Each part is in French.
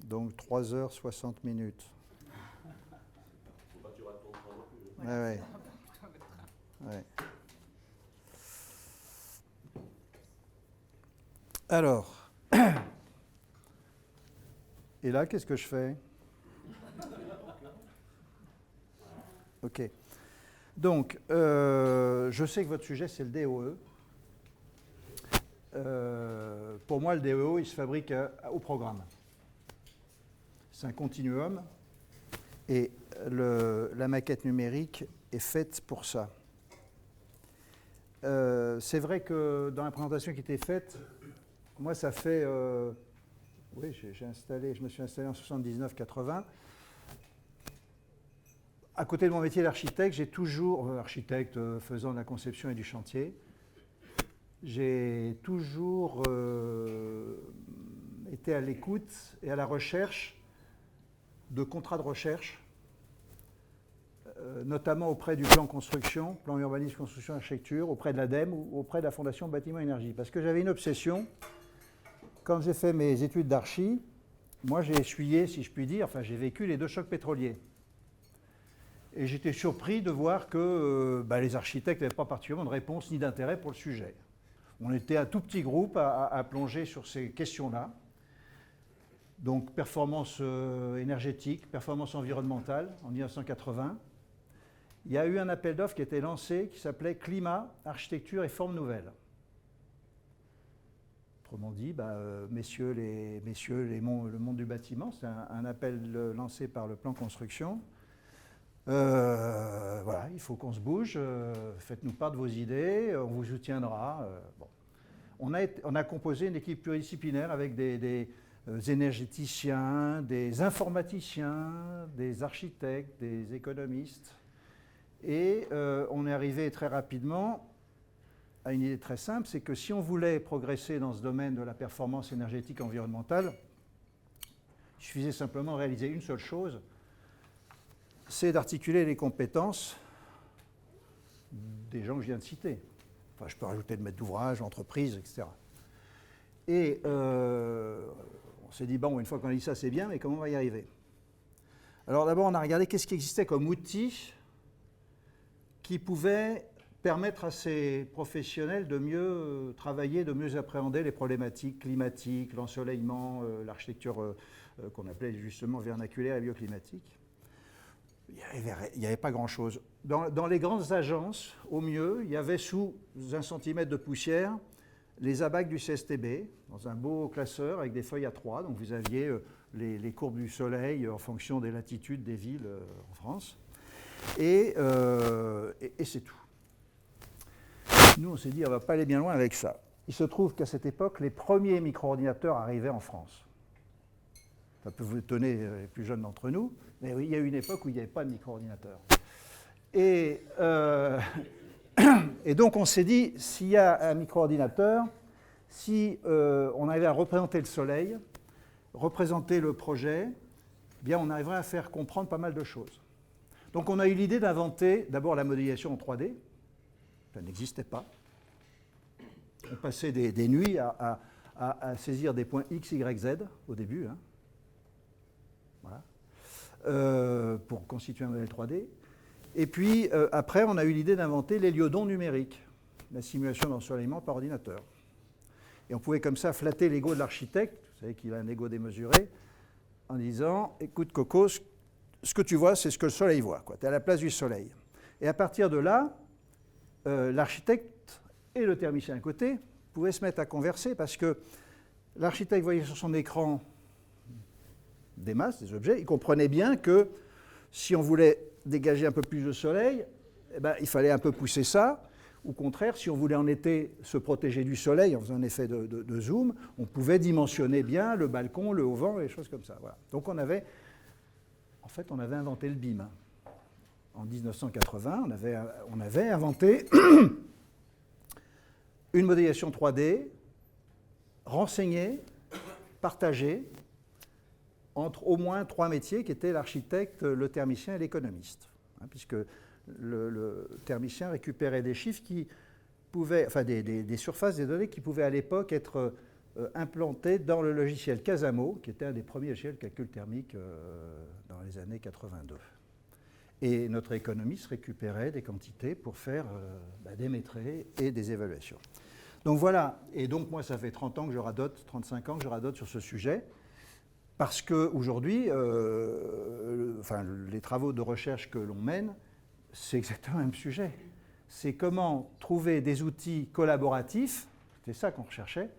Donc 3 heures 60 minutes. Faut pas que tu rates ton train non plus. Ouais. Ouais. Alors, et là, qu'est-ce que je fais? Ok. Donc, je sais que votre sujet, c'est le DOE. Pour moi, le DOE, il se fabrique au programme. C'est un continuum. Et la maquette numérique est faite pour ça. C'est vrai que dans la présentation qui était faite, moi, ça fait... oui, je me suis installé en 79-80. À côté de mon métier d'architecte, j'ai toujours, architecte faisant de la conception et du chantier, j'ai toujours été à l'écoute et à la recherche de contrats de recherche, notamment auprès du plan construction, plan urbanisme, construction, architecture, auprès de l'ADEME ou auprès de la Fondation Bâtiment Énergie. Parce que j'avais une obsession. Quand j'ai fait mes études d'archi, moi j'ai essuyé, si je puis dire, enfin j'ai vécu les 2 chocs pétroliers. Et j'étais surpris de voir que les architectes n'avaient pas particulièrement de réponse ni d'intérêt pour le sujet. On était un tout petit groupe à plonger sur ces questions-là. Donc performance énergétique, performance environnementale en 1980. Il y a eu un appel d'offres qui a été lancé qui s'appelait Climat, architecture et formes nouvelles. Autrement dit, le monde du bâtiment, c'est un appel lancé par le plan construction. Voilà, il faut qu'on se bouge, faites-nous part de vos idées, on vous soutiendra. Bon. On a composé une équipe pluridisciplinaire avec des énergéticiens, des informaticiens, des architectes, des économistes. Et on est arrivé très rapidement à une idée très simple, c'est que si on voulait progresser dans ce domaine de la performance énergétique environnementale, il suffisait simplement de réaliser une seule chose, c'est d'articuler les compétences des gens que je viens de citer. Enfin, je peux rajouter de maître d'ouvrage, entreprise, etc. Et on s'est dit, bon, une fois qu'on a dit ça, c'est bien, mais comment on va y arriver? Alors d'abord, on a regardé qu'est-ce qui existait comme outil qui pouvait permettre à ces professionnels de mieux travailler, de mieux appréhender les problématiques climatiques, l'ensoleillement, l'architecture qu'on appelait justement vernaculaire et bioclimatique. Il n'y avait pas grand-chose. Dans les grandes agences, au mieux, il y avait sous 1 centimètre de poussière les abacs du CSTB, dans un beau classeur avec des feuilles A3. Donc vous aviez les courbes du soleil en fonction des latitudes des villes en France. Et c'est tout. Nous, on s'est dit, on ne va pas aller bien loin avec ça. Il se trouve qu'à cette époque, les premiers micro-ordinateurs arrivaient en France. Ça peut vous étonner, les plus jeunes d'entre nous, mais oui, il y a eu une époque où il n'y avait pas de micro-ordinateur. Et donc, on s'est dit, s'il y a un micro-ordinateur, si on arrivait à représenter le Soleil, représenter le projet, eh bien, on arriverait à faire comprendre pas mal de choses. Donc, on a eu l'idée d'inventer d'abord la modélisation en 3D. Ça n'existait pas. On passait des nuits à saisir des points X, Y, Z au début. Hein. Voilà. Pour constituer un modèle 3D. Et puis, après, on a eu l'idée d'inventer l'héliodon numérique, la simulation d'ensoleillement par ordinateur. Et on pouvait comme ça flatter l'ego de l'architecte, vous savez qu'il a un ego démesuré, en disant, écoute Coco, ce que tu vois, c'est ce que le soleil voit. Tu es à la place du soleil. Et à partir de là, l'architecte et le thermicien à côté pouvaient se mettre à converser parce que l'architecte voyait sur son écran des masses, des objets. Il comprenait bien que si on voulait dégager un peu plus de soleil, eh ben, il fallait un peu pousser ça. Au contraire, si on voulait en été se protéger du soleil en faisant un effet de zoom, on pouvait dimensionner bien le balcon, le haut-vent et des choses comme ça. Voilà. Donc on avait inventé le BIM. En 1980, on avait inventé une modélisation 3D renseignée, partagée, entre au moins 3 métiers qui étaient l'architecte, le thermicien et l'économiste. Hein, puisque le thermicien récupérait des chiffres qui pouvaient, enfin des surfaces, des données qui pouvaient à l'époque être implanté dans le logiciel Casamo, qui était un des premiers logiciels de calcul thermique dans les années 82. Et notre économiste récupérait des quantités pour faire des métrés et des évaluations. Donc voilà, et donc moi ça fait 30 ans que je radote, 35 ans que je radote sur ce sujet, parce qu'aujourd'hui, les travaux de recherche que l'on mène, c'est exactement le même sujet. C'est comment trouver des outils collaboratifs, c'est ça qu'on recherchait,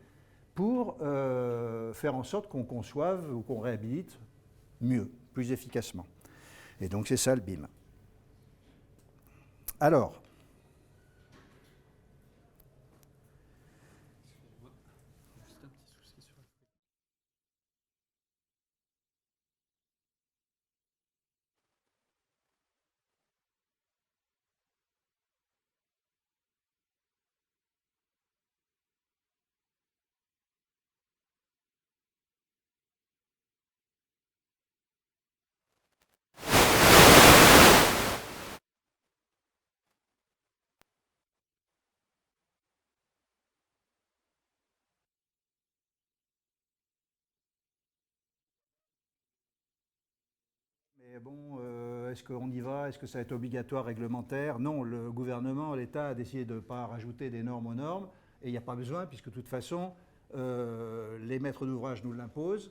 pour faire en sorte qu'on conçoive ou qu'on réhabilite mieux, plus efficacement. Et donc c'est ça le BIM. Alors, mais bon, est-ce qu'on y va? Est-ce que ça va être obligatoire, réglementaire? Non, le gouvernement, l'État a décidé de ne pas rajouter des normes aux normes, et il n'y a pas besoin, puisque de toute façon, les maîtres d'ouvrage nous l'imposent,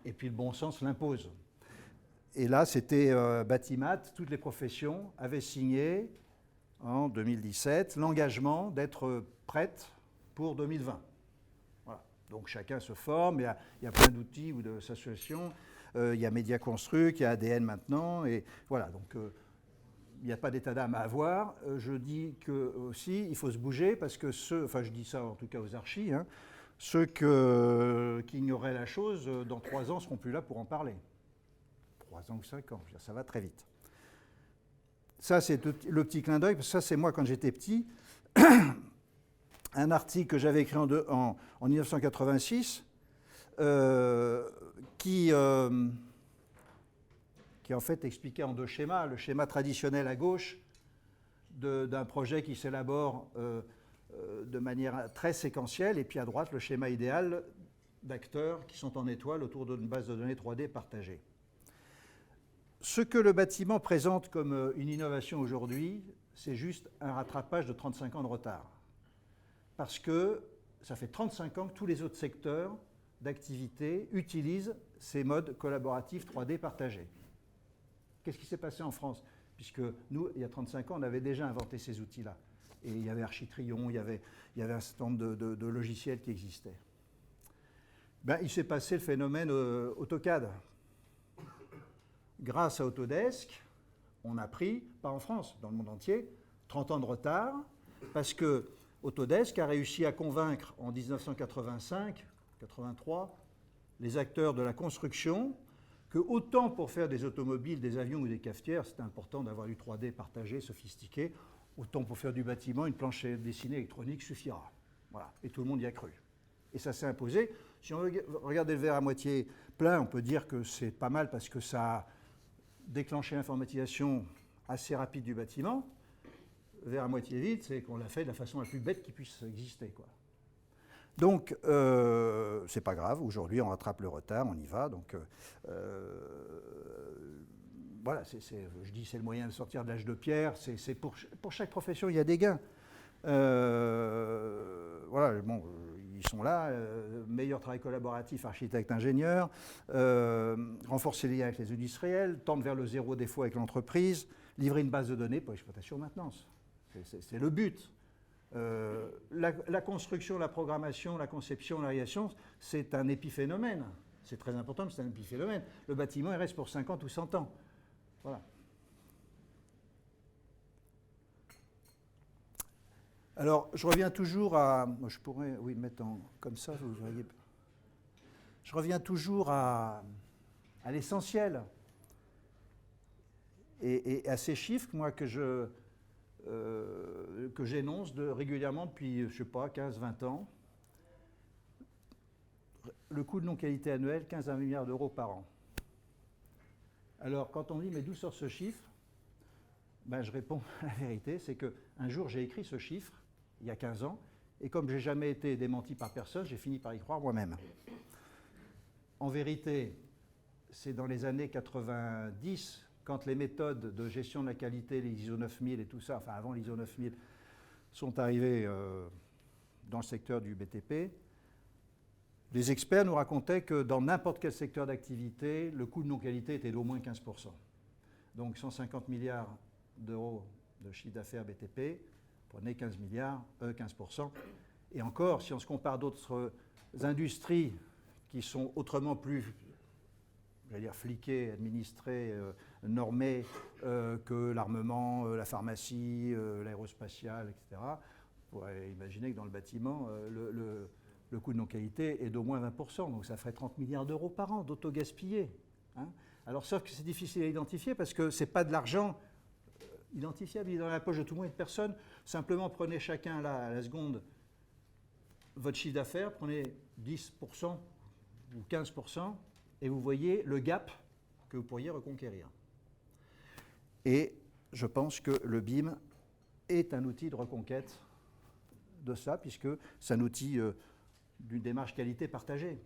et puis le bon sens l'impose. Et là, c'était Batimat, toutes les professions avaient signé, en 2017, l'engagement d'être prêtes pour 2020. Voilà. Donc chacun se forme, il y a plein d'outils ou d'associations. Il y a Mediaconstruct, il y a ADN maintenant, et voilà, donc il n'y a pas d'état d'âme à avoir. Je dis que aussi, il faut se bouger, parce que je dis ça en tout cas aux archis, hein, ceux qui ignoraient la chose, dans 3 ans, ne seront plus là pour en parler. 3 ans ou 5 ans, ça va très vite. Ça, c'est le petit clin d'œil, parce que ça, c'est moi quand j'étais petit, un article que j'avais écrit en 1986, qui en fait expliquait en 2 schémas. Le schéma traditionnel à gauche d'un projet qui s'élabore de manière très séquentielle, et puis à droite le schéma idéal d'acteurs qui sont en étoile autour d'une base de données 3D partagée. Ce que le bâtiment présente comme une innovation aujourd'hui, c'est juste un rattrapage de 35 ans de retard. Parce que ça fait 35 ans que tous les autres secteurs d'activité utilisent ces modes collaboratifs 3D partagés. Qu'est-ce qui s'est passé en France? Puisque nous, il y a 35 ans, on avait déjà inventé ces outils-là. Et il y avait Architrion, il y avait un certain nombre de logiciels qui existaient. Il s'est passé le phénomène AutoCAD. Grâce à Autodesk, on a pris, pas en France, dans le monde entier, 30 ans de retard, parce que Autodesk a réussi à convaincre en 1985-83 les acteurs de la construction que autant pour faire des automobiles, des avions ou des cafetières, c'était important d'avoir du 3D partagé, sophistiqué, autant pour faire du bâtiment, une planche dessinée électronique suffira. Voilà. Et tout le monde y a cru. Et ça s'est imposé. Si on regarde le verre à moitié plein, on peut dire que c'est pas mal parce que ça a déclenché l'informatisation assez rapide du bâtiment. Le verre à moitié vide, c'est qu'on l'a fait de la façon la plus bête qui puisse exister, quoi. Donc, c'est pas grave, aujourd'hui on rattrape le retard, on y va. Donc, voilà, je dis c'est le moyen de sortir de l'âge de pierre, c'est pour chaque profession il y a des gains. Voilà, bon, ils sont là, meilleur travail collaboratif, architecte, ingénieur, renforcer les liens avec les industriels, tendre vers le zéro défaut avec l'entreprise, livrer une base de données pour exploitation maintenance. C'est le but. La construction, la programmation, la conception, la réalisation, c'est un épiphénomène. C'est très important, mais c'est un épiphénomène. Le bâtiment, il reste pour 50 ou 100 ans. Voilà. Alors, je reviens toujours à... Je pourrais, oui, mettre comme ça, vous voyez. Je reviens toujours à l'essentiel. Et à ces chiffres, moi, que j'énonce régulièrement depuis, je ne sais pas, 15-20 ans. Le coût de non-qualité annuel, 15 milliards d'euros par an. Alors, quand on dit, mais d'où sort ce chiffre? Je réponds à la vérité, c'est qu'un jour, j'ai écrit ce chiffre, il y a 15 ans, Et comme je n'ai jamais été démenti par personne, j'ai fini par y croire moi-même. En vérité, c'est dans les années 90, quand les méthodes de gestion de la qualité, les ISO 9000 et tout ça, enfin avant l'ISO 9000, sont arrivés dans le secteur du BTP, les experts nous racontaient que dans n'importe quel secteur d'activité, le coût de non-qualité était d'au moins 15%. Donc 150 milliards d'euros de chiffre d'affaires BTP, prenez 15%. Et encore, si on se compare d'autres industries qui sont autrement plus, j'allais dire, fliquées, administrées, normées que l'armement, la pharmacie, l'aérospatiale, etc., vous pourrez imaginer que dans le bâtiment, le coût de non-qualité est d'au moins 20%, donc ça ferait 30 milliards d'euros par an d'auto-gaspillé. Hein. Alors, sauf que c'est difficile à identifier parce que ce n'est pas de l'argent identifiable, il est dans la poche de tout le monde et de personne. Simplement, prenez chacun là, à la seconde votre chiffre d'affaires, prenez 10% ou 15% et vous voyez le gap que vous pourriez reconquérir. Et je pense que le BIM est un outil de reconquête de ça, puisque c'est un outil d'une démarche qualité partagée.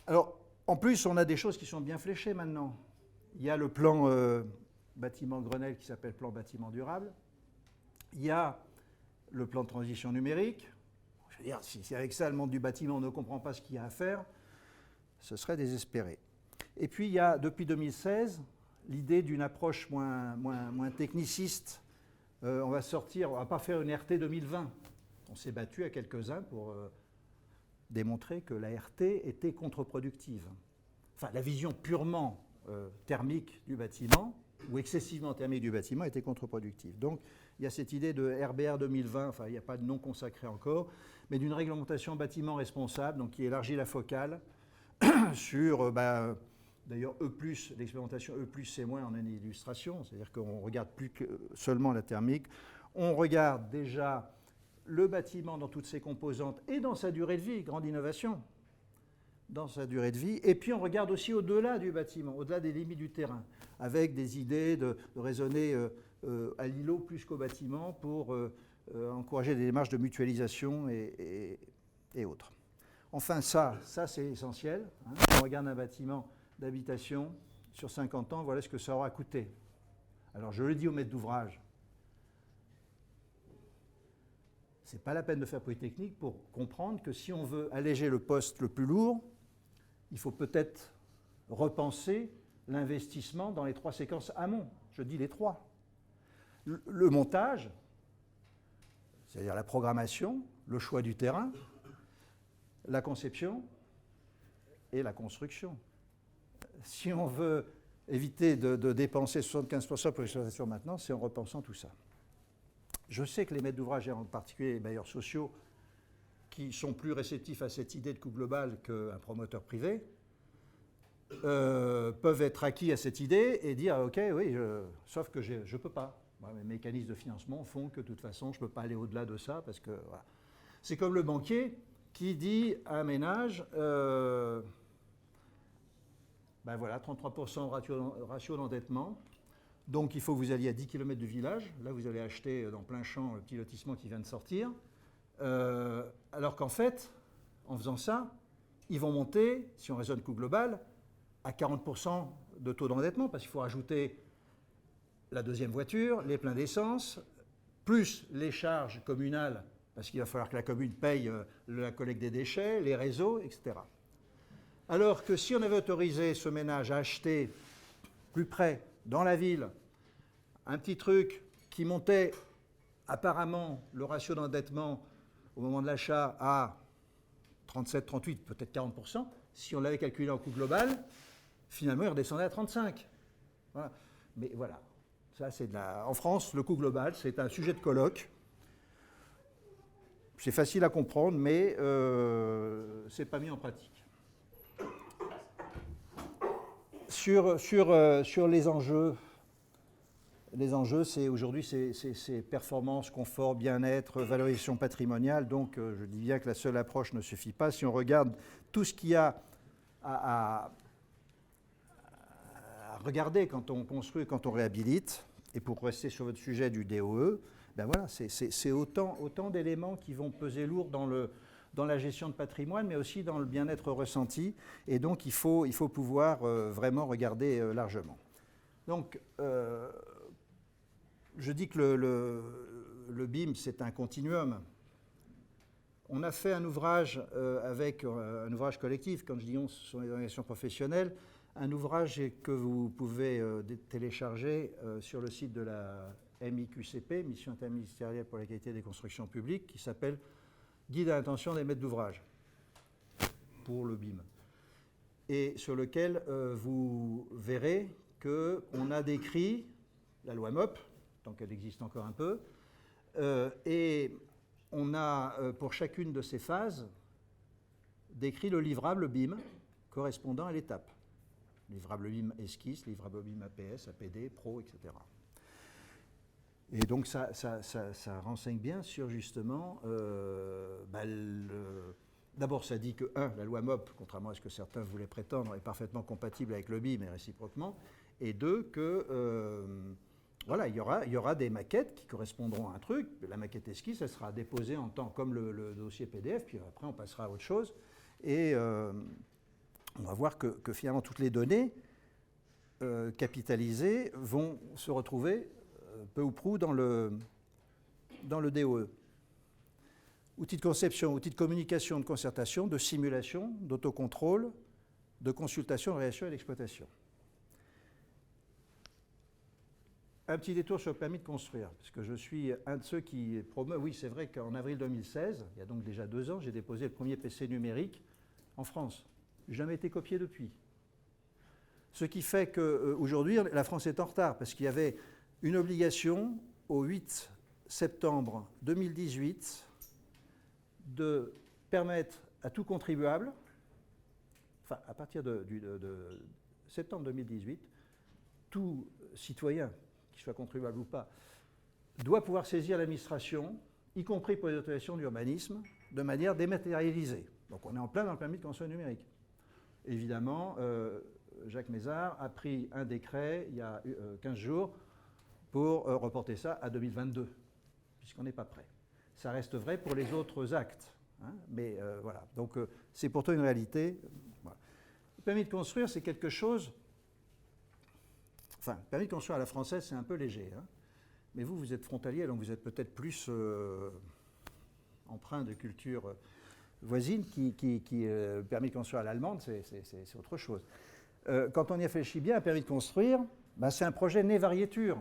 Alors, en plus, on a des choses qui sont bien fléchées maintenant. Il y a le plan bâtiment Grenelle qui s'appelle plan bâtiment durable. Il y a le plan de transition numérique. Je veux dire, si avec ça, le monde du bâtiment ne comprend pas ce qu'il y a à faire, ce serait désespéré. Et puis, il y a, depuis 2016, l'idée d'une approche moins techniciste. On va sortir, on ne va pas faire une RT 2020. On s'est battu à quelques-uns pour démontrer que la RT était contre-productive. Enfin, la vision purement thermique du bâtiment, ou excessivement thermique du bâtiment, était contre-productive. Donc, il y a cette idée de RBR 2020, enfin, il n'y a pas de nom consacré encore, mais d'une réglementation bâtiment responsable, donc qui élargit la focale sur, d'ailleurs, E+, l'expérimentation E+, c'est moins en année d'illustration, c'est-à-dire qu'on ne regarde plus que seulement la thermique, on regarde déjà le bâtiment dans toutes ses composantes et dans sa durée de vie, grande innovation, dans sa durée de vie, et puis on regarde aussi au-delà du bâtiment, au-delà des limites du terrain, avec des idées de raisonner à l'îlot plus qu'au bâtiment pour encourager des démarches de mutualisation et autres. Enfin, ça c'est essentiel. Hein. Si on regarde un bâtiment d'habitation sur 50 ans, voilà ce que ça aura coûté. Alors je le dis au maître d'ouvrage, ce n'est pas la peine de faire Polytechnique pour comprendre que si on veut alléger le poste le plus lourd, il faut peut-être repenser l'investissement dans les 3 séquences amont. Je dis les 3. Le montage, c'est-à-dire la programmation, le choix du terrain, la conception et la construction. Si on veut éviter de dépenser 75% pour l'exploitation maintenant, c'est en repensant tout ça. Je sais que les maîtres d'ouvrage, et en particulier les bailleurs sociaux, qui sont plus réceptifs à cette idée de coût global qu'un promoteur privé, peuvent être acquis à cette idée et dire « Ok, oui, sauf que je ne peux pas. Mes mécanismes de financement font que de toute façon, je ne peux pas aller au-delà de ça. » parce que voilà. C'est comme le banquier qui dit à un ménage voilà, 33% ratio d'endettement. Donc il faut que vous alliez à 10 km du village. Là, vous allez acheter dans plein champ le petit lotissement qui vient de sortir. Alors qu'en fait, en faisant ça, ils vont monter, si on raisonne coût global, à 40% de taux d'endettement, parce qu'il faut rajouter la deuxième voiture, les pleins d'essence, plus les charges communales, parce qu'il va falloir que la commune paye la collecte des déchets, les réseaux, etc. Alors que si on avait autorisé ce ménage à acheter plus près, dans la ville, un petit truc qui montait apparemment le ratio d'endettement au moment de l'achat à 37, 38, peut-être 40%, si on l'avait calculé en coût global, finalement il redescendait à 35. Voilà. Mais voilà, ça c'est de la... En France, le coût global, c'est un sujet de colloque. C'est facile à comprendre, mais c'est pas mis en pratique. Sur les enjeux, c'est aujourd'hui, c'est performance, confort, bien-être, valorisation patrimoniale. Donc, je dis bien que la seule approche ne suffit pas. Si on regarde tout ce qu'il y a à regarder quand on construit, quand on réhabilite, et pour rester sur votre sujet du DOE, Ben voilà, c'est autant d'éléments qui vont peser lourd dans la gestion de patrimoine, mais aussi dans le bien-être ressenti. Et donc, il faut pouvoir vraiment regarder largement. Donc, je dis que le BIM, c'est un continuum. On a fait un ouvrage avec un ouvrage collectif, quand je dis on, ce sont les organisations professionnelles, un ouvrage que vous pouvez télécharger sur le site de la MIQCP, Mission interministérielle pour la qualité des constructions publiques, qui s'appelle Guide à l'intention des maîtres d'ouvrage pour le BIM, et sur lequel vous verrez qu'on a décrit la loi MOP, tant qu'elle existe encore un peu, et on a, pour chacune de ces phases, décrit le livrable BIM correspondant à l'étape. Livrable BIM esquisse, livrable BIM APS, APD, Pro, etc. Et donc ça renseigne bien sur justement, d'abord ça dit que, la loi MOP, contrairement à ce que certains voulaient prétendre, est parfaitement compatible avec le BIM et réciproquement, et deux, que voilà, il y aura des maquettes qui correspondront à un truc. La maquette esquisse, elle sera déposée en temps comme le dossier PDF, puis après on passera à autre chose. Et on va voir que finalement toutes les données capitalisées vont se retrouver peu ou prou dans le DOE. Outils de conception, outils de communication, de concertation, de simulation, d'autocontrôle, de consultation, de réaction et d'exploitation. Un petit détour sur le permis de construire, parce que je suis un de ceux qui promeut. Oui, c'est vrai qu'en avril 2016, il y a donc déjà 2 ans, j'ai déposé le premier PC numérique en France. Jamais été copié depuis. Ce qui fait qu'aujourd'hui, la France est en retard, parce qu'il y avait une obligation au 8 septembre 2018 de permettre à tout contribuable, enfin à partir de septembre 2018, tout citoyen, qu'il soit contribuable ou pas, doit pouvoir saisir l'administration, y compris pour les autorisations d'urbanisme, de manière dématérialisée. Donc on est en plein dans le permis de construire numérique. Évidemment, Jacques Mézard a pris un décret il y a 15 jours pour reporter ça à 2022, puisqu'on n'est pas prêt. Ça reste vrai pour les autres actes, hein, mais voilà. Donc c'est pourtant une réalité. Voilà. Le permis de construire, c'est quelque chose. Enfin, le permis de construire à la française, c'est un peu léger, hein, mais vous êtes frontalier, donc vous êtes peut-être plus empreint de culture voisine permis de construire à l'allemande, c'est autre chose. Quand on y réfléchit bien, un permis de construire, ben, c'est un projet né variéture.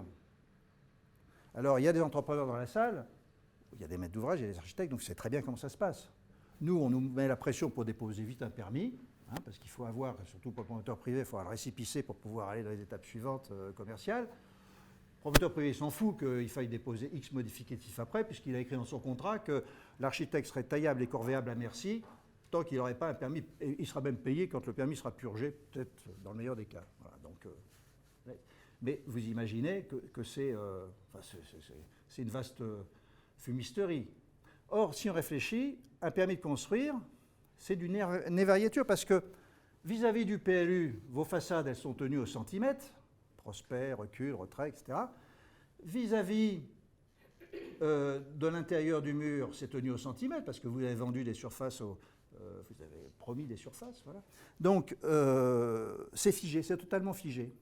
Alors, il y a des entrepreneurs dans la salle, il y a des maîtres d'ouvrage, il y a des architectes, donc c'est très bien comment ça se passe. Nous, on nous met la pression pour déposer vite un permis, hein, parce qu'il faut avoir, surtout pour le promoteur privé, il faut avoir le récépissé pour pouvoir aller dans les étapes suivantes commerciales. Le promoteur privé s'en fout qu'il faille déposer X modificatifs après, puisqu'il a écrit dans son contrat que l'architecte serait taillable et corvéable à merci, tant qu'il n'aurait pas un permis. Et il sera même payé quand le permis sera purgé, peut-être dans le meilleur des cas. Voilà, donc, mais vous imaginez que c'est une vaste fumisterie. Or, si on réfléchit, un permis de construire, c'est du né variéture, parce que vis-à-vis du PLU, vos façades, elles sont tenues au centimètre, prospect, recul, retrait, etc. Vis-à-vis de l'intérieur du mur, c'est tenu au centimètre, parce que vous avez vendu des surfaces, vous avez promis des surfaces, voilà. Donc, c'est figé, c'est totalement figé.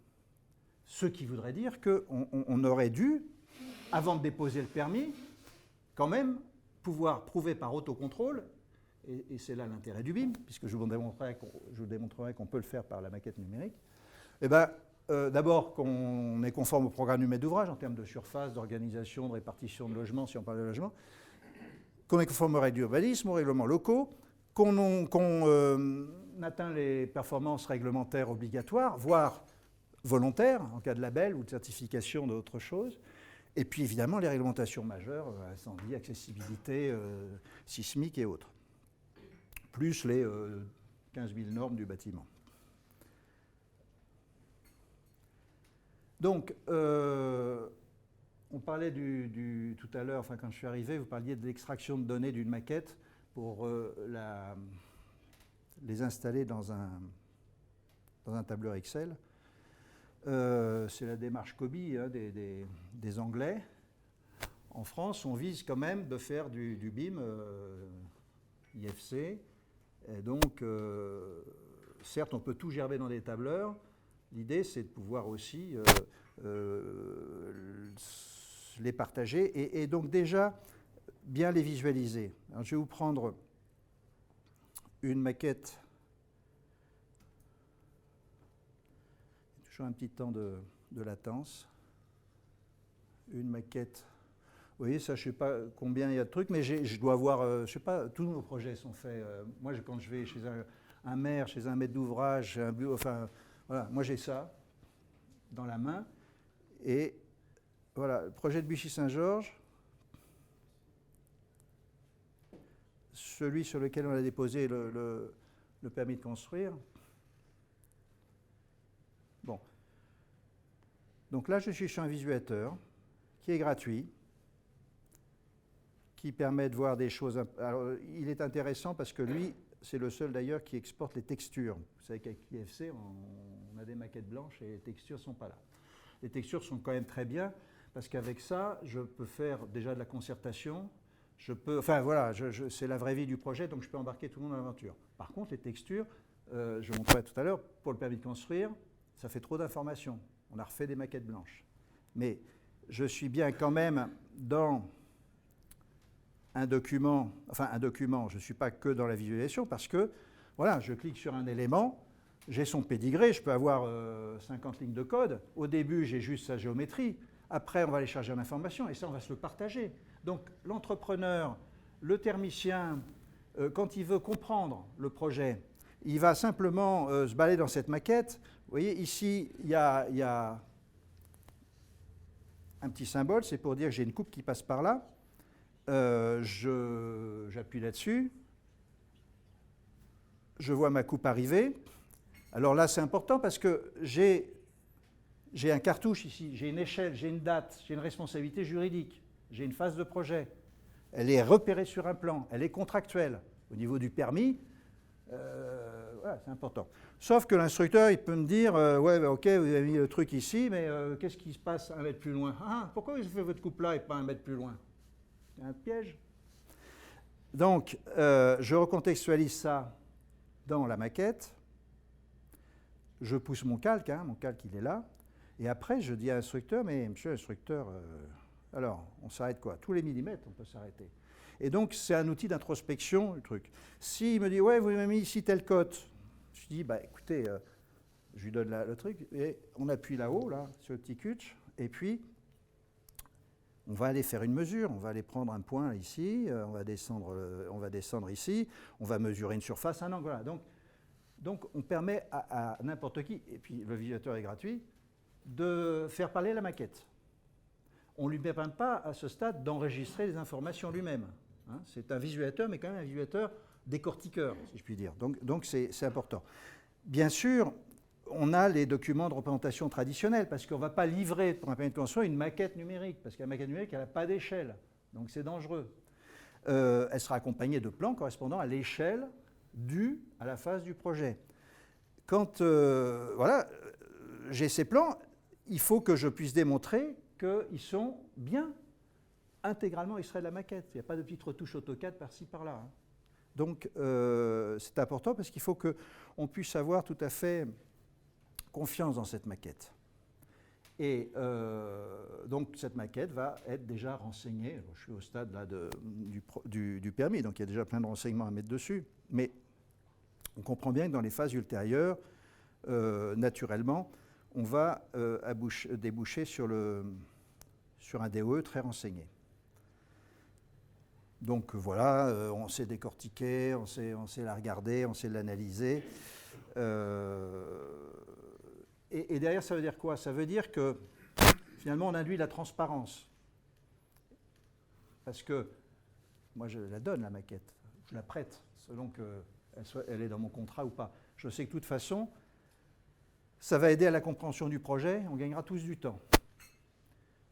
Ce qui voudrait dire qu'on aurait dû, avant de déposer le permis, quand même pouvoir prouver par autocontrôle, et c'est là l'intérêt du BIM, puisque je vous démontrerai qu'on peut le faire par la maquette numérique, eh ben, d'abord qu'on est conforme au programme du maître d'ouvrage en termes de surface, d'organisation, de répartition de logements, si on parle de logement, qu'on est conforme aux règles d'urbanisme, aux règlements locaux, qu'on atteint les performances réglementaires obligatoires, voire volontaires, en cas de label ou de certification d'autre chose. Et puis évidemment les réglementations majeures, incendie, accessibilité, sismique et autres. Plus les 15 000 normes du bâtiment. Donc, on parlait tout à l'heure, enfin quand je suis arrivé, vous parliez de l'extraction de données d'une maquette pour les installer dans un tableur Excel. C'est la démarche COBie, hein, des Anglais. En France, on vise quand même de faire du BIM IFC. Et donc, certes, on peut tout gerber dans des tableurs. L'idée, c'est de pouvoir aussi les partager et donc déjà bien les visualiser. Alors, je vais vous prendre une maquette. Il y a toujours un petit temps de latence. Une maquette. Vous voyez, ça, je ne sais pas combien il y a de trucs, mais je dois avoir, je ne sais pas, tous nos projets sont faits. Moi, quand je vais chez un maire, chez un maître d'ouvrage, enfin, voilà, moi j'ai ça dans la main. Et voilà, le projet de Buchy-Saint-Georges, celui sur lequel on a déposé le permis de construire. Bon. Donc là, je suis sur un visualisateur qui est gratuit, qui permet de voir des choses. Alors, il est intéressant parce que lui, c'est le seul d'ailleurs qui exporte les textures. Vous savez qu'avec IFC, on a des maquettes blanches et les textures ne sont pas là. Les textures sont quand même très bien parce qu'avec ça, je peux faire déjà de la concertation. Enfin voilà, c'est la vraie vie du projet, donc je peux embarquer tout le monde dans l'aventure. Par contre, les textures, je vous montrerai tout à l'heure, pour le permis de construire, ça fait trop d'informations. On a refait des maquettes blanches. Mais je suis bien quand même dans un document, je ne suis pas que dans la visualisation parce que, voilà, je clique sur un élément, j'ai son pédigré, je peux avoir 50 lignes de code. Au début, j'ai juste sa géométrie. Après, on va aller charger l'information et ça, on va se le partager. Donc, l'entrepreneur, le thermicien, quand il veut comprendre le projet, il va simplement se balader dans cette maquette. Vous voyez, ici, il y a un petit symbole, c'est pour dire que j'ai une coupe qui passe par là. J'appuie là-dessus. Je vois ma coupe arriver. Alors là, c'est important parce que j'ai un cartouche ici, j'ai une échelle, j'ai une date, j'ai une responsabilité juridique, j'ai une phase de projet. Elle est repérée sur un plan, elle est contractuelle. Au niveau du permis, voilà, c'est important. Sauf que l'instructeur, il peut me dire, ouais, bah, ok, vous avez mis le truc ici, mais qu'est-ce qui se passe un mètre plus loin? Ah, pourquoi vous avez fait votre coupe là et pas un mètre plus loin? C'est un piège. Donc, je recontextualise ça dans la maquette. Je pousse mon calque il est là. Et après, je dis à l'instructeur, mais monsieur l'instructeur, alors, on s'arrête quoi? Tous les millimètres, on peut s'arrêter. Et donc, c'est un outil d'introspection, le truc. S'il me dit, ouais, vous m'avez mis ici telle cote, je dis, bah écoutez, je lui donne le truc, et on appuie là-haut, là, sur le petit cutch, et puis, on va aller faire une mesure, on va aller prendre un point ici, on va descendre ici, on va mesurer une surface, un angle, voilà. Donc, on permet à n'importe qui, et puis le visualisateur est gratuit, de faire parler la maquette. On ne lui permet pas à ce stade d'enregistrer les informations lui-même. Hein. C'est un visualisateur, mais quand même un visualisateur décortiqueur, si je puis dire. Donc c'est important. Bien sûr, on a les documents de représentation traditionnels, parce qu'on ne va pas livrer pour un permis de construire une maquette numérique, parce que la maquette numérique, elle n'a pas d'échelle, donc c'est dangereux. Elle sera accompagnée de plans correspondant à l'échelle due à la phase du projet. Quand voilà, j'ai ces plans, il faut que je puisse démontrer qu'ils sont bien intégralement extraits de la maquette. Il n'y a pas de petites retouches AutoCAD par-ci, par-là. Hein. Donc, c'est important parce qu'il faut qu'on puisse avoir tout à fait confiance dans cette maquette. Et donc, cette maquette va être déjà renseignée. Je suis au stade là, du permis, donc il y a déjà plein de renseignements à mettre dessus. Mais on comprend bien que dans les phases ultérieures, naturellement, on va déboucher sur un DOE très renseigné. Donc voilà, on sait décortiquer, on sait la regarder, on sait l'analyser. Et derrière, ça veut dire quoi? Ça veut dire que finalement, on induit la transparence. Parce que moi, je la donne, la maquette. Je la prête, selon qu'elle est dans mon contrat ou pas. Je sais que de toute façon, ça va aider à la compréhension du projet, on gagnera tous du temps.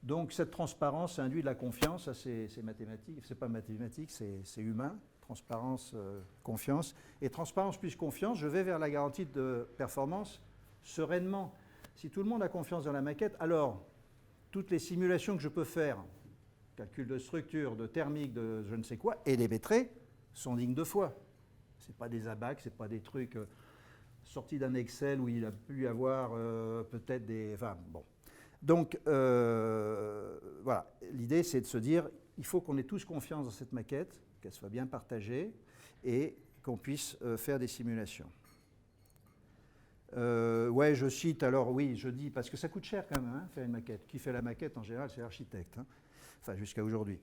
Donc cette transparence induit de la confiance, ça c'est mathématique, c'est pas mathématique, c'est humain, transparence, confiance. Et transparence plus confiance, je vais vers la garantie de performance sereinement. Si tout le monde a confiance dans la maquette, alors toutes les simulations que je peux faire calcul de structure, de thermique, de je ne sais quoi, et les lettrés sont dignes de foi. Ce n'est pas des abacs, ce n'est pas des trucs sortis d'un Excel où il a pu y avoir peut-être des... Enfin, bon. Donc, voilà, l'idée c'est de se dire, il faut qu'on ait tous confiance dans cette maquette, qu'elle soit bien partagée, et qu'on puisse faire des simulations. Ouais, je cite, alors oui, je dis, parce que ça coûte cher quand même, hein, faire une maquette. Qui fait la maquette, en général, c'est l'architecte, hein. Enfin, jusqu'à aujourd'hui.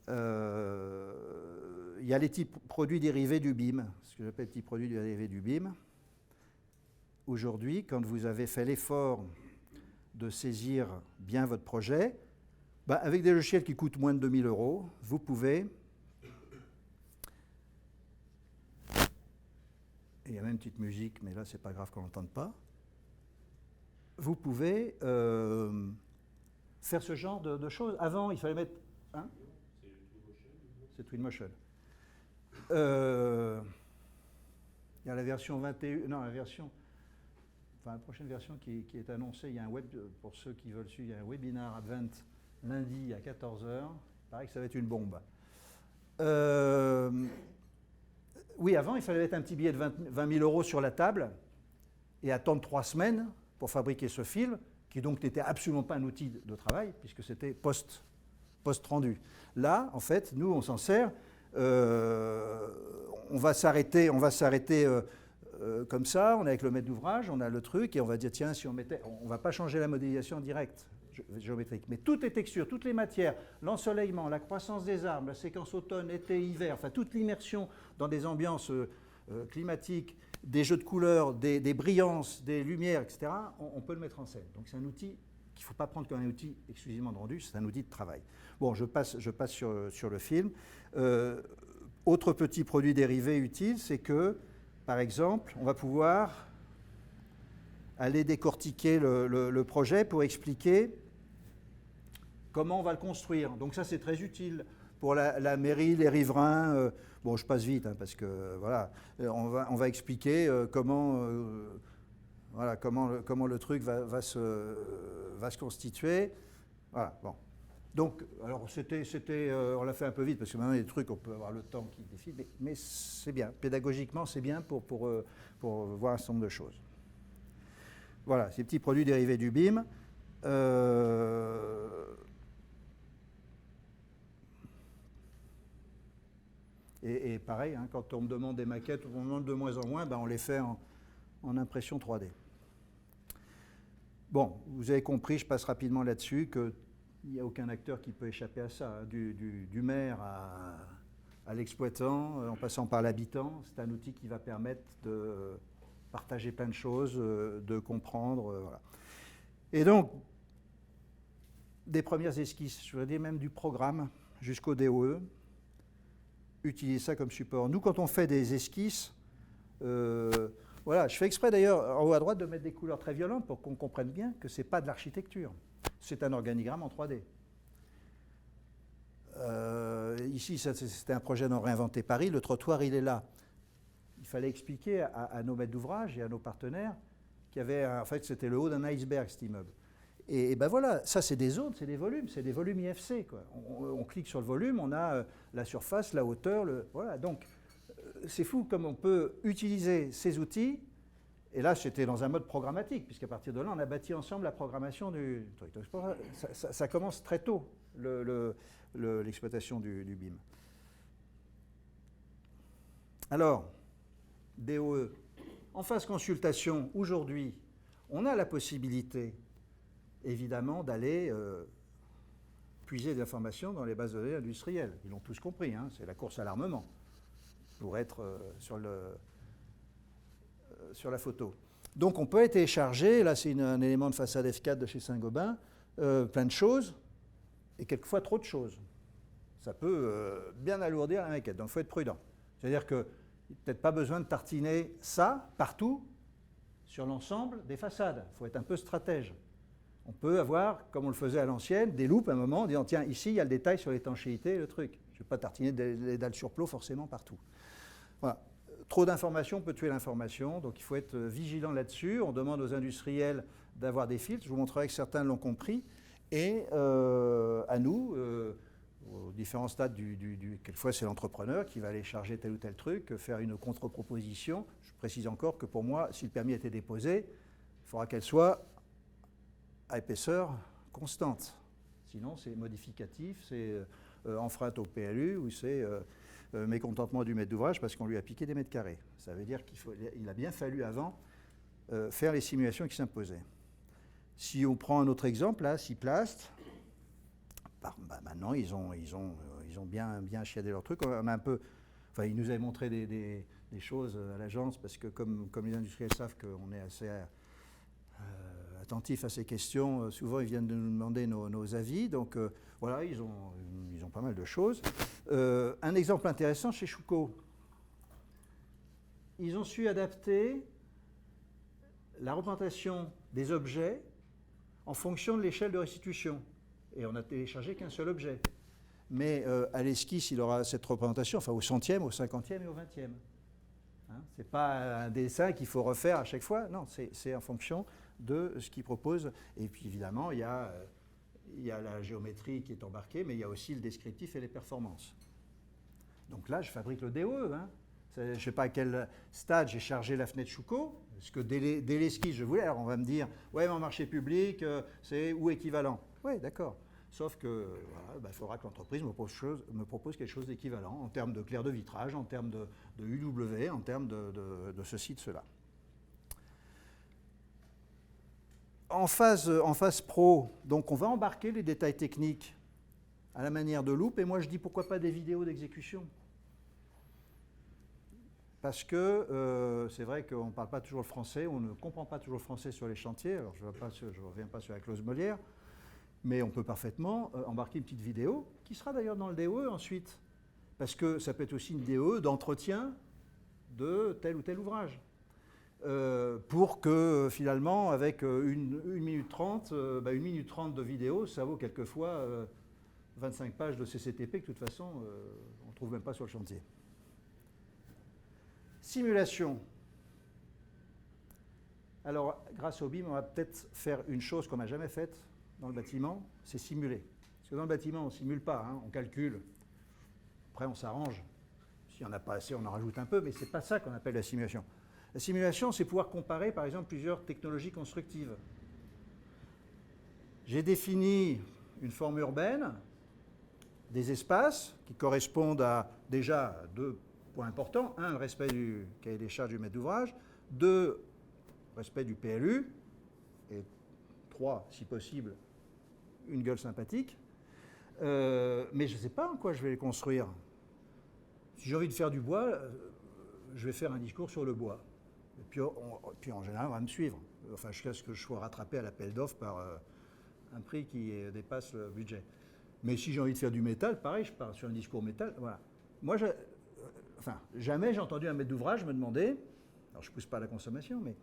Il y a les petits produits dérivés du BIM, ce que j'appelle petits produits dérivés du BIM. Aujourd'hui, quand vous avez fait l'effort de saisir bien votre projet, bah, avec des logiciels qui coûtent moins de 2000 €, vous pouvez... Il y a même une petite musique, mais là, c'est pas grave qu'on n'entende pas. Vous pouvez faire ce genre de choses. Avant, il fallait mettre... Hein? C'est Twinmotion. Il y a la version 21... Non, la version... Enfin, la prochaine version qui est annoncée, il y a un web... Pour ceux qui veulent suivre, il y a un webinar Advent lundi à 14 h. Il paraît que ça va être une bombe. Oui, avant, il fallait mettre un petit billet de 20 000 € sur la table et attendre 3 semaines pour fabriquer ce film, qui donc n'était absolument pas un outil de travail, puisque c'était post-rendu. Là, en fait, nous, on s'en sert. On va s'arrêter comme ça, on est avec le maître d'ouvrage, on a le truc, et on va dire, tiens, si on mettait... On ne va pas changer la modélisation directe géométrique, mais toutes les textures, toutes les matières, l'ensoleillement, la croissance des arbres, la séquence automne, été, hiver, enfin toute l'immersion dans des ambiances climatiques, des jeux de couleurs, des brillances, des lumières, etc., on peut le mettre en scène. Donc c'est un outil qu'il ne faut pas prendre comme un outil exclusivement de rendu, c'est un outil de travail. Bon, je passe sur le film. Autre petit produit dérivé utile, c'est que, par exemple, on va pouvoir aller décortiquer le projet pour expliquer comment on va le construire. Donc ça, c'est très utile pour la mairie, les riverains. Bon, je passe vite, hein, parce que voilà, on va expliquer comment le truc va se constituer. Voilà, bon. Donc, alors on l'a fait un peu vite, parce que maintenant, il y a des trucs, on peut avoir le temps qui défile, mais c'est bien. Pédagogiquement, c'est bien pour voir un certain nombre de choses. Voilà, ces petits produits dérivés du BIM. Et pareil, hein, quand on me demande des maquettes, on me demande de moins en moins, ben on les fait en impression 3D. Bon, vous avez compris, je passe rapidement là-dessus, qu'il n'y a aucun acteur qui peut échapper à ça, hein, du maire à l'exploitant, en passant par l'habitant. C'est un outil qui va permettre de partager plein de choses, de comprendre, voilà. Et donc, des premières esquisses, je voudrais dire même du programme jusqu'au DOE, utiliser ça comme support. Nous, quand on fait des esquisses, voilà, je fais exprès d'ailleurs en haut à droite de mettre des couleurs très violentes pour qu'on comprenne bien que ce n'est pas de l'architecture, c'est un organigramme en 3D. Ici, c'était un projet dans Réinventer Paris, le trottoir, il est là. Il fallait expliquer à nos maîtres d'ouvrage et à nos partenaires qu'il y avait, en fait, c'était le haut d'un iceberg, cet immeuble. Et ben voilà, ça c'est des zones, c'est des volumes IFC, quoi. On clique sur le volume, on a la surface, la hauteur, voilà. Donc c'est fou comme on peut utiliser ces outils. Et là, c'était dans un mode programmatique, puisqu'à partir de là, on a bâti ensemble la programmation du truc. Donc, ça commence très tôt, l'exploitation du BIM. Alors, DOE. En phase consultation, aujourd'hui, on a la possibilité, évidemment, d'aller puiser des informations dans les bases de données industrielles. Ils l'ont tous compris, hein, c'est la course à l'armement, pour être sur la photo. Donc on peut aller télécharger, là c'est un élément de façade F4 de chez Saint-Gobain, plein de choses, et quelquefois trop de choses. Ça peut bien alourdir la maquette, donc il faut être prudent. C'est-à-dire qu'il n'y a peut-être pas besoin de tartiner ça partout sur l'ensemble des façades. Il faut être un peu stratège. On peut avoir, comme on le faisait à l'ancienne, des loupes à un moment, en disant tiens, ici il y a le détail sur l'étanchéité, le truc. Je ne vais pas tartiner des dalles sur plot forcément partout. Voilà. Trop d'informations peut tuer l'information, donc il faut être vigilant là-dessus. On demande aux industriels d'avoir des filtres, je vous montrerai que certains l'ont compris, et à nous, aux différents stades quelquefois c'est l'entrepreneur qui va aller charger tel ou tel truc, faire une contre-proposition. Je précise encore que pour moi, si le permis a été déposé, il faudra qu'elle soit à épaisseur constante. Sinon, c'est modificatif, c'est enfreinte au PLU ou c'est mécontentement du maître d'ouvrage parce qu'on lui a piqué des mètres carrés. Ça veut dire qu'il a bien fallu avant faire les simulations qui s'imposaient. Si on prend un autre exemple, là, Ciplast, maintenant ils ont bien chiadé leur truc. On a un peu, enfin, ils nous avaient montré des choses à l'agence parce que comme les industriels savent qu'on est assez attentifs à ces questions, souvent ils viennent de nous demander nos avis. Donc voilà, ils ont pas mal de choses. Un exemple intéressant chez Schuco, ils ont su adapter la représentation des objets en fonction de l'échelle de restitution. Et on n'a téléchargé qu'un seul objet. Mais à l'esquisse, il aura cette représentation, enfin au centième, au cinquantième et au vingtième. Hein, ce n'est pas un dessin qu'il faut refaire à chaque fois, non, c'est en fonction de ce qu'il propose. Et puis évidemment, il y a la géométrie qui est embarquée, mais il y a aussi le descriptif et les performances. Donc là, je fabrique le DOE. Hein. Je ne sais pas à quel stade j'ai chargé la fenêtre Schuco, parce que dès l'esquisse, je voulais. Alors on va me dire, ouais, mais en marché public, c'est ou équivalent. Oui, d'accord. Sauf que voilà, faudra que l'entreprise me propose quelque chose d'équivalent en termes de clair de vitrage, en termes de UW, en termes de ceci, de cela. En phase pro, donc on va embarquer les détails techniques à la manière de Loop, et moi je dis pourquoi pas des vidéos d'exécution. Parce que c'est vrai qu'on ne parle pas toujours le français, on ne comprend pas toujours le français sur les chantiers, alors je ne reviens pas sur la clause Molière, mais on peut parfaitement embarquer une petite vidéo, qui sera d'ailleurs dans le DOE ensuite, parce que ça peut être aussi une DOE d'entretien de tel ou tel ouvrage. Pour que finalement, avec 1 minute 30, 1 minute 30 de vidéo, ça vaut quelquefois 25 pages de CCTP que de toute façon, on ne trouve même pas sur le chantier. Simulation. Alors, grâce au BIM, on va peut-être faire une chose qu'on n'a jamais faite dans le bâtiment, c'est simuler. Parce que dans le bâtiment, on ne simule pas, hein, on calcule. Après, on s'arrange. S'il n'y en a pas assez, on en rajoute un peu, mais ce n'est pas ça qu'on appelle la simulation. La simulation, c'est pouvoir comparer, par exemple, plusieurs technologies constructives. J'ai défini une forme urbaine, des espaces qui correspondent à déjà 2 points importants. 1, le respect du cahier des charges du maître d'ouvrage. 2, respect du PLU. Et 3, si possible, une gueule sympathique. Mais je ne sais pas en quoi je vais les construire. Si j'ai envie de faire du bois, je vais faire un discours sur le bois. Et puis en général, on va me suivre. Enfin, jusqu'à ce que je sois rattrapé à l'appel d'offres par un prix qui dépasse le budget. Mais si j'ai envie de faire du métal, pareil, je pars sur un discours métal. Voilà. Moi, jamais j'ai entendu un maître d'ouvrage me demander, alors je ne pousse pas à la consommation, mais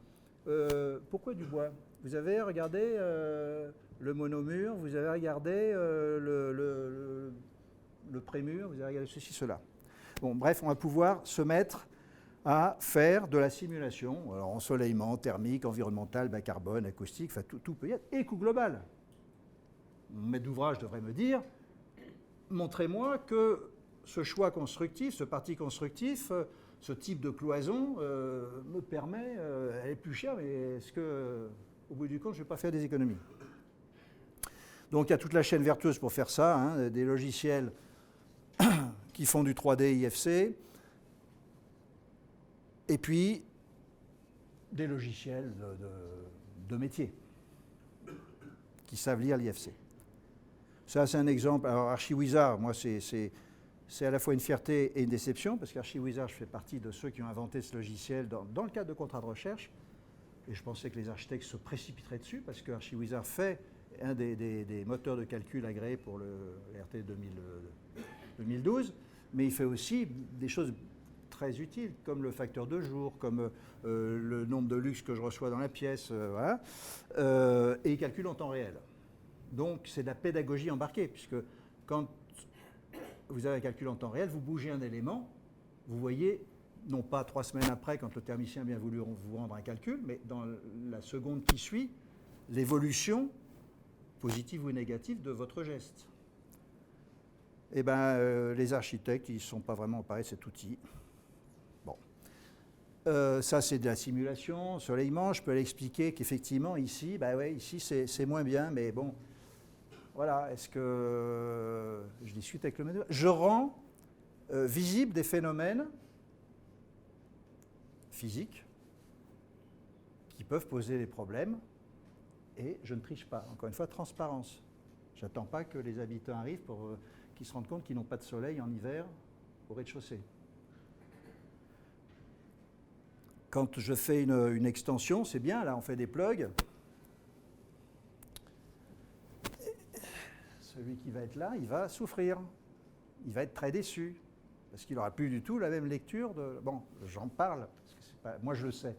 pourquoi du bois? Vous avez regardé le monomur, vous avez regardé le prémur, vous avez regardé ceci, cela. Bon, bref, on va pouvoir se mettre à faire de la simulation, alors ensoleillement, thermique, environnemental, bas carbone, acoustique, enfin tout peut y être, et coût global. Mon maître d'ouvrage devrait me dire, montrez-moi que ce choix constructif, ce parti constructif, ce type de cloison me permet, elle est plus chère, mais est-ce que, au bout du compte, je ne vais pas faire des économies? Donc il y a toute la chaîne vertueuse pour faire ça, hein, des logiciels qui font du 3D IFC, et puis des logiciels de métier qui savent lire l'IFC. Ça, c'est un exemple. Alors, ArchiWizard, moi, c'est à la fois une fierté et une déception, parce qu'ArchiWizard, je fais partie de ceux qui ont inventé ce logiciel dans le cadre de contrats de recherche, et je pensais que les architectes se précipiteraient dessus, parce que ArchiWizard fait un des moteurs de calcul agréés pour le RT 2012, mais il fait aussi des choses très utiles, comme le facteur de jour, comme le nombre de lux que je reçois dans la pièce, voilà, et il calcule en temps réel. Donc c'est de la pédagogie embarquée, puisque quand vous avez un calcul en temps réel, vous bougez un élément, vous voyez, non pas 3 semaines après, quand le thermicien a bien voulu vous rendre un calcul, mais dans la seconde qui suit, l'évolution, positive ou négative, de votre geste. eh ben, les architectes, ils ne sont pas vraiment emparés de cet outil. Bon. Ça, c'est de la simulation, ensoleillement. Je peux l'expliquer qu'effectivement, ici, bah ouais, ici c'est moins bien, mais bon, voilà, est-ce que je discute avec le maître? Je rends visible des phénomènes physiques qui peuvent poser des problèmes et je ne triche pas. Encore une fois, transparence. Je n'attends pas que les habitants arrivent pour qu'ils se rendent compte qu'ils n'ont pas de soleil en hiver au rez-de-chaussée. Quand je fais une extension, c'est bien, là on fait des plugs. Celui qui va être là, il va souffrir. Il va être très déçu. Parce qu'il n'aura plus du tout la même lecture de... Bon, j'en parle, parce que c'est pas... moi je le sais.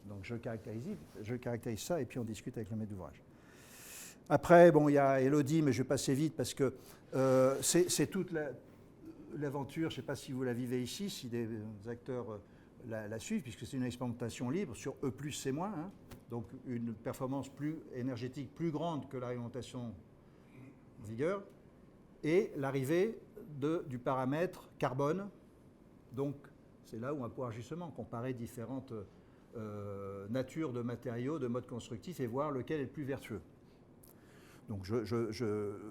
Donc je caractérise ça et puis on discute avec le maître d'ouvrage. Après, bon, il y a Elodie, mais je vais passer vite parce que c'est toute l'aventure, je ne sais pas si vous la vivez ici, si des acteurs la suivent, puisque c'est une expérimentation libre sur E plus C-, hein, donc une performance plus énergétique plus grande que la réglementation en vigueur, et l'arrivée du paramètre carbone. Donc c'est là où on va pouvoir justement comparer différentes natures de matériaux, de modes constructifs, et voir lequel est le plus vertueux. Donc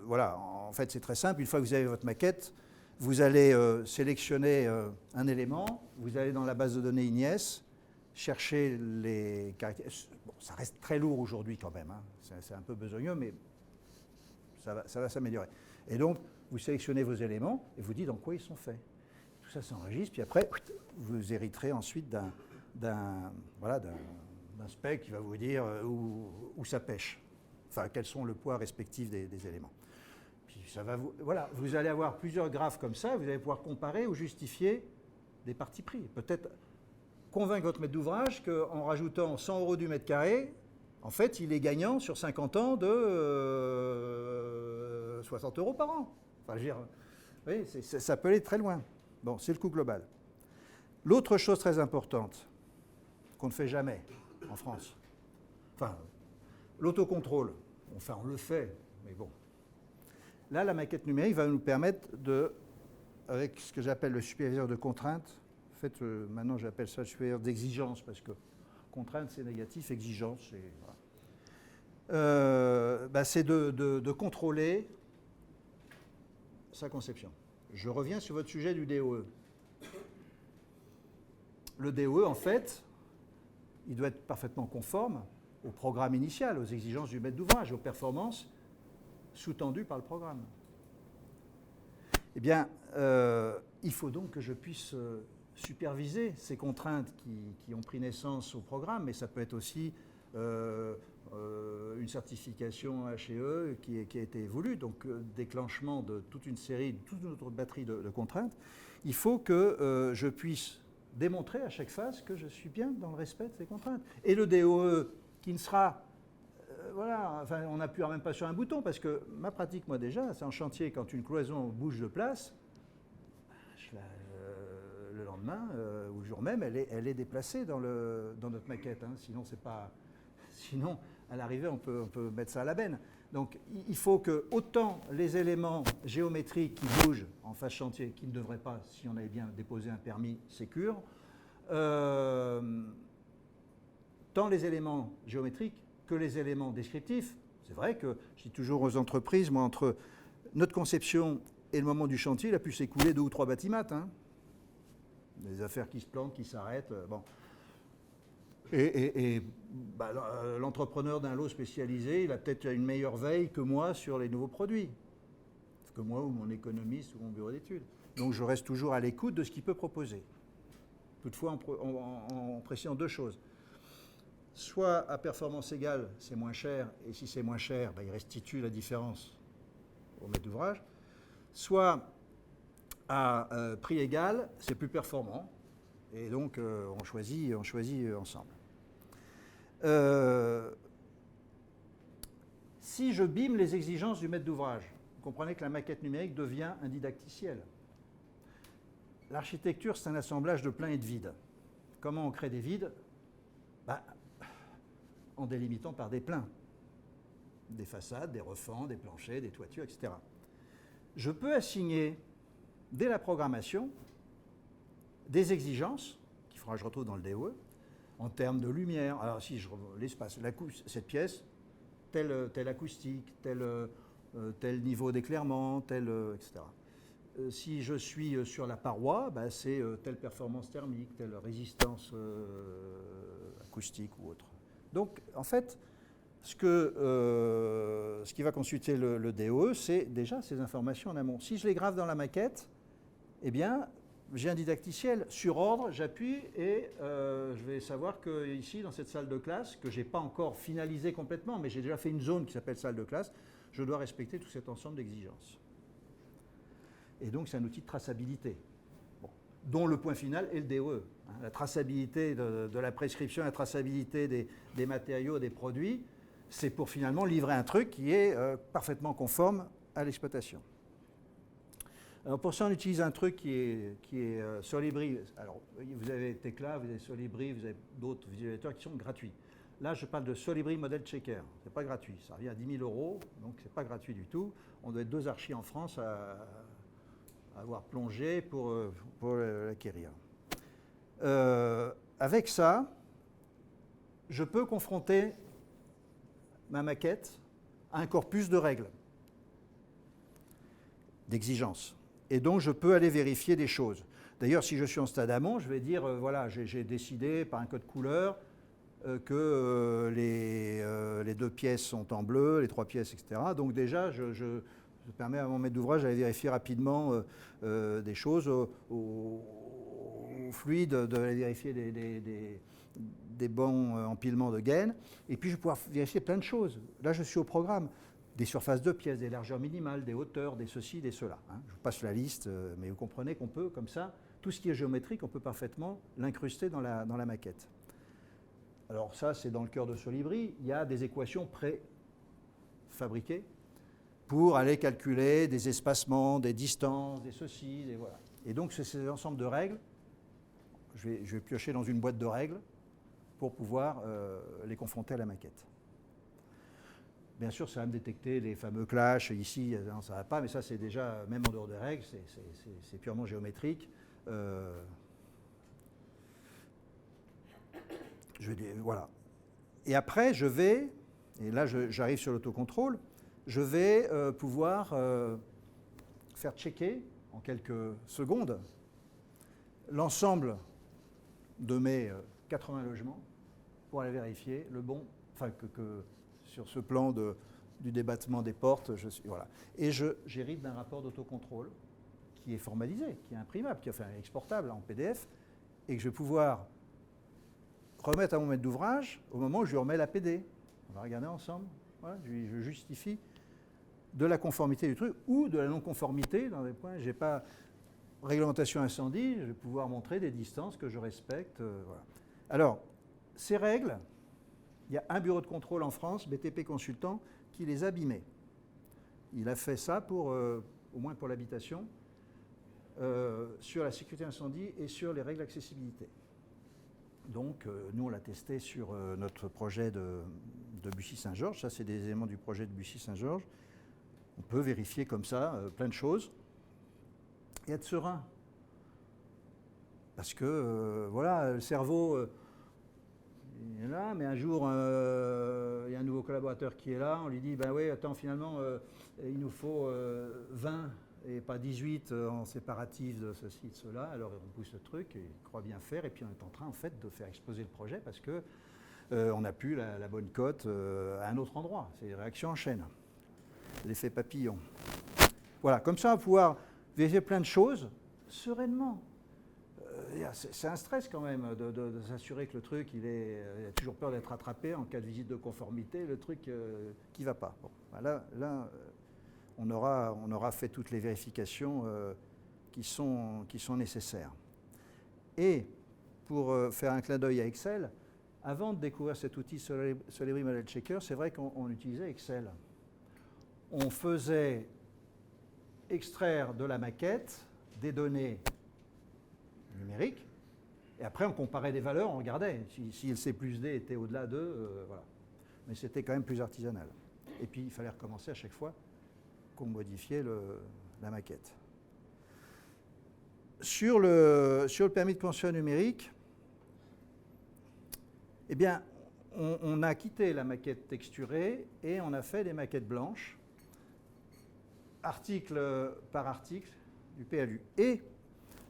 voilà, en fait c'est très simple, une fois que vous avez votre maquette, vous allez sélectionner un élément, vous allez dans la base de données INIES, chercher les caractéristiques. Bon, ça reste très lourd aujourd'hui quand même, hein. C'est un peu besogneux, mais ça va s'améliorer. Et donc, vous sélectionnez vos éléments et vous dites dans quoi ils sont faits. Tout ça s'enregistre, puis après, vous hériterez ensuite d'un spec qui va vous dire où ça pêche. Enfin, quels sont le poids respectif des éléments. Puis ça va vous allez avoir plusieurs graphes comme ça, vous allez pouvoir comparer ou justifier des partis pris. Peut-être convaincre votre maître d'ouvrage qu'en rajoutant 100 € du mètre carré, en fait, il est gagnant sur 50 ans de 60 € par an. Enfin, je veux dire, oui, ça peut aller très loin. Bon, c'est le coût global. L'autre chose très importante qu'on ne fait jamais en France, enfin, l'autocontrôle. Enfin, on le fait, mais bon. Là, la maquette numérique va nous permettre avec ce que j'appelle le superviseur de contrainte, en fait, maintenant j'appelle ça le superviseur d'exigence, parce que contrainte c'est négatif, exigence c'est... Voilà. C'est de contrôler sa conception. Je reviens sur votre sujet du DOE. Le DOE, en fait, il doit être parfaitement conforme au programme initial, aux exigences du maître d'ouvrage, aux performances sous-tendues par le programme. Eh bien, il faut donc que je puisse superviser ces contraintes qui ont pris naissance au programme, mais ça peut être aussi une certification HE qui a été voulue, donc déclenchement de toute une autre batterie de contraintes. Il faut que je puisse démontrer à chaque phase que je suis bien dans le respect de ces contraintes. Et le DOE, qui ne sera... voilà, enfin, on n'appuiera même pas sur un bouton, parce que ma pratique, moi déjà, c'est en chantier, quand une cloison bouge de place, le lendemain ou le jour même, elle est déplacée dans notre maquette. Hein. Sinon, à l'arrivée, on peut mettre ça à la benne. Donc, il faut que autant les éléments géométriques qui bougent en phase chantier, qui ne devraient pas, si on avait bien déposé un permis sécure, tant les éléments géométriques que les éléments descriptifs. C'est vrai que je dis toujours aux entreprises, moi, entre notre conception et le moment du chantier, il a pu s'écouler 2 ou 3 bâtiments. Hein. Des affaires qui se plantent, qui s'arrêtent. Bon. Et l'entrepreneur d'un lot spécialisé, il a peut-être une meilleure veille que moi sur les nouveaux produits. Que moi, ou mon économiste, ou mon bureau d'études. Donc je reste toujours à l'écoute de ce qu'il peut proposer. Toutefois, en précisant 2 choses. Soit à performance égale, c'est moins cher, et si c'est moins cher, il restitue la différence au maître d'ouvrage. Soit à prix égal, c'est plus performant, et donc on choisit ensemble. Si je bime les exigences du maître d'ouvrage, vous comprenez que la maquette numérique devient un didacticiel. L'architecture, c'est un assemblage de pleins et de vides. Comment on crée des vides ? En délimitant par des pleins. Des façades, des refends, des planchers, des toitures, etc. je peux assigner, dès la programmation, des exigences, qu'il faudra que je retrouve dans le DOE, en termes de lumière. Alors si je l'espace, cette pièce, telle acoustique, tel niveau d'éclairement, etc. Si je suis sur la paroi, ben, c'est telle performance thermique, telle résistance acoustique ou autre. Donc, en fait, ce qui va constituer le DOE, c'est déjà ces informations en amont. Si je les grave dans la maquette, eh bien, j'ai un didacticiel sur ordre, j'appuie et je vais savoir que ici, dans cette salle de classe, que je n'ai pas encore finalisé complètement, mais j'ai déjà fait une zone qui s'appelle salle de classe, je dois respecter tout cet ensemble d'exigences. Et donc, c'est un outil de traçabilité, dont le point final est le DOE. La traçabilité de la prescription, la traçabilité des matériaux, des produits, c'est pour finalement livrer un truc qui est parfaitement conforme à l'exploitation. Alors pour ça, on utilise un truc qui est Solibri. Alors, vous avez Tecla, vous avez Solibri, vous avez d'autres visualisateurs qui sont gratuits. Là, je parle de Solibri Model Checker. Ce n'est pas gratuit. Ça revient à 10 000 €, donc ce n'est pas gratuit du tout. On doit être 2 archis en France à avoir plongé pour l'acquérir. Avec ça, je peux confronter ma maquette à un corpus de règles, d'exigences. Et donc, je peux aller vérifier des choses. D'ailleurs, si je suis en stade amont, je vais dire, voilà, j'ai décidé par un code couleur que les 2 pièces sont en bleu, les 3 pièces, etc. Donc déjà, je permets à mon maître d'ouvrage d'aller vérifier rapidement des choses au fluide, d'aller vérifier des bons empilements de gaines. Et puis, je vais pouvoir vérifier plein de choses. Là, je suis au programme. Des surfaces de pièces, des largeurs minimales, des hauteurs, des ceci, des cela. Je vous passe la liste, mais vous comprenez qu'on peut, comme ça, tout ce qui est géométrique, on peut parfaitement l'incruster dans la maquette. Alors ça, c'est dans le cœur de Solibri. Il y a des équations préfabriquées pour aller calculer des espacements, des distances, des ceci, des voilà. Et donc, c'est ces ensembles de règles. Je vais piocher dans une boîte de règles pour pouvoir les confronter à la maquette. Bien sûr, ça va me détecter les fameux clashs. Ici, non, ça ne va pas, mais ça, c'est déjà, même en dehors des règles, c'est purement géométrique. Voilà. Et après, et là, j'arrive sur l'autocontrôle, je vais pouvoir faire checker en quelques secondes l'ensemble de mes 80 logements pour aller vérifier le bon, enfin, que sur ce plan du débattement des portes, voilà. Et j'hérite d'un rapport d'autocontrôle qui est formalisé, qui est imprimable, qui est exportable en PDF, et que je vais pouvoir remettre à mon maître d'ouvrage au moment où je lui remets la PD. On va regarder ensemble. Voilà, je justifie de la conformité du truc ou de la non-conformité dans des points. Je n'ai pas réglementation incendie, je vais pouvoir montrer des distances que je respecte. Voilà. Alors, ces règles, il y a un bureau de contrôle en France, BTP Consultant, qui les a abîmées. Il a fait ça au moins pour l'habitation, sur la sécurité incendie et sur les règles d'accessibilité. Donc, nous, on l'a testé sur notre projet de Bussy-Saint-Georges. Ça, c'est des éléments du projet de Bussy-Saint-Georges. On peut vérifier comme ça plein de choses et être serein. Parce que, voilà, le cerveau, il est là, mais un jour, il y a un nouveau collaborateur qui est là. On lui dit, ben oui, attends, finalement, il nous faut 20 et pas 18 en séparatif de ceci, de cela. Alors on pousse le truc, et il croit bien faire, et puis on est en train en fait de faire exploser le projet parce que on n'a plus la bonne cote à un autre endroit. C'est des réactions en chaîne, l'effet papillon. Voilà, comme ça on va pouvoir vérifier plein de choses sereinement. C'est un stress quand même de s'assurer que le truc, il a toujours peur d'être attrapé en cas de visite de conformité, le truc qui ne va pas. Bon, là on aura fait toutes les vérifications qui sont nécessaires. Et pour faire un clin d'œil à Excel, avant de découvrir cet outil Solibri Model Checker, c'est vrai qu'on utilisait Excel. On faisait extraire de la maquette des données numériques, et après on comparait des valeurs, on regardait si le C plus D était au-delà de, voilà. Mais c'était quand même plus artisanal. Et puis il fallait recommencer à chaque fois qu'on modifiait la maquette. Sur le permis de construire numérique, eh bien, on a quitté la maquette texturée et on a fait des maquettes blanches, article par article du PLU. Et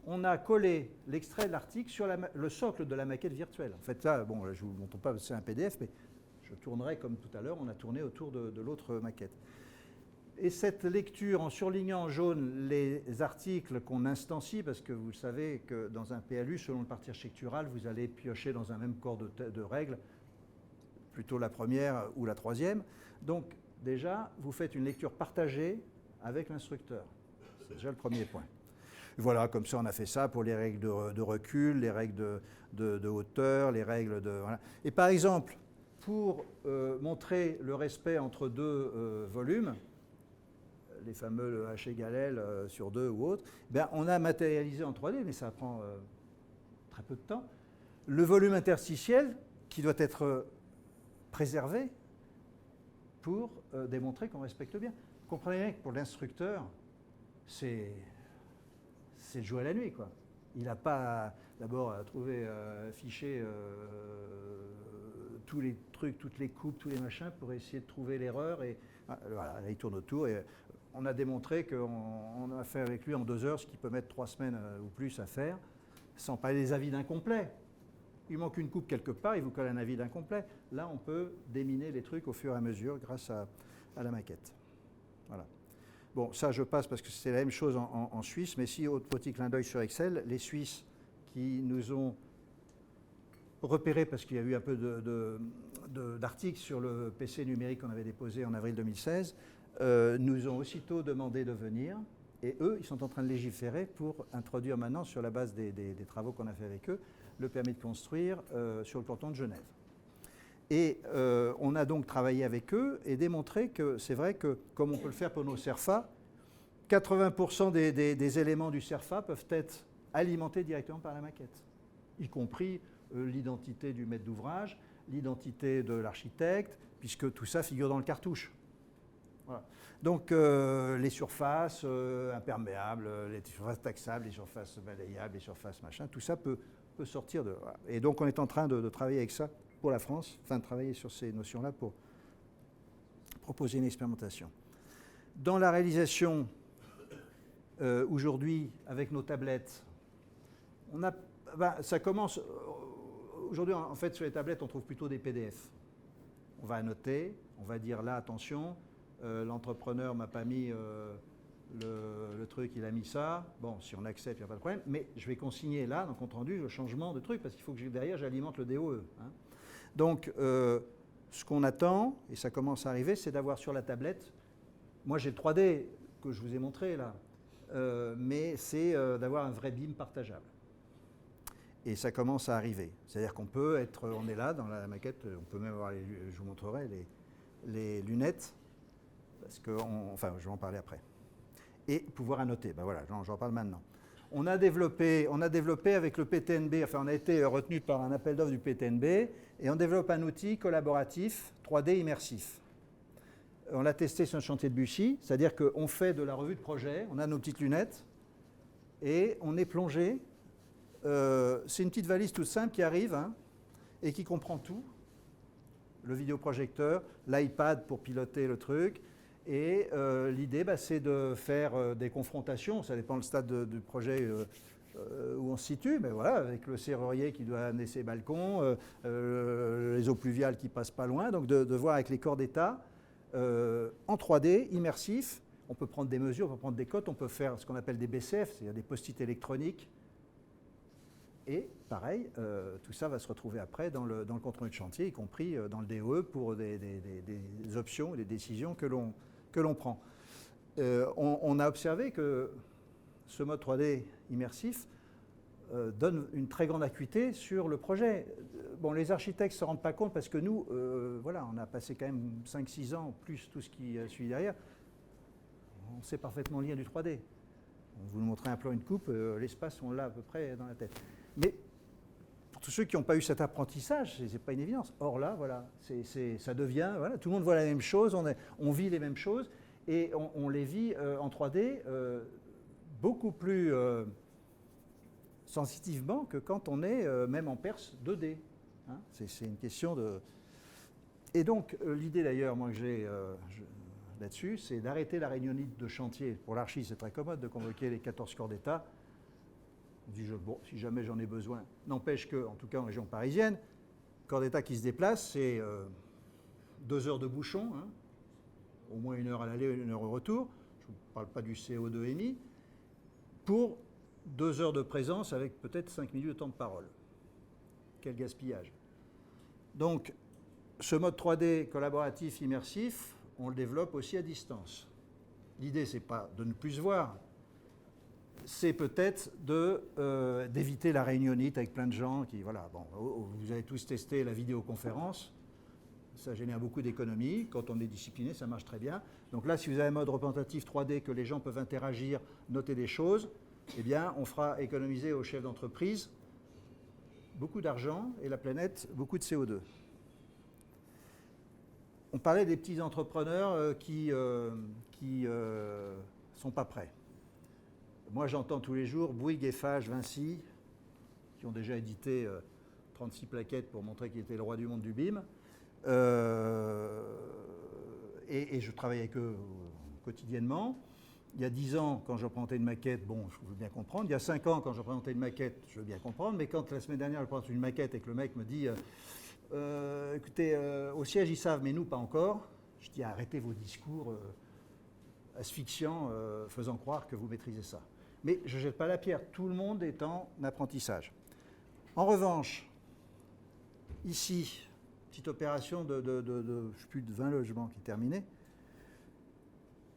on a collé l'extrait de l'article sur le socle de la maquette virtuelle. En fait, là, bon, je ne vous montre pas, c'est un PDF, mais je tournerai comme tout à l'heure, on a tourné autour de l'autre maquette. Et cette lecture, en surlignant en jaune les articles qu'on instancie, parce que vous savez que dans un PLU, selon le parti architectural, vous allez piocher dans un même corps de règles, plutôt la première ou la troisième. Donc, déjà, vous faites une lecture partagée avec l'instructeur. C'est déjà le premier point. Voilà, comme ça, on a fait ça pour les règles de recul, les règles de hauteur, les règles de... Voilà. Et par exemple, pour montrer le respect entre deux volumes, les fameux H égale L sur 2 ou autre, ben on a matérialisé en 3D, mais ça prend très peu de temps, le volume interstitiel qui doit être préservé pour démontrer qu'on respecte bien. Vous comprenez bien que pour l'instructeur, c'est le jour et la nuit, quoi. Il n'a pas d'abord à trouver, afficher tous les trucs, toutes les coupes, tous les machins pour essayer de trouver l'erreur. Et voilà, là, il tourne autour. Et on a démontré qu'on a fait avec lui en 2 heures ce qui peut mettre 3 semaines ou plus à faire, sans parler des avis d'incomplet. Il manque une coupe quelque part, il vous colle un avis d'incomplet. Là, on peut déminer les trucs au fur et à mesure grâce à la maquette. Voilà. Bon, ça, je passe parce que c'est la même chose en Suisse, mais si, autre petit clin d'œil sur Excel, les Suisses qui nous ont repérés, parce qu'il y a eu un peu d'articles sur le PC numérique qu'on avait déposé en avril 2016, nous ont aussitôt demandé de venir, et eux, ils sont en train de légiférer pour introduire maintenant, sur la base des travaux qu'on a fait avec eux, le permis de construire sur le canton de Genève. Et on a donc travaillé avec eux et démontré que c'est vrai que, comme on peut le faire pour nos CERFA, 80% des éléments du CERFA peuvent être alimentés directement par la maquette, y compris l'identité du maître d'ouvrage, l'identité de l'architecte, puisque tout ça figure dans le cartouche. Voilà. Donc les surfaces imperméables, les surfaces taxables, les surfaces balayables, les surfaces machin, tout ça peut sortir de... Voilà. Et donc on est en train de travailler avec ça pour la France, enfin de travailler sur ces notions-là pour proposer une expérimentation. Dans la réalisation, aujourd'hui, avec nos tablettes, ça commence... Aujourd'hui, en fait, sur les tablettes, on trouve plutôt des PDF. On va annoter, on va dire là, attention, l'entrepreneur ne m'a pas mis le truc, il a mis ça. Bon, si on accepte, il n'y a pas de problème. Mais je vais consigner là, dans le compte-rendu, le changement de truc, parce qu'il faut que derrière, j'alimente le DOE. Hein. Donc, ce qu'on attend, et ça commence à arriver, c'est d'avoir sur la tablette, moi j'ai le 3D que je vous ai montré là, mais c'est d'avoir un vrai BIM partageable. Et ça commence à arriver. C'est-à-dire qu'on peut être, on est là dans la maquette, on peut même avoir, je vous montrerai les lunettes, parce que, enfin, je vais en parler après. Et pouvoir annoter, ben voilà, j'en parle maintenant. On a développé avec le PTNB, enfin on a été retenu par un appel d'offres du PTNB, et on développe un outil collaboratif 3D immersif. On l'a testé sur le chantier de Bussy, c'est-à-dire qu'on fait de la revue de projet, on a nos petites lunettes, et on est plongé. C'est une petite valise toute simple qui arrive, hein, et qui comprend tout. Le vidéoprojecteur, l'iPad pour piloter le truc. Et l'idée, c'est de faire des confrontations, ça dépend du stade du projet où on se situe, mais voilà, avec le serrurier qui doit amener ses balcons, les eaux pluviales qui passent pas loin, donc de voir avec les corps d'état en 3D, immersif. On peut prendre des mesures, on peut prendre des cotes, on peut faire ce qu'on appelle des BCF, c'est-à-dire des post-it électroniques. Et pareil, tout ça va se retrouver après dans le compte-rendu de chantier, y compris dans le DOE pour des options, des décisions que l'on prend. On a observé que ce mode 3D immersif donne une très grande acuité sur le projet. Bon, les architectes ne se rendent pas compte parce que nous, voilà, on a passé quand même 5-6 ans, plus tout ce qui suit derrière. On sait parfaitement lire du 3D. On vous montrer un plan, une coupe, l'espace, on l'a à peu près dans la tête. Mais pour tous ceux qui n'ont pas eu cet apprentissage, ce n'est pas une évidence. Or là, voilà, ça devient, voilà, tout le monde voit la même chose, on vit les mêmes choses, et on les vit en 3D beaucoup plus sensitivement que quand on est même en Perse 2D. Hein. C'est une question de... Et donc, l'idée d'ailleurs, moi que j'ai là-dessus, c'est d'arrêter la réunionite de chantier. Pour l'archi, c'est très commode de convoquer les 14 corps d'État. On dit, bon, si jamais j'en ai besoin. N'empêche que, en tout cas en région parisienne, corps d'État qui se déplace, c'est 2 heures de bouchon, hein, au moins 1 heure à l'aller, 1 heure au retour. Je ne parle pas du CO2 émis. Pour 2 heures de présence avec peut-être 5 minutes de temps de parole. Quel gaspillage. Donc, ce mode 3D collaboratif, immersif, on le développe aussi à distance. L'idée, ce n'est pas de ne plus se voir, c'est peut-être d'éviter la réunionite avec plein de gens qui, voilà, bon, vous avez tous testé la vidéoconférence, ça génère beaucoup d'économies, quand on est discipliné, ça marche très bien. Donc là, si vous avez un mode représentatif 3D, que les gens peuvent interagir, noter des choses, eh bien, on fera économiser aux chefs d'entreprise beaucoup d'argent et la planète beaucoup de CO2. On parlait des petits entrepreneurs qui sont pas prêts. Moi, j'entends tous les jours Bouygues, Eiffage, Vinci, qui ont déjà édité 36 plaquettes pour montrer qu'ils étaient le roi du monde du BIM. Et je travaille avec eux quotidiennement. Il y a 10 ans, quand je présentais une maquette, bon, je veux bien comprendre. Il y a 5 ans, quand je présentais une maquette, je veux bien comprendre. Mais quand la semaine dernière, je présente une maquette et que le mec me dit écoutez, au siège, ils savent, mais nous, pas encore. Je dis arrêtez vos discours asphyxiants, faisant croire que vous maîtrisez ça. Mais je ne jette pas la pierre. Tout le monde est en apprentissage. En revanche, ici, petite opération de plus de 20 logements qui est terminée.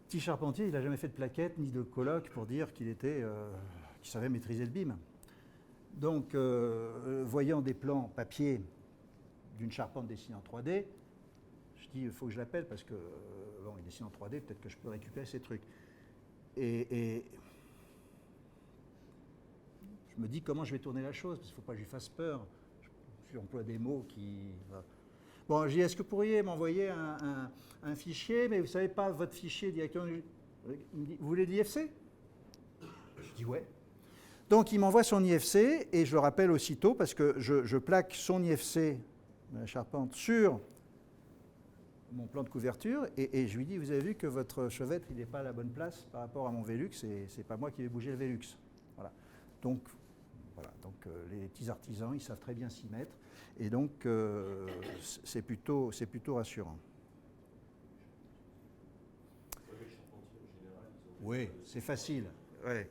Petit charpentier, il n'a jamais fait de plaquette ni de colloque pour dire qu'il savait maîtriser le BIM. Donc, voyant des plans papier d'une charpente dessinée en 3D, je dis il faut que je l'appelle parce que bon, il dessine en 3D, peut-être que je peux récupérer ces trucs. Et je me dis comment je vais tourner la chose, parce qu'il ne faut pas que je lui fasse peur. J'emploie des mots qui... Voilà. Bon, je dis, est-ce que vous pourriez m'envoyer un fichier, mais vous ne savez pas votre fichier directement. Il me dit, vous voulez l'IFC? Je dis, ouais. Donc, il m'envoie son IFC, et je le rappelle aussitôt, parce que je plaque son IFC, la charpente, sur mon plan de couverture, et je lui dis, vous avez vu que votre chevette, il n'est pas à la bonne place par rapport à mon Velux, et ce n'est pas moi qui vais bouger le Velux. Voilà. Donc, les petits artisans, ils savent très bien s'y mettre. Et donc, c'est plutôt rassurant. Oui, c'est facile. Ouais.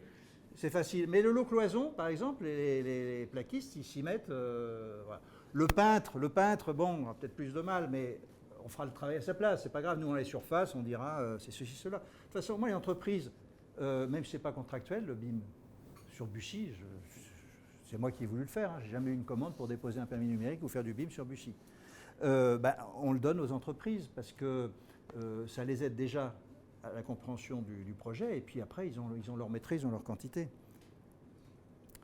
C'est facile. Mais le lot cloison, par exemple, les plaquistes, ils s'y mettent. Voilà. Le peintre, bon, on aura peut-être plus de mal, mais on fera le travail à sa place. C'est pas grave, nous, on est surface, on dira c'est ceci, cela. De toute façon, moi, les entreprises, même si ce n'est pas contractuel, le BIM sur Bussy, c'est moi qui ai voulu le faire. Hein. Je n'ai jamais eu une commande pour déposer un permis numérique ou faire du BIM sur Bussy. On le donne aux entreprises parce que ça les aide déjà à la compréhension du projet et puis après, ils ont leur maîtrise, ils ont leur quantité.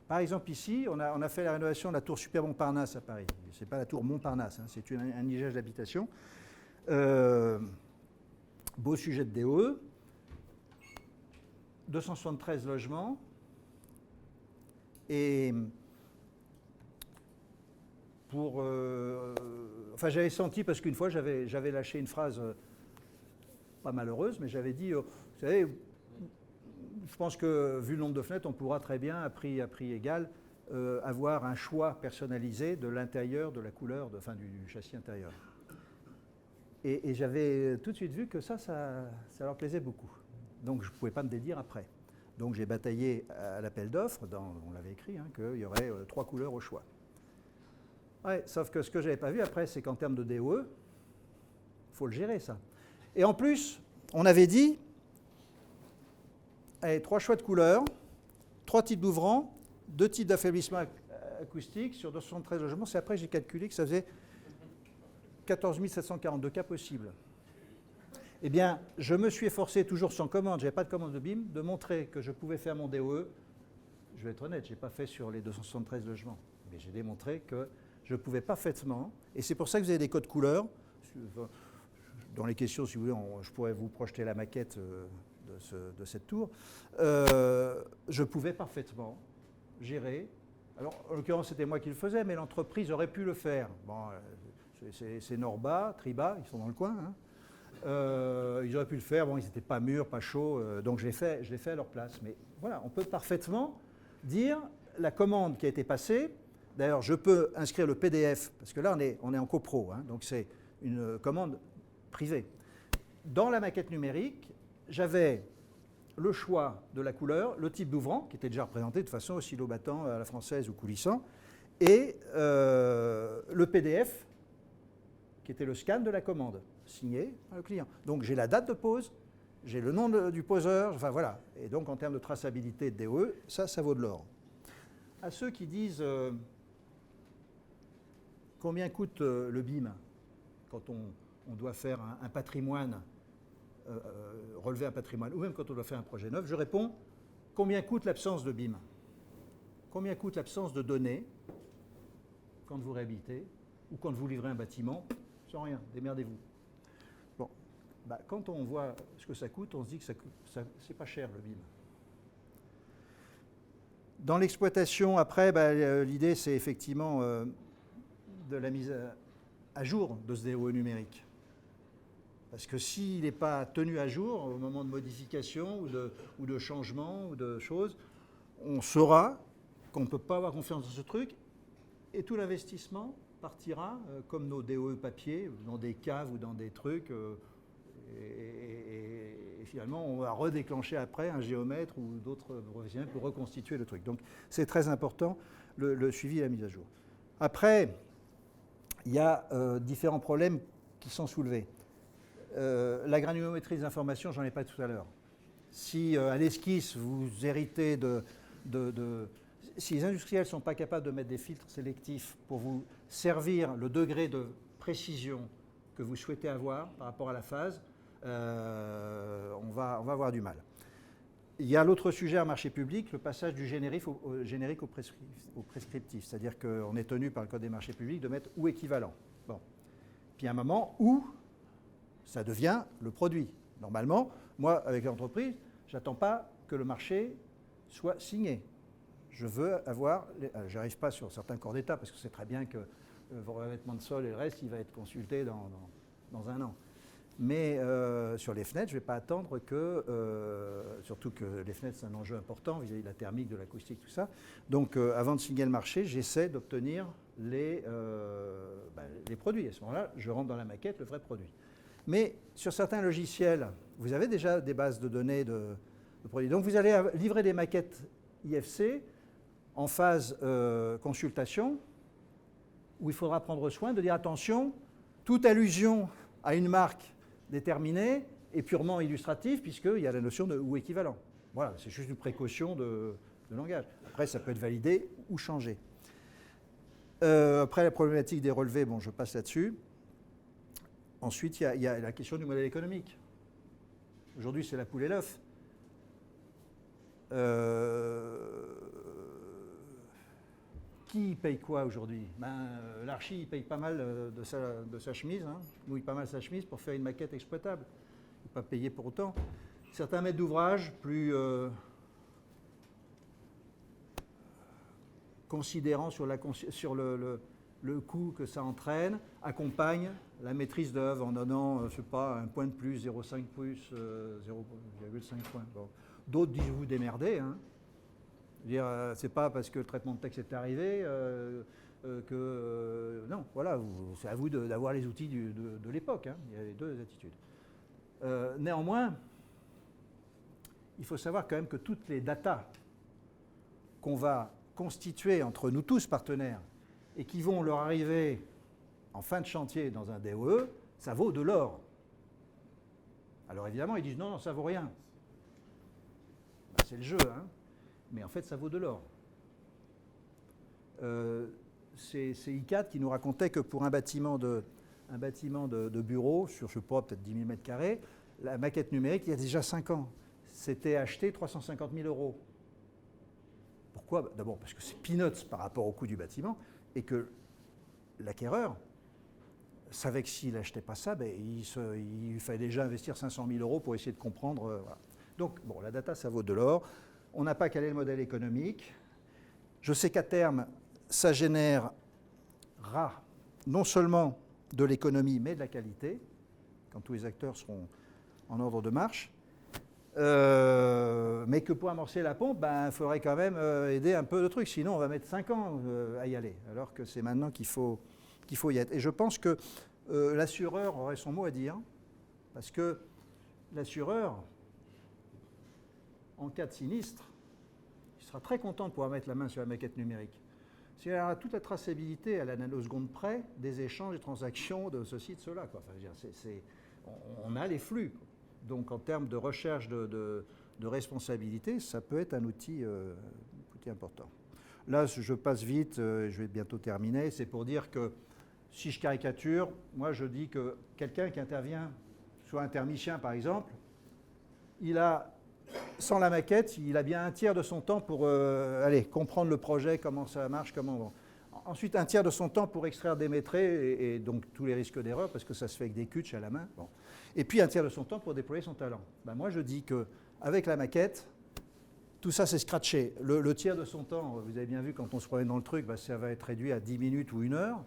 Par exemple, ici, on a fait la rénovation de la tour Super Montparnasse à Paris. Ce n'est pas la tour Montparnasse, hein, c'est un usage d'habitation. Beau sujet de DOE. 273 logements. Et enfin, j'avais senti, parce qu'une fois, j'avais lâché une phrase pas malheureuse, mais j'avais dit, vous savez, je pense que, vu le nombre de fenêtres, on pourra très bien, à prix égal, avoir un choix personnalisé de l'intérieur, de la couleur, du châssis intérieur. Et j'avais tout de suite vu que ça leur plaisait beaucoup. Donc, je ne pouvais pas me dédire après. Donc j'ai bataillé à l'appel d'offres, on l'avait écrit, hein, qu'il y aurait 3 couleurs au choix. Ouais, sauf que ce que je n'avais pas vu après, c'est qu'en termes de DOE, il faut le gérer ça. Et en plus, on avait dit, allez, 3 choix de couleurs, 3 types d'ouvrants, 2 types d'affaiblissement acoustique sur 273 logements. C'est après j'ai calculé que ça faisait 14 742 cas possibles. Eh bien, je me suis efforcé, toujours sans commande, je n'avais pas de commande de BIM, de montrer que je pouvais faire mon DOE. Je vais être honnête, je n'ai pas fait sur les 273 logements, mais j'ai démontré que je pouvais parfaitement, et c'est pour ça que vous avez des codes couleurs. dans les questions, si vous voulez, je pourrais vous projeter la maquette de cette tour. Je pouvais parfaitement gérer. Alors, en l'occurrence, c'était moi qui le faisais, mais l'entreprise aurait pu le faire. Bon, c'est Norba, Triba, ils sont dans le coin. Hein. Ils auraient pu le faire. Bon, ils n'étaient pas mûrs, pas chauds, donc je l'ai fait à leur place. Mais voilà, on peut parfaitement dire la commande qui a été passée. D'ailleurs, je peux inscrire le PDF, parce que là, on est en copro, hein, donc c'est une commande privée. Dans la maquette numérique, j'avais le choix de la couleur, le type d'ouvrant, qui était déjà représenté de façon oscillo-battant à la française ou coulissant, et le PDF, qui était le scan de la commande, signé par le client. Donc j'ai la date de pose, j'ai le nom du poseur, enfin voilà. Et donc en termes de traçabilité de DOE, ça vaut de l'or. À ceux qui disent combien coûte le BIM quand on doit faire un patrimoine, relever un patrimoine, ou même quand on doit faire un projet neuf, je réponds combien coûte l'absence de BIM? Combien coûte l'absence de données quand vous réhabilitez ou quand vous livrez un bâtiment? Sans rien, démerdez-vous. Bon, bah, quand on voit ce que ça coûte, on se dit que c'est pas cher le BIM. Dans l'exploitation, après, bah, l'idée c'est effectivement de la mise à jour de ce DOE numérique. Parce que s'il n'est pas tenu à jour au moment de modification ou de changement ou de choses, on saura qu'on ne peut pas avoir confiance dans ce truc et tout l'investissement partira comme nos DOE papier dans des caves ou dans des trucs et finalement on va redéclencher après un géomètre ou d'autres professionnels pour reconstituer le truc. Donc c'est très important le suivi et la mise à jour. Après, il y a différents problèmes qui sont soulevés. La granulométrie des informations, j'en ai pas tout à l'heure. Si à l'esquisse, vous héritez si les industriels ne sont pas capables de mettre des filtres sélectifs pour vous servir le degré de précision que vous souhaitez avoir par rapport à la phase, on va avoir du mal. Il y a l'autre sujet en marché public, le passage du générique au prescriptif. C'est-à-dire qu'on est tenu par le Code des marchés publics de mettre ou équivalent. Bon. Puis à un moment où ça devient le produit. Normalement, moi, avec l'entreprise, je n'attends pas que le marché soit signé. Je veux avoir... je n'arrive pas sur certains corps d'État, parce que c'est très bien que vos revêtements de sol et le reste, il va être consulté dans un an. Mais sur les fenêtres, je ne vais pas attendre que... surtout que les fenêtres, c'est un enjeu important vis-à-vis de la thermique, de l'acoustique, tout ça. Donc, avant de signer le marché, j'essaie d'obtenir les produits. À ce moment-là, je rentre dans la maquette le vrai produit. Mais sur certains logiciels, vous avez déjà des bases de données de produits. Donc vous allez livrer des maquettes IFC en phase consultation, où il faudra prendre soin de dire attention, toute allusion à une marque déterminée est purement illustrative, puisqu'il y a la notion de ou équivalent. Voilà, c'est juste une précaution de langage. Après, ça peut être validé ou changé. Après, la problématique des relevés, bon, je passe là-dessus. Ensuite, il y a la question du modèle économique. Aujourd'hui, c'est la poule et l'œuf. Qui paye quoi aujourd'hui? L'archi, il paye pas mal de sa chemise, hein, mouille pas mal sa chemise pour faire une maquette exploitable. Il ne peut pas payer pour autant. Certains maîtres d'ouvrage, plus considérant sur le coût que ça entraîne, accompagne la maîtrise d'œuvre en donnant, je ne sais pas, un point de plus, 0,5 plus, 0,5 points. Bon. D'autres disent vous démerdez. Hein. C'est pas parce que le traitement de texte est arrivé que... non, voilà, c'est à vous d'avoir les outils de l'époque. Hein. Il y a les deux attitudes. Néanmoins, il faut savoir quand même que toutes les datas qu'on va constituer entre nous tous partenaires et qui vont leur arriver en fin de chantier dans un DOE, ça vaut de l'or. Alors évidemment, ils disent non, ça vaut rien. Ben, c'est le jeu, hein. Mais en fait, ça vaut de l'or. C'est ICAT qui nous racontait que pour un bâtiment de bureau, sur, je ne sais pas, peut-être 10 000 m², la maquette numérique, il y a déjà 5 ans, c'était acheté 350 000 €. Pourquoi? D'abord parce que c'est peanuts par rapport au coût du bâtiment, et que l'acquéreur, savait que s'il n'achetait pas ça, ben, il fallait déjà investir 500 000 € pour essayer de comprendre. Voilà. Donc, bon, la data, ça vaut de l'or. On n'a pas calé le modèle économique. Je sais qu'à terme, ça générera non seulement de l'économie, mais de la qualité, quand tous les acteurs seront en ordre de marche. Mais que pour amorcer la pompe, ben, il faudrait quand même aider un peu de trucs. Sinon, on va mettre 5 ans à y aller, alors que c'est maintenant qu'il faut y être. Et je pense que l'assureur aurait son mot à dire, parce que l'assureur, en cas de sinistre, il sera très content de pouvoir mettre la main sur la maquette numérique. Il y aura toute la traçabilité à la nanoseconde près des échanges, des transactions, de ceci, de cela. Quoi. Enfin, on a les flux. Donc en termes de recherche de responsabilité, ça peut être un outil important. Là, je passe vite, je vais bientôt terminer. C'est pour dire que si je caricature, moi je dis que quelqu'un qui intervient, soit un thermicien par exemple, sans la maquette, il a bien un tiers de son temps pour comprendre le projet, comment ça marche, Ensuite, un tiers de son temps pour extraire des métrés et donc tous les risques d'erreur, parce que ça se fait avec des cutches à la main. Bon. Et puis un tiers de son temps pour déployer son talent. Ben, moi, je dis qu'avec la maquette, tout ça, c'est scratché. Le tiers de son temps, vous avez bien vu, quand on se promène dans le truc, ben, ça va être réduit à 10 minutes ou 1 heure.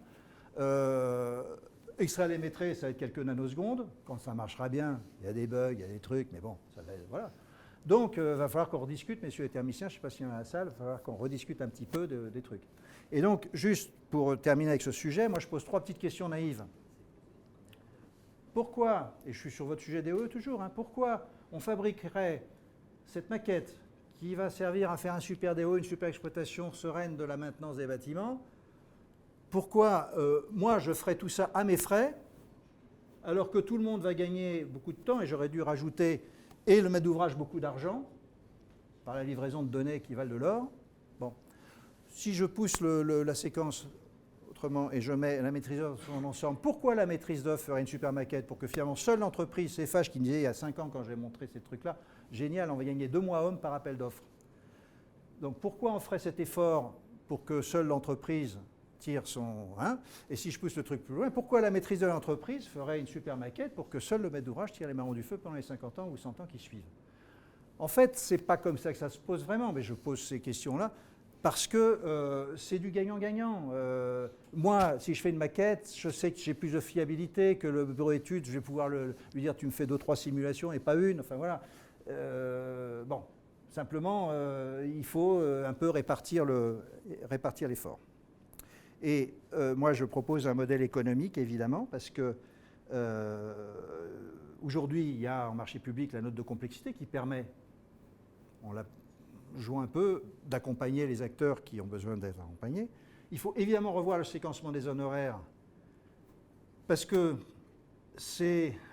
Extraire les métrés, ça va être quelques nanosecondes. Quand ça marchera bien, il y a des bugs, il y a des trucs, mais bon, ça va être, voilà. Donc, il va falloir qu'on rediscute, messieurs les thermiciens, je ne sais pas s'il y en a dans la salle, il va falloir qu'on rediscute un petit peu des trucs. Et donc, juste pour terminer avec ce sujet, moi je pose 3 petites questions naïves. Pourquoi, et je suis sur votre sujet DOE toujours, pourquoi on fabriquerait cette maquette qui va servir à faire un super DOE, une super exploitation sereine de la maintenance des bâtiments? Pourquoi moi je ferais tout ça à mes frais, alors que tout le monde va gagner beaucoup de temps, et j'aurais dû rajouter et le maître d'ouvrage beaucoup d'argent, par la livraison de données qui valent de l'or. Bon. Si je pousse la séquence autrement et je mets la maîtrise d'œuvre dans son ensemble, pourquoi la maîtrise d'œuvre ferait une super maquette? Pour que finalement seule l'entreprise, c'est FH qui me disait il y a 5 ans quand j'ai montré ces trucs-là, génial, on va gagner 2 mois hommes par appel d'offres. Donc pourquoi on ferait cet effort pour que seule l'entreprise tire son... et si je pousse le truc plus loin, pourquoi la maîtrise de l'entreprise ferait une super maquette pour que seul le maître d'ouvrage tire les marrons du feu pendant les 50 ans ou 100 ans qui suivent? En fait, ce n'est pas comme ça que ça se pose vraiment, mais je pose ces questions-là parce que c'est du gagnant-gagnant. Moi, si je fais une maquette, je sais que j'ai plus de fiabilité, que le bureau d'études, je vais pouvoir lui dire tu me fais 2-3 simulations et pas une. Enfin voilà. Bon, simplement, il faut un peu répartir l'effort. Et moi, je propose un modèle économique, évidemment, parce que aujourd'hui, il y a en marché public la note de complexité qui permet, on la joue un peu, d'accompagner les acteurs qui ont besoin d'être accompagnés. Il faut évidemment revoir le séquencement des honoraires, parce que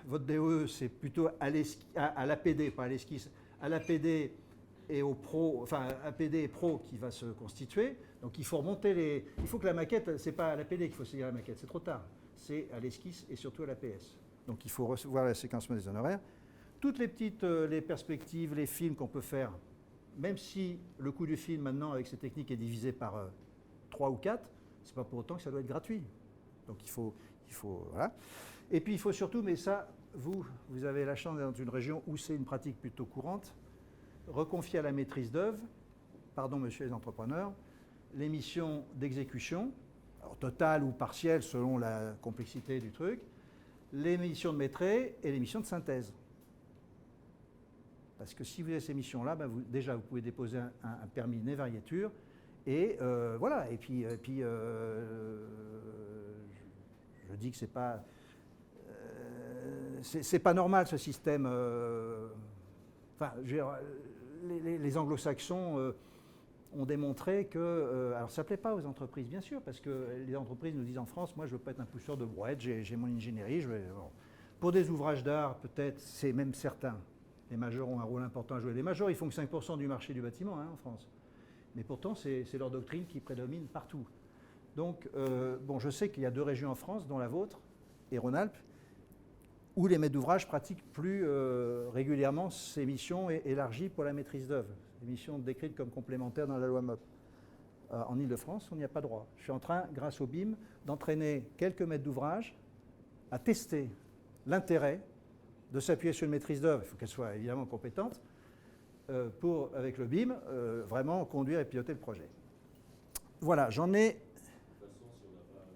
votre DOE, c'est plutôt à l'APD, pas à l'esquisse, à l'APD et au pro, enfin APD et pro qui va se constituer. Donc il faut remonter il faut que la maquette, c'est pas à l'APD qu'il faut saisir la maquette, c'est trop tard. C'est à l'esquisse et surtout à l'APS. Donc il faut recevoir le séquencement des honoraires. Toutes les petites les perspectives, les films qu'on peut faire, même si le coût du film maintenant avec ces techniques est divisé par 3 ou 4, c'est pas pour autant que ça doit être gratuit. Donc il faut voilà. Et puis il faut surtout, mais ça, vous avez la chance d'être dans une région où c'est une pratique plutôt courante, reconfier à la maîtrise d'œuvre, pardon monsieur les entrepreneurs, les missions d'exécution, alors totale ou partielle selon la complexité du truc, les missions de maîtrise et les missions de synthèse. Parce que si vous avez ces missions-là, ben déjà vous pouvez déposer un permis de variéture et voilà. Et puis je dis que c'est pas normal ce système. Enfin, les anglo-saxons ont démontré que... alors ça ne plaît pas aux entreprises, bien sûr, parce que les entreprises nous disent en France, moi je ne veux pas être un pousseur de brouette, j'ai mon ingénierie. Bon. Pour des ouvrages d'art, peut-être, c'est même certain. Les majors ont un rôle important à jouer. Les majors, ils font que 5% du marché du bâtiment en France. Mais pourtant, c'est leur doctrine qui prédomine partout. Donc, bon, je sais qu'il y a 2 régions en France, dont la vôtre, et Rhône-Alpes, où les maîtres d'ouvrage pratiquent plus régulièrement ces missions élargies pour la maîtrise d'œuvre, des missions décrites comme complémentaires dans la loi MOP. En Ile-de-France, on n'y a pas droit. Je suis en train, grâce au BIM, d'entraîner quelques maîtres d'ouvrage à tester l'intérêt de s'appuyer sur une maîtrise d'œuvre, il faut qu'elle soit évidemment compétente, pour, avec le BIM, vraiment conduire et piloter le projet. Voilà, j'en ai... De toute façon, si on n'a pas,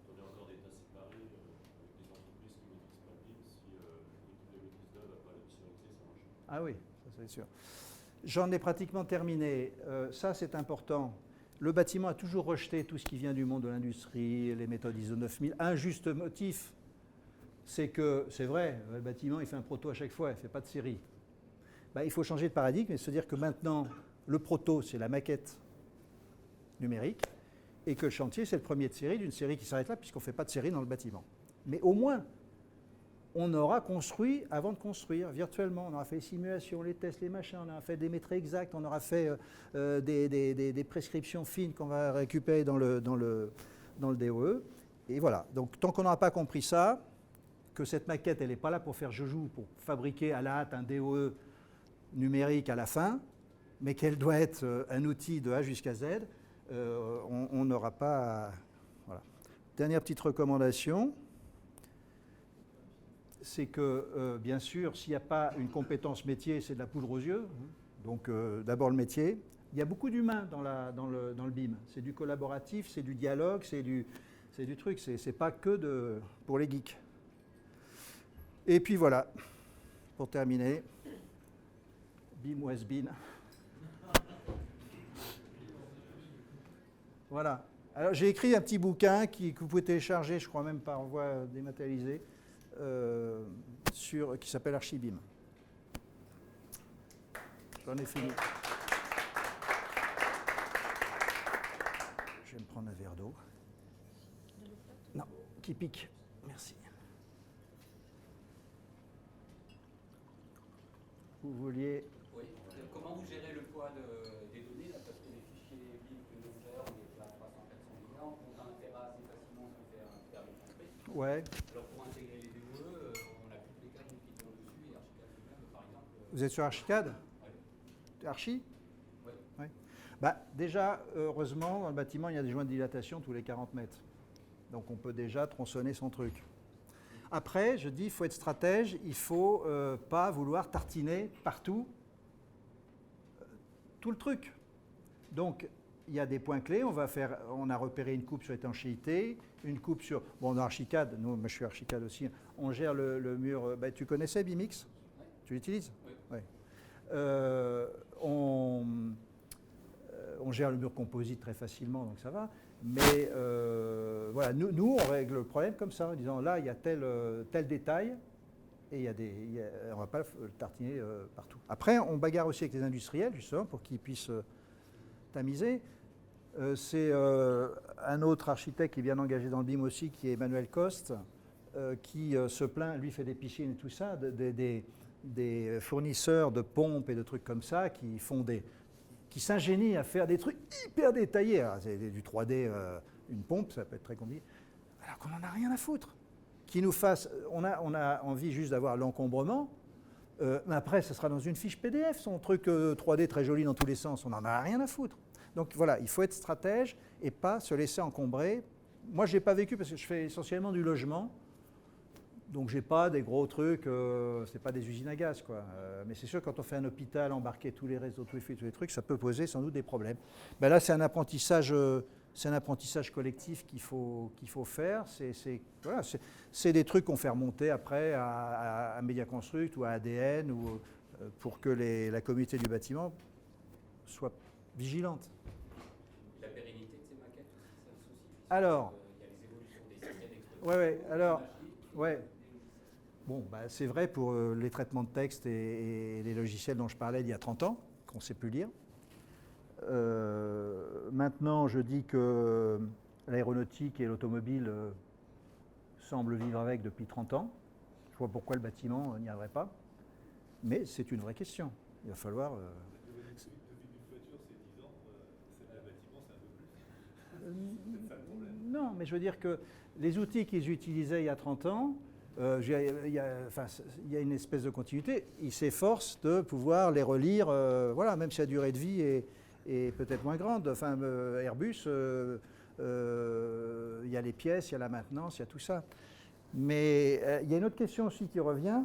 quand on est encore d'état séparé, avec des entreprises qui ne maîtrisent pas le BIM, si l'équipe de maîtrise d'œuvre n'a pas l'option accès, ça marche. Ah oui, ça c'est sûr. J'en ai pratiquement terminé. Ça, c'est important. Le bâtiment a toujours rejeté tout ce qui vient du monde de l'industrie, les méthodes ISO 9000. Un juste motif, c'est que, c'est vrai, le bâtiment, il fait un proto à chaque fois, il ne fait pas de série. Ben, il faut changer de paradigme et se dire que maintenant, le proto, c'est la maquette numérique, et que le chantier, c'est le premier de série, d'une série qui s'arrête là, puisqu'on ne fait pas de série dans le bâtiment. Mais au moins, on aura construit avant de construire, virtuellement. On aura fait les simulations, les tests, les machins, on aura fait des métriques exacts, on aura fait des prescriptions fines qu'on va récupérer dans le DOE. Et voilà. Donc, tant qu'on n'aura pas compris ça, que cette maquette, elle n'est pas là pour faire joujou, pour fabriquer à la hâte un DOE numérique à la fin, mais qu'elle doit être un outil de A jusqu'à Z, on n'aura pas... Voilà. Dernière petite recommandation, c'est que, bien sûr, s'il n'y a pas une compétence métier, c'est de la poudre aux yeux. Donc, d'abord le métier. Il y a beaucoup d'humains dans le BIM. C'est du collaboratif, c'est du dialogue, c'est du truc. C'est pas que pour les geeks. Et puis voilà, pour terminer, BIM ou has-been. Voilà. Alors, j'ai écrit un petit bouquin que vous pouvez télécharger, je crois même par voie dématérialisée, qui s'appelle Archibim. J'en ai fini. Je vais me prendre un verre d'eau. Non, qui pique. Merci. Vous vouliez... Oui. Comment vous gérez le poids des données là, parce que les fichiers BIM que nous gère, on est à 300-400 milliards, on compte un téra assez facilement sans faire une entreprise. Ouais. Alors pour intégrer les DOE, on a plus de cas qui tournent dessus et Archicad lui-même, par exemple. Vous êtes sur Archicad? Oui. Archi? Oui. Ouais. Bah, déjà, heureusement, dans le bâtiment, il y a des joints de dilatation tous les 40 mètres. Donc on peut déjà tronçonner son truc. Après, je dis, il faut être stratège, il ne faut pas vouloir tartiner partout tout le truc. Donc, il y a des points clés, on a repéré une coupe sur étanchéité, une coupe sur... Bon, dans Archicad, moi je suis Archicad aussi, on gère le mur... Bah, tu connaissais BIMX? Oui. Tu l'utilises? Oui. Ouais. On gère le mur composite très facilement, donc ça va. Mais voilà, nous, on règle le problème comme ça, en disant là, il y a tel détail, et on ne va pas le tartiner partout. Après, on bagarre aussi avec les industriels, justement, pour qu'ils puissent tamiser. C'est un autre architecte qui est bien engagé dans le BIM aussi, qui est Emmanuel Coste, qui se plaint, lui fait des piscines et tout ça, des fournisseurs de pompes et de trucs comme ça, qui s'ingénient à faire des trucs hyper détaillés. Alors, c'est du 3D, une pompe, ça peut être très compliqué. Alors qu'on n'en a rien à foutre. On a envie juste d'avoir l'encombrement, mais après, ça sera dans une fiche PDF, son truc 3D très joli dans tous les sens. On n'en a rien à foutre. Donc voilà, il faut être stratège et pas se laisser encombrer. Moi, je n'ai pas vécu parce que je fais essentiellement du logement. Donc, je n'ai pas des gros trucs, ce n'est pas des usines à gaz, quoi. Mais c'est sûr, quand on fait un hôpital, embarquer tous les réseaux, tous les trucs, ça peut poser sans doute des problèmes. Ben là, c'est un apprentissage collectif qu'il faut faire. C'est des trucs qu'on fait remonter après à Mediaconstruct ou à ADN pour que la communauté du bâtiment soit vigilante. La pérennité de ces maquettes aussi, c'est un souci. Alors, il y a les évolutions des systèmes d'exploitation. ouais, alors, ouais. Bon, bah, c'est vrai pour les traitements de texte et les logiciels dont je parlais il y a 30 ans, qu'on ne sait plus lire. Maintenant, je dis que l'aéronautique et l'automobile semblent vivre avec depuis 30 ans. Je vois pourquoi le bâtiment n'y arriverait pas. Mais c'est une vraie question. Il va falloir... Depuis une voiture, c'est 10 ans, le bâtiment, c'est un peu plus. C'est peut-être ça le problème. Non, mais je veux dire que les outils qu'ils utilisaient il y a 30 ans, il y a une espèce de continuité. Ils s'efforcent de pouvoir les relire, voilà, même si la durée de vie est peut-être moins grande. Enfin, Airbus, il y a les pièces, il y a la maintenance, il y a tout ça. Mais il y a une autre question aussi qui revient,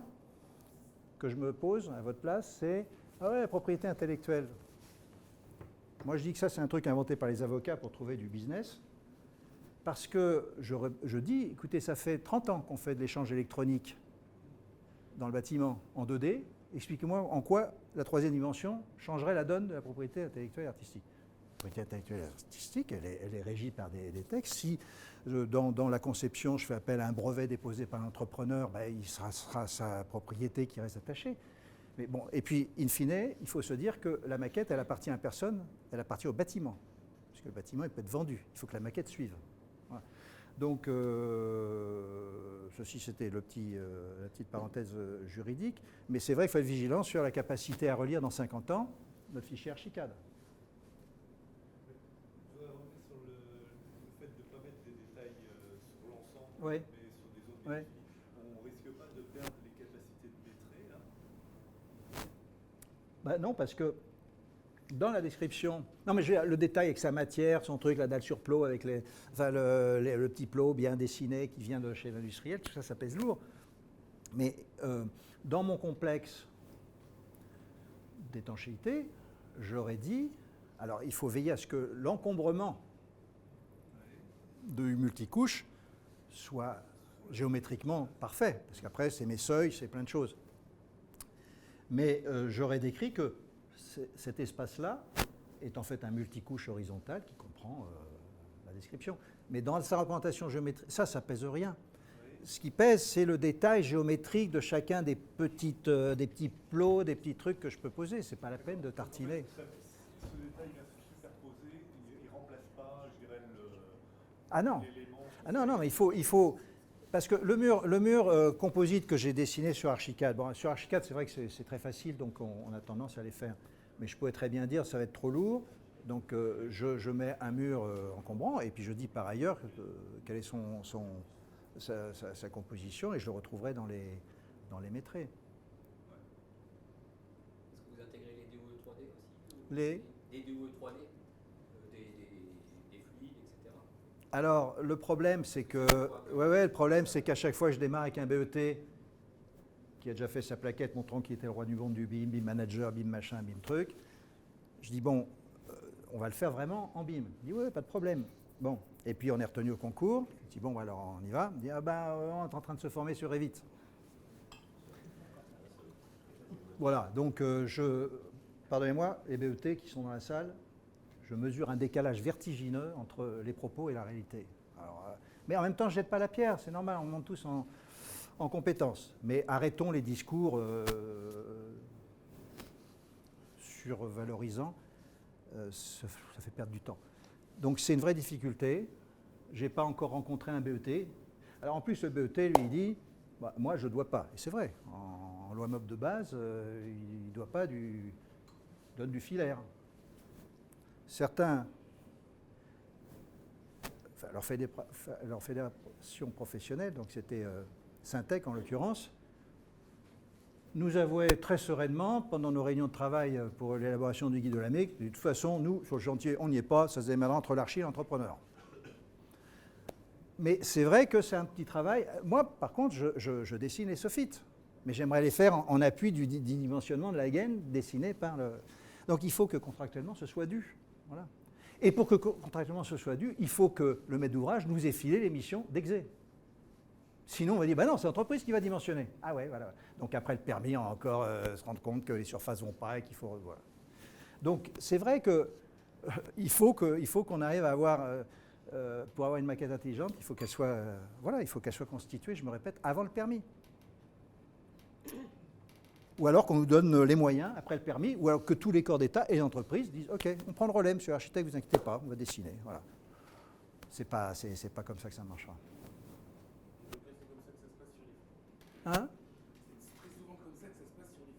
que je me pose à votre place, c'est ah ouais, la propriété intellectuelle. Moi, je dis que ça, c'est un truc inventé par les avocats pour trouver du business. Parce que je dis, écoutez, ça fait 30 ans qu'on fait de l'échange électronique dans le bâtiment en 2D. Expliquez-moi en quoi la troisième dimension changerait la donne de la propriété intellectuelle et artistique. La propriété intellectuelle et artistique, elle est régie par des textes. Si dans la conception, je fais appel à un brevet déposé par l'entrepreneur, ben, il sera sa propriété qui reste attachée. Mais bon, et puis, in fine, il faut se dire que la maquette, elle appartient à personne, elle appartient au bâtiment. Parce que le bâtiment, il peut être vendu. Il faut que la maquette suive. Voilà. Donc, ceci, c'était la petite parenthèse juridique. Mais c'est vrai qu'il faut être vigilant sur la capacité à relire dans 50 ans notre fichier Archicad. Je voudrais revenir sur le fait de ne pas mettre des détails sur l'ensemble, Oui. mais sur des zones Oui. spécifiques. On ne risque pas de perdre les capacités de maîtrise, là? Ben non, parce que dans la description, non mais le détail avec sa matière, son truc, la dalle sur plot avec le petit plot bien dessiné qui vient de chez l'industriel, tout ça, ça pèse lourd. Mais dans mon complexe d'étanchéité, j'aurais dit, alors il faut veiller à ce que l'encombrement de multicouches soit géométriquement parfait, parce qu'après c'est mes seuils, c'est plein de choses. Mais j'aurais décrit que cet espace-là est en fait un multicouche horizontal qui comprend la description. Mais dans sa représentation géométrique, ça pèse rien. Ce qui pèse, c'est le détail géométrique de chacun des petits plots, des petits trucs que je peux poser. C'est pas la peine de tartiner. Ce détail vient se superposer, il ne remplace pas, je dirais, l'élément. Ah non, mais il faut parce que le mur composite que j'ai dessiné sur Archicad, bon, sur Archicad, c'est vrai que c'est très facile, donc on a tendance à les faire. Mais je pourrais très bien dire ça va être trop lourd, donc je mets un mur encombrant, et puis je dis par ailleurs quelle est sa composition, et je le retrouverai dans les métrés. Est-ce que vous intégrez les DOE 3D aussi? Les DOE 3D, des fluides, etc. Alors, le problème, c'est le problème, c'est qu'à chaque fois que je démarre avec un BET qui a déjà fait sa plaquette montrant qu'il était le roi du monde du BIM, BIM manager, BIM machin, BIM truc, je dis, bon, on va le faire vraiment en BIM. Il dit, ouais, pas de problème. Bon, et puis on est retenu au concours. Je dis, bon, alors on y va. Il dit, ah ben, on est en train de se former sur Revit. Voilà, donc pardonnez-moi, les BET qui sont dans la salle, je mesure un décalage vertigineux entre les propos et la réalité. Alors, mais en même temps, je ne jette pas la pierre, c'est normal, on monte tous en compétences. Mais arrêtons les discours survalorisants, ça fait perdre du temps. Donc c'est une vraie difficulté. Je n'ai pas encore rencontré un BET. Alors en plus, le BET, lui, il dit, bah, moi, je ne dois pas. Et c'est vrai, en loi MOB de base, il ne doit pas donne du filaire. Certains, enfin, leur fédération professionnelle, donc c'était Syntec en l'occurrence, nous avouait très sereinement, pendant nos réunions de travail pour l'élaboration du guide de la MIC, de toute façon, nous, sur le chantier, on n'y est pas, ça se démêlera entre l'archi et l'entrepreneur. Mais c'est vrai que c'est un petit travail. Moi, par contre, je dessine les soffites, mais j'aimerais les faire en appui du dimensionnement de la gaine dessiné par le... Donc il faut que contractuellement ce soit dû. Voilà. Et pour que contractuellement ce soit dû, il faut que le maître d'ouvrage nous ait filé les missions d'exé. Sinon, on va dire, bah non, c'est l'entreprise qui va dimensionner. Ah ouais, voilà. Donc après le permis, on va encore se rendre compte que les surfaces ne vont pas et qu'il faut... Voilà. Donc c'est vrai qu'il faut qu'on arrive à avoir... pour avoir une maquette intelligente, il faut qu'elle soit, il faut qu'elle soit constituée, je me répète, avant le permis. Ou alors qu'on nous donne les moyens après le permis, ou alors que tous les corps d'État et les entreprises disent « Ok, on prend le relais, monsieur l'architecte, vous inquiétez pas, on va dessiner. » Voilà. C'est pas comme ça que ça marchera. C'est comme ça que ça se passe sur les fluides. Hein? C'est très souvent comme ça que ça se passe sur les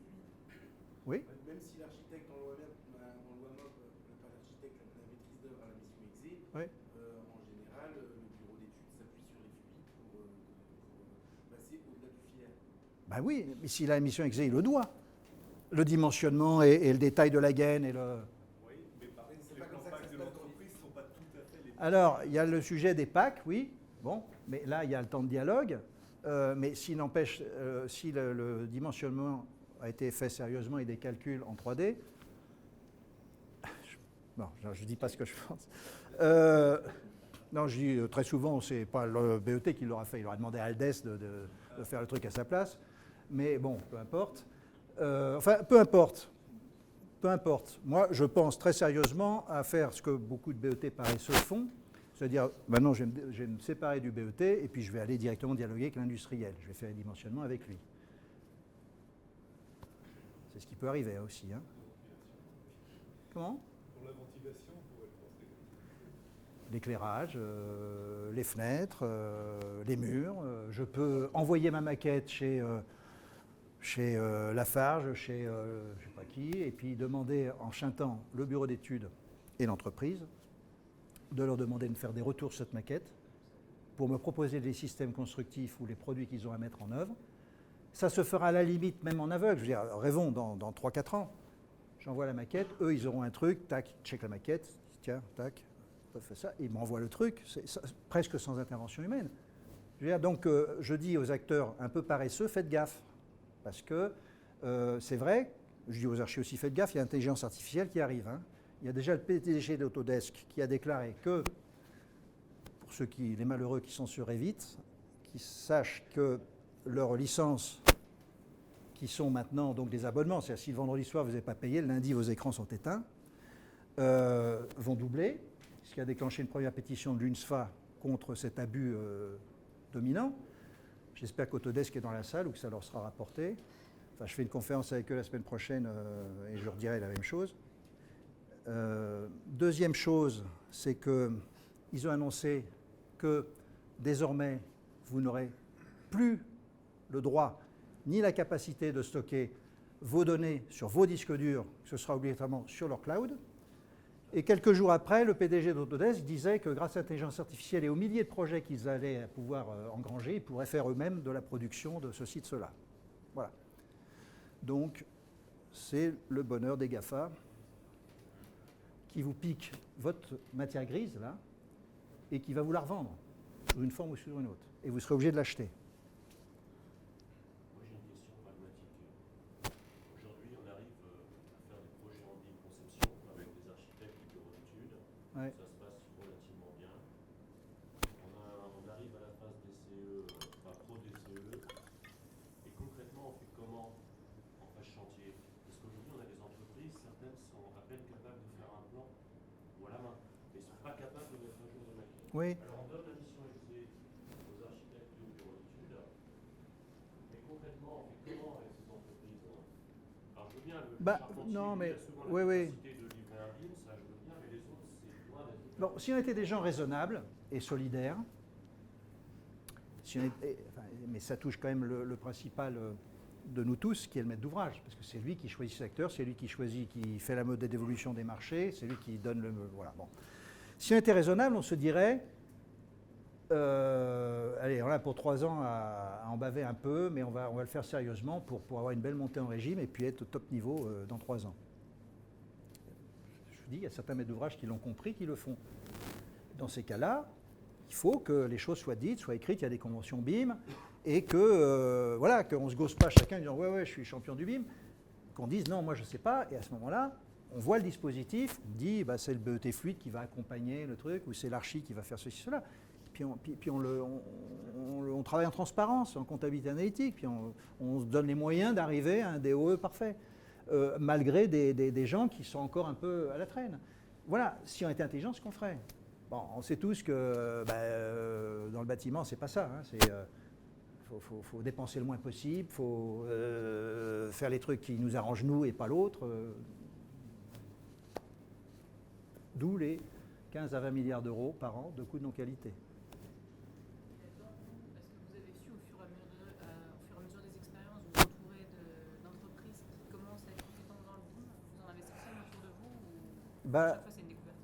fluides. Oui. Même si l'architecte en loi MOB, pas l'architecte, la maîtrise d'œuvre à la mission exé, Oui. en général, le bureau d'études s'appuie sur les fluides pour passer au-delà du filaire. Ben oui, mais s'il a la mission exé, il le doit. Le dimensionnement et le détail de la gaine et le... Oui, mais pareil, les plans PAC de l'entreprise ne sont pas tout à fait les... Alors, il y a le sujet des PAC, oui. Bon, mais là, il y a le temps de dialogue. Mais s'il n'empêche, si le dimensionnement a été fait sérieusement et des calculs en 3D, non, je ne dis pas ce que je pense. Non, je dis très souvent, c'est pas le BET qui l'aura fait, il aura demandé à Aldes de faire le truc à sa place. Mais bon, peu importe. Enfin, peu importe. Peu importe. Moi, je pense très sérieusement à faire ce que beaucoup de BET paresseux font, c'est-à-dire, maintenant, je vais me séparer du BET et puis je vais aller directement dialoguer avec l'industriel. Je vais faire les dimensionnements avec lui. C'est ce qui peut arriver aussi. Hein. Comment ? Pour la ventilation, vous pourrez penser. L'éclairage, les fenêtres, les murs. Je peux envoyer ma maquette chez Lafarge, chez je ne sais pas qui, et puis demander en chantant le bureau d'études et l'entreprise, de leur demander de me faire des retours sur cette maquette pour me proposer des systèmes constructifs ou les produits qu'ils ont à mettre en œuvre. Ça se fera à la limite même en aveugle. Je veux dire, rêvons dans 3-4 ans. J'envoie la maquette, eux ils auront un truc, tac, check la maquette, tiens, tac, on fait ça, ils m'envoient le truc, presque sans intervention humaine. Je veux dire, donc je dis aux acteurs un peu paresseux, faites gaffe. Parce que c'est vrai, je dis aux archis aussi, faites gaffe, il y a l'intelligence artificielle qui arrive. Hein. Il y a déjà le PDG d'Autodesk qui a déclaré que, pour les malheureux qui sont sur Revit, qu'ils sachent que leurs licences, qui sont maintenant donc des abonnements, c'est-à-dire si le vendredi soir vous n'avez pas payé, le lundi vos écrans sont éteints, vont doubler, ce qui a déclenché une première pétition de l'UNSFA contre cet abus dominant. J'espère qu'Autodesk est dans la salle ou que ça leur sera rapporté. Enfin, je fais une conférence avec eux la semaine prochaine et je leur dirai la même chose. Deuxième chose, c'est qu'ils ont annoncé que désormais, vous n'aurez plus le droit ni la capacité de stocker vos données sur vos disques durs, ce sera obligatoirement sur leur cloud. Et quelques jours après, le PDG d'Autodesk disait que grâce à l'intelligence artificielle et aux milliers de projets qu'ils allaient pouvoir engranger, ils pourraient faire eux-mêmes de la production de ceci, de cela. Voilà. Donc, c'est le bonheur des GAFA qui vous pique votre matière grise, là, et qui va vous la revendre, sous une forme ou sur une autre. Et vous serez obligé de l'acheter. Moi, j'ai une question pragmatique. Aujourd'hui, on arrive à faire des projets en BIM conception avec des architectes et bureaux d'études. Ouais. Ça se passe relativement bien. On arrive à la phase DCE, enfin pro-DCE. Et concrètement, on fait comment en phase chantier? Parce qu'aujourd'hui, on a des entreprises, certaines sont à peine capables de faire un plan ou à la main, mais ils ne sont pas capables de mettre un jour de maquette. Oui. Alors, on donne la mission exé aux architectes et aux bureaux d'études. Mais concrètement, on fait comment avec ces entreprises? Alors, je veux bien le charpentier, non, mais il a souvent oui, la oui. capacité de livrer un BIM, ça je veux bien, mais les autres, c'est loin d'être. Bon, si on était des gens raisonnables et solidaires, si on était, mais ça touche quand même le principal de nous tous, qui est le maître d'ouvrage, parce que c'est lui qui choisit ce secteur, c'est lui qui choisit, qui fait la mode d'évolution des marchés, c'est lui qui donne le... Voilà, bon. Si on était raisonnable, on se dirait, allez, on est là pour 3 ans à en baver un peu, mais on va le faire sérieusement pour avoir une belle montée en régime et puis être au top niveau dans 3 ans. Je vous dis, il y a certains maîtres d'ouvrage qui l'ont compris, qui le font. Dans ces cas-là, il faut que les choses soient dites, soient écrites, il y a des conventions BIM, et que, voilà, qu'on ne se gosse pas chacun en disant ouais, je suis champion du BIM, qu'on dise non, moi je ne sais pas, et à ce moment-là, on voit le dispositif, on dit bah, c'est le BET fluide qui va accompagner le truc, ou c'est l'archi qui va faire ceci, cela. Puis on travaille en transparence, en comptabilité analytique, puis on se donne les moyens d'arriver à un DOE parfait, malgré des gens qui sont encore un peu à la traîne. Voilà, si on était intelligent, ce qu'on ferait. Bon, on sait tous que dans le bâtiment, c'est pas ça. Hein, faut dépenser le moins possible, il faut faire les trucs qui nous arrangent nous et pas l'autre. D'où les 15 à 20 milliards d'euros par an de coûts de non-qualité. Est-ce que vous avez su, au fur et à mesure des expériences, vous entourez d'entreprises qui commencent à être compétentes dans le BIM? Vous en avez certaines autour de vous ou à chaque fois c'est une découverte?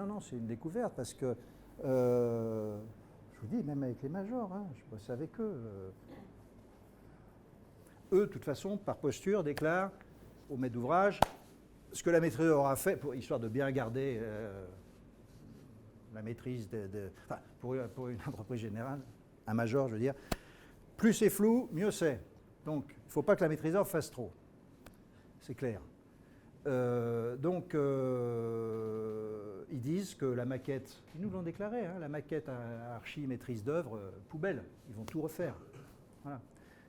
Non, c'est une découverte parce que, je vous dis, même avec les majors, hein, je bosse avec eux. Eux, de toute façon, par posture, déclarent au maître d'ouvrage ce que la maîtrise aura fait, histoire de bien garder la maîtrise, pour une entreprise générale, un major, je veux dire. Plus c'est flou, mieux c'est. Donc, il ne faut pas que la maîtrise d'œuvre fasse trop. C'est clair. Ils disent que la maquette, ils nous l'ont déclaré, hein, la maquette à archi maîtrise d'œuvre, poubelle, ils vont tout refaire. Voilà.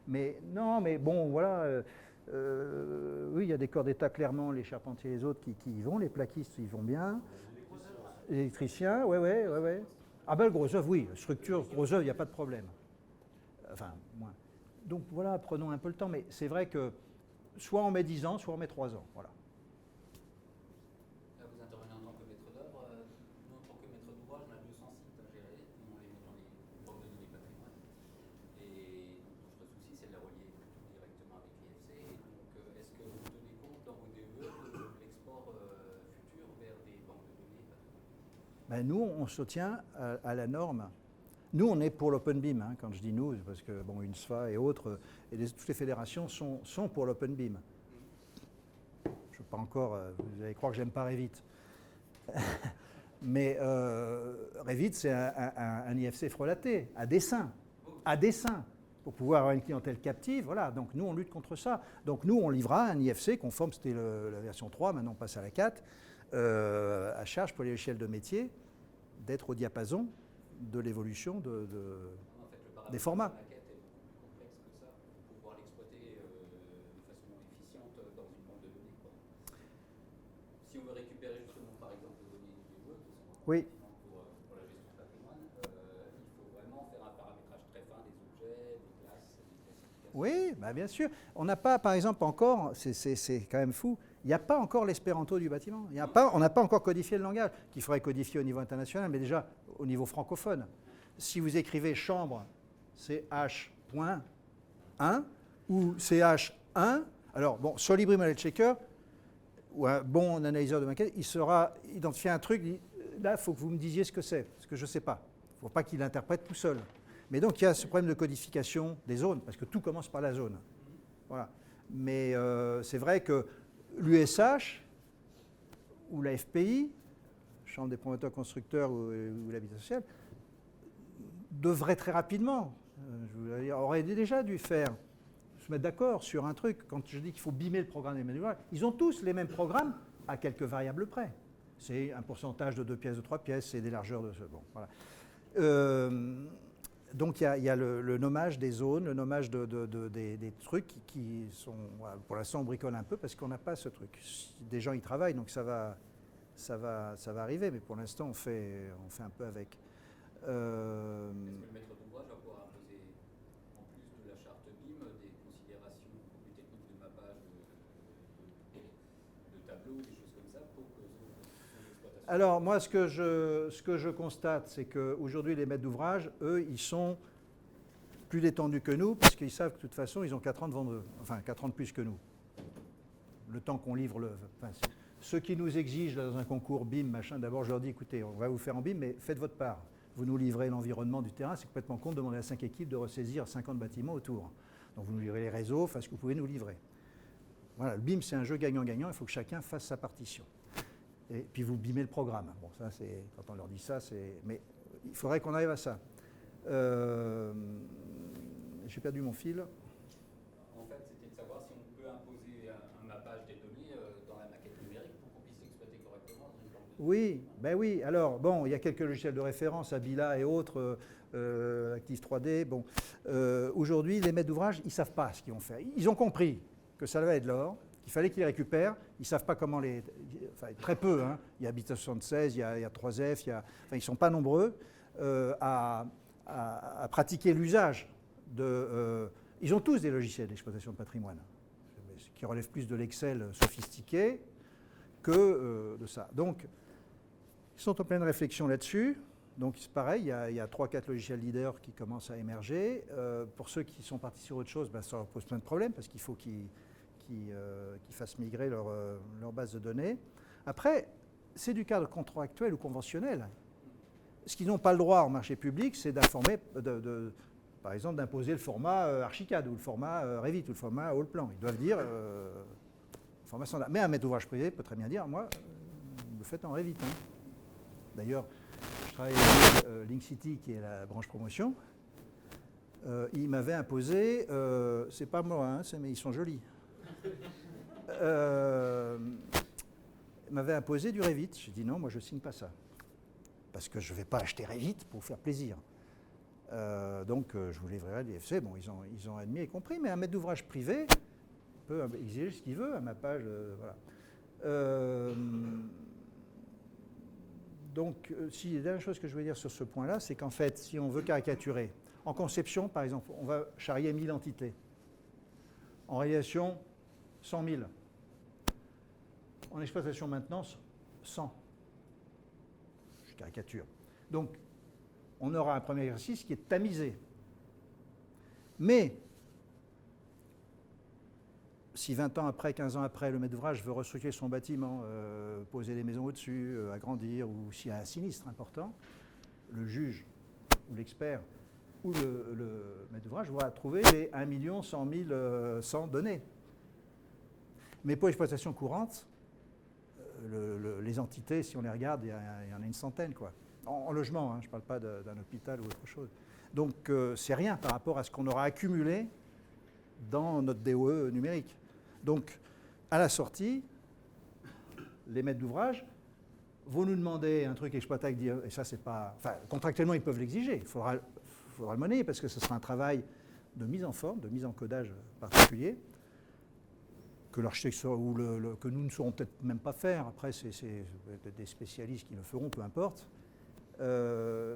Mais non, mais bon, voilà. Oui, il y a des corps d'État, clairement, les charpentiers et les autres qui y vont, les plaquistes, ils vont bien. Les électriciens, ouais. Ah ben le gros œuvre, oui, structure, gros œuvre, il n'y a pas de problème. Enfin, moins. Donc voilà, prenons un peu le temps, mais c'est vrai que soit on met 10 ans, soit on met 3 ans, voilà. Là, vous intervenez en tant que maître d'œuvre. Nous, en tant que maître d'ouvrage, on a 200 sites à gérer. On les met dans les banques de données patrimoine. Et donc, notre souci, c'est de les relier directement avec l'IFC. Et donc, est-ce que vous tenez compte dans vos DE de l'export futur vers des banques de données patrimoine? Ben nous, on se tient à la norme. Nous, on est pour l'open BIM, hein, quand je dis nous, parce que bon, UNSFA et autres, toutes les fédérations sont pour l'open BIM. Je ne veux pas encore, vous allez croire que j'aime pas Revit. Mais Revit, c'est un IFC frelaté, à dessein, pour pouvoir avoir une clientèle captive. Voilà, donc nous, on lutte contre ça. Donc nous, on livrera un IFC conforme, c'était la version 3, maintenant on passe à la 4, à charge pour les échelles de métier, d'être au diapason de l'évolution En fait, le paramètre des formats. de la maquette est beaucoup plus complexe que ça pour pouvoir l'exploiter de façon efficiente dans une banque de données, quoi. Si on veut récupérer justement, par exemple, les données du DE, qui sont Oui. pour la gestion de patrimoine, il faut vraiment faire un paramétrage très fin des objets, des classes, des classifications. Oui, bah bien sûr. On n'a pas, par exemple, encore, c'est quand même fou, il n'y a pas encore l'espéranto du bâtiment. On n'a pas encore codifié le langage, qu'il faudrait codifier au niveau international, mais déjà au niveau francophone. Si vous écrivez chambre, CH.1 ou CH1, alors bon, Solibri Model Checker, ou un bon analyseur de maquette, il saura identifier un truc, là, il faut que vous me disiez ce que c'est, parce que je ne sais pas. Il ne faut pas qu'il l'interprète tout seul. Mais donc, il y a ce problème de codification des zones, parce que tout commence par la zone. Voilà. Mais c'est vrai que l'USH ou la FPI, Chambre des promoteurs constructeurs ou l'habitat social, devrait très rapidement, aurait déjà dû se mettre d'accord sur un truc. Quand je dis qu'il faut bimer le programme des manuels, ils ont tous les mêmes programmes à quelques variables près. C'est un pourcentage de 2 pièces, de 3 pièces, c'est des largeurs de ce. Bon, voilà. Donc il y a le nommage des zones, le nommage des trucs qui sont. Voilà, pour l'instant, on bricole un peu parce qu'on n'a pas ce truc. Des gens y travaillent, donc ça va arriver, mais pour l'instant, on fait un peu avec. Est-ce que le maître d'ouvrage va pouvoir imposer, en plus de la charte BIM, des considérations plus techniques de mappage de tableaux, des choses comme ça, pour que son exploitation... Alors, moi, ce que je constate, c'est qu'aujourd'hui, les maîtres d'ouvrage, eux, ils sont plus détendus que nous, parce qu'ils savent que de toute façon, ils ont 4 ans devant eux, enfin 4 ans de plus que nous. Le temps qu'on livre le... Enfin, ceux qui nous exigent là, dans un concours BIM, machin, d'abord, je leur dis, écoutez, on va vous faire en BIM, mais faites votre part. Vous nous livrez l'environnement du terrain, c'est complètement con de demander à 5 équipes de ressaisir 50 bâtiments autour. Donc vous nous livrez les réseaux, enfin ce que vous pouvez nous livrer. Voilà, le BIM c'est un jeu gagnant-gagnant, il faut que chacun fasse sa partition. Et puis vous bimez le programme. Bon, ça c'est, quand on leur dit ça, c'est... Mais il faudrait qu'on arrive à ça. J'ai perdu mon fil. En fait, c'était de savoir si on peut imposer un mappage des données dans la maquette numérique pour qu'on puisse l'exploiter correctement dans une banque de données. Oui, ben oui. Alors, bon, il y a quelques logiciels de référence, Abila et autres, Active 3D. Bon, aujourd'hui, les maîtres d'ouvrage, ils ne savent pas ce qu'ils vont faire. Ils ont compris que ça va être de l'or, qu'il fallait qu'ils les récupèrent. Ils ne savent pas comment les... Enfin, très peu, hein. Il y a Habitat 76, il y a 3F, enfin, ils ne sont pas nombreux à pratiquer l'usage de... ils ont tous des logiciels d'exploitation de patrimoine, qui relèvent plus de l'Excel sophistiqué que de ça. Donc, ils sont en pleine réflexion là-dessus. Donc, c'est pareil, il y a 3-4 logiciels leaders qui commencent à émerger. Pour ceux qui sont partis sur autre chose, ben, ça leur pose plein de problèmes parce qu'il faut qu'ils fassent migrer leur base de données. Après, c'est du cadre contractuel ou conventionnel. Ce qu'ils n'ont pas le droit en marché public, c'est d'informer, par exemple, d'imposer le format Archicad ou le format Revit ou le format Allplan. Ils doivent dire format standard. Mais un maître d'ouvrage privé peut très bien dire, moi, vous le faites en Revit. Hein. D'ailleurs, je travaille avec Link City, qui est la branche promotion. il m'avait imposé, c'est pas moi, hein, mais ils sont jolis. Il m'avait imposé du Revit. J'ai dit non, moi je ne signe pas ça. Parce que je ne vais pas acheter Revit pour faire plaisir. Donc je vous livrerai l'IFC. Bon, ils ont admis et compris, mais un maître d'ouvrage privé peut exiger ce qu'il veut à ma page. Voilà. Donc, si la dernière chose que je veux dire sur ce point-là, c'est qu'en fait, si on veut caricaturer, en conception, par exemple, on va charrier 1000 entités. En réalisation, 100 000. En exploitation maintenance, 100. Je caricature. Donc, on aura un premier exercice qui est tamisé. Mais, si 20 ans après, 15 ans après, le maître d'ouvrage veut restructurer son bâtiment, poser des maisons au-dessus, agrandir, ou s'il y a un sinistre important, le juge ou l'expert ou le maître d'ouvrage va trouver les 1 100 000 100 données. Mais pour l'exploitation courante, les entités, si on les regarde, il y en a une centaine, quoi. En logement, hein, je ne parle pas d'un hôpital ou autre chose. Donc, c'est rien par rapport à ce qu'on aura accumulé dans notre DOE numérique. Donc, à la sortie, les maîtres d'ouvrage vont nous demander un truc exploitable, et ça, c'est pas... Enfin, contractuellement, ils peuvent l'exiger. Il faudra le monnayer parce que ce sera un travail de mise en forme, de mise en codage particulier, que l'architecte ou que nous ne saurons peut-être même pas faire. Après, c'est peut-être des spécialistes qui le feront, peu importe.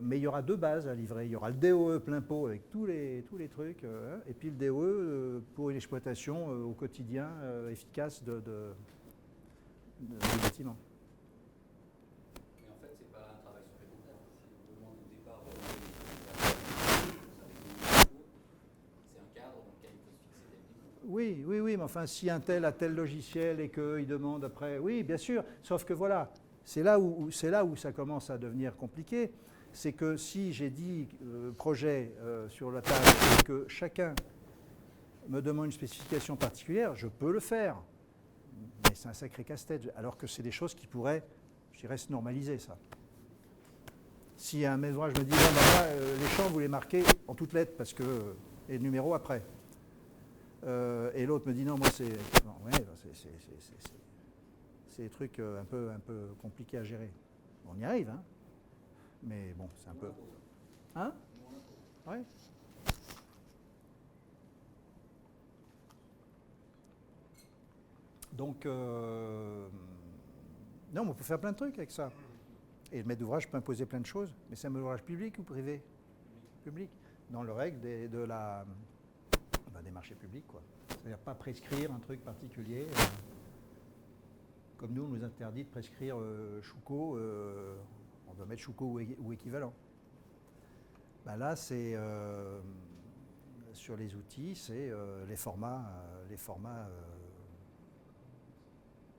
Mais il y aura deux bases à livrer. Il y aura le DOE plein pot avec tous les trucs, et puis le DOE pour une exploitation au quotidien efficace du bâtiment. Mais en fait, c'est pas un travail supplémentaire. Si on demande au départ c'est un cadre dans lequel il faut se fixer dès le début. Oui, mais enfin, si un tel a tel logiciel et qu'il demande après, oui, bien sûr, sauf que voilà, c'est là où ça commence à devenir compliqué, c'est que si j'ai 10 projets sur la table et que chacun me demande une spécification particulière, je peux le faire, mais c'est un sacré casse-tête, alors que c'est des choses qui pourraient, je dirais, se normaliser, ça. Si un maître d'ouvrage me dit, bon, ben là, les champs, vous les marquez en toutes lettres, parce que, et le numéro après. Et l'autre me dit, non, moi, c'est des trucs un peu compliqués à gérer. On y arrive, hein. Mais bon, c'est un peu... Hein? Ouais. Donc, non, mais on peut faire plein de trucs avec ça. Et le maître d'ouvrage peut imposer plein de choses, mais c'est un maître d'ouvrage public ou privé? Public. Dans le règle des marchés publics, quoi. C'est-à-dire pas prescrire un truc particulier. Comme nous, on nous interdit de prescrire Choucault, on doit mettre Choucault ou équivalent. Ben là, c'est sur les outils, c'est les formats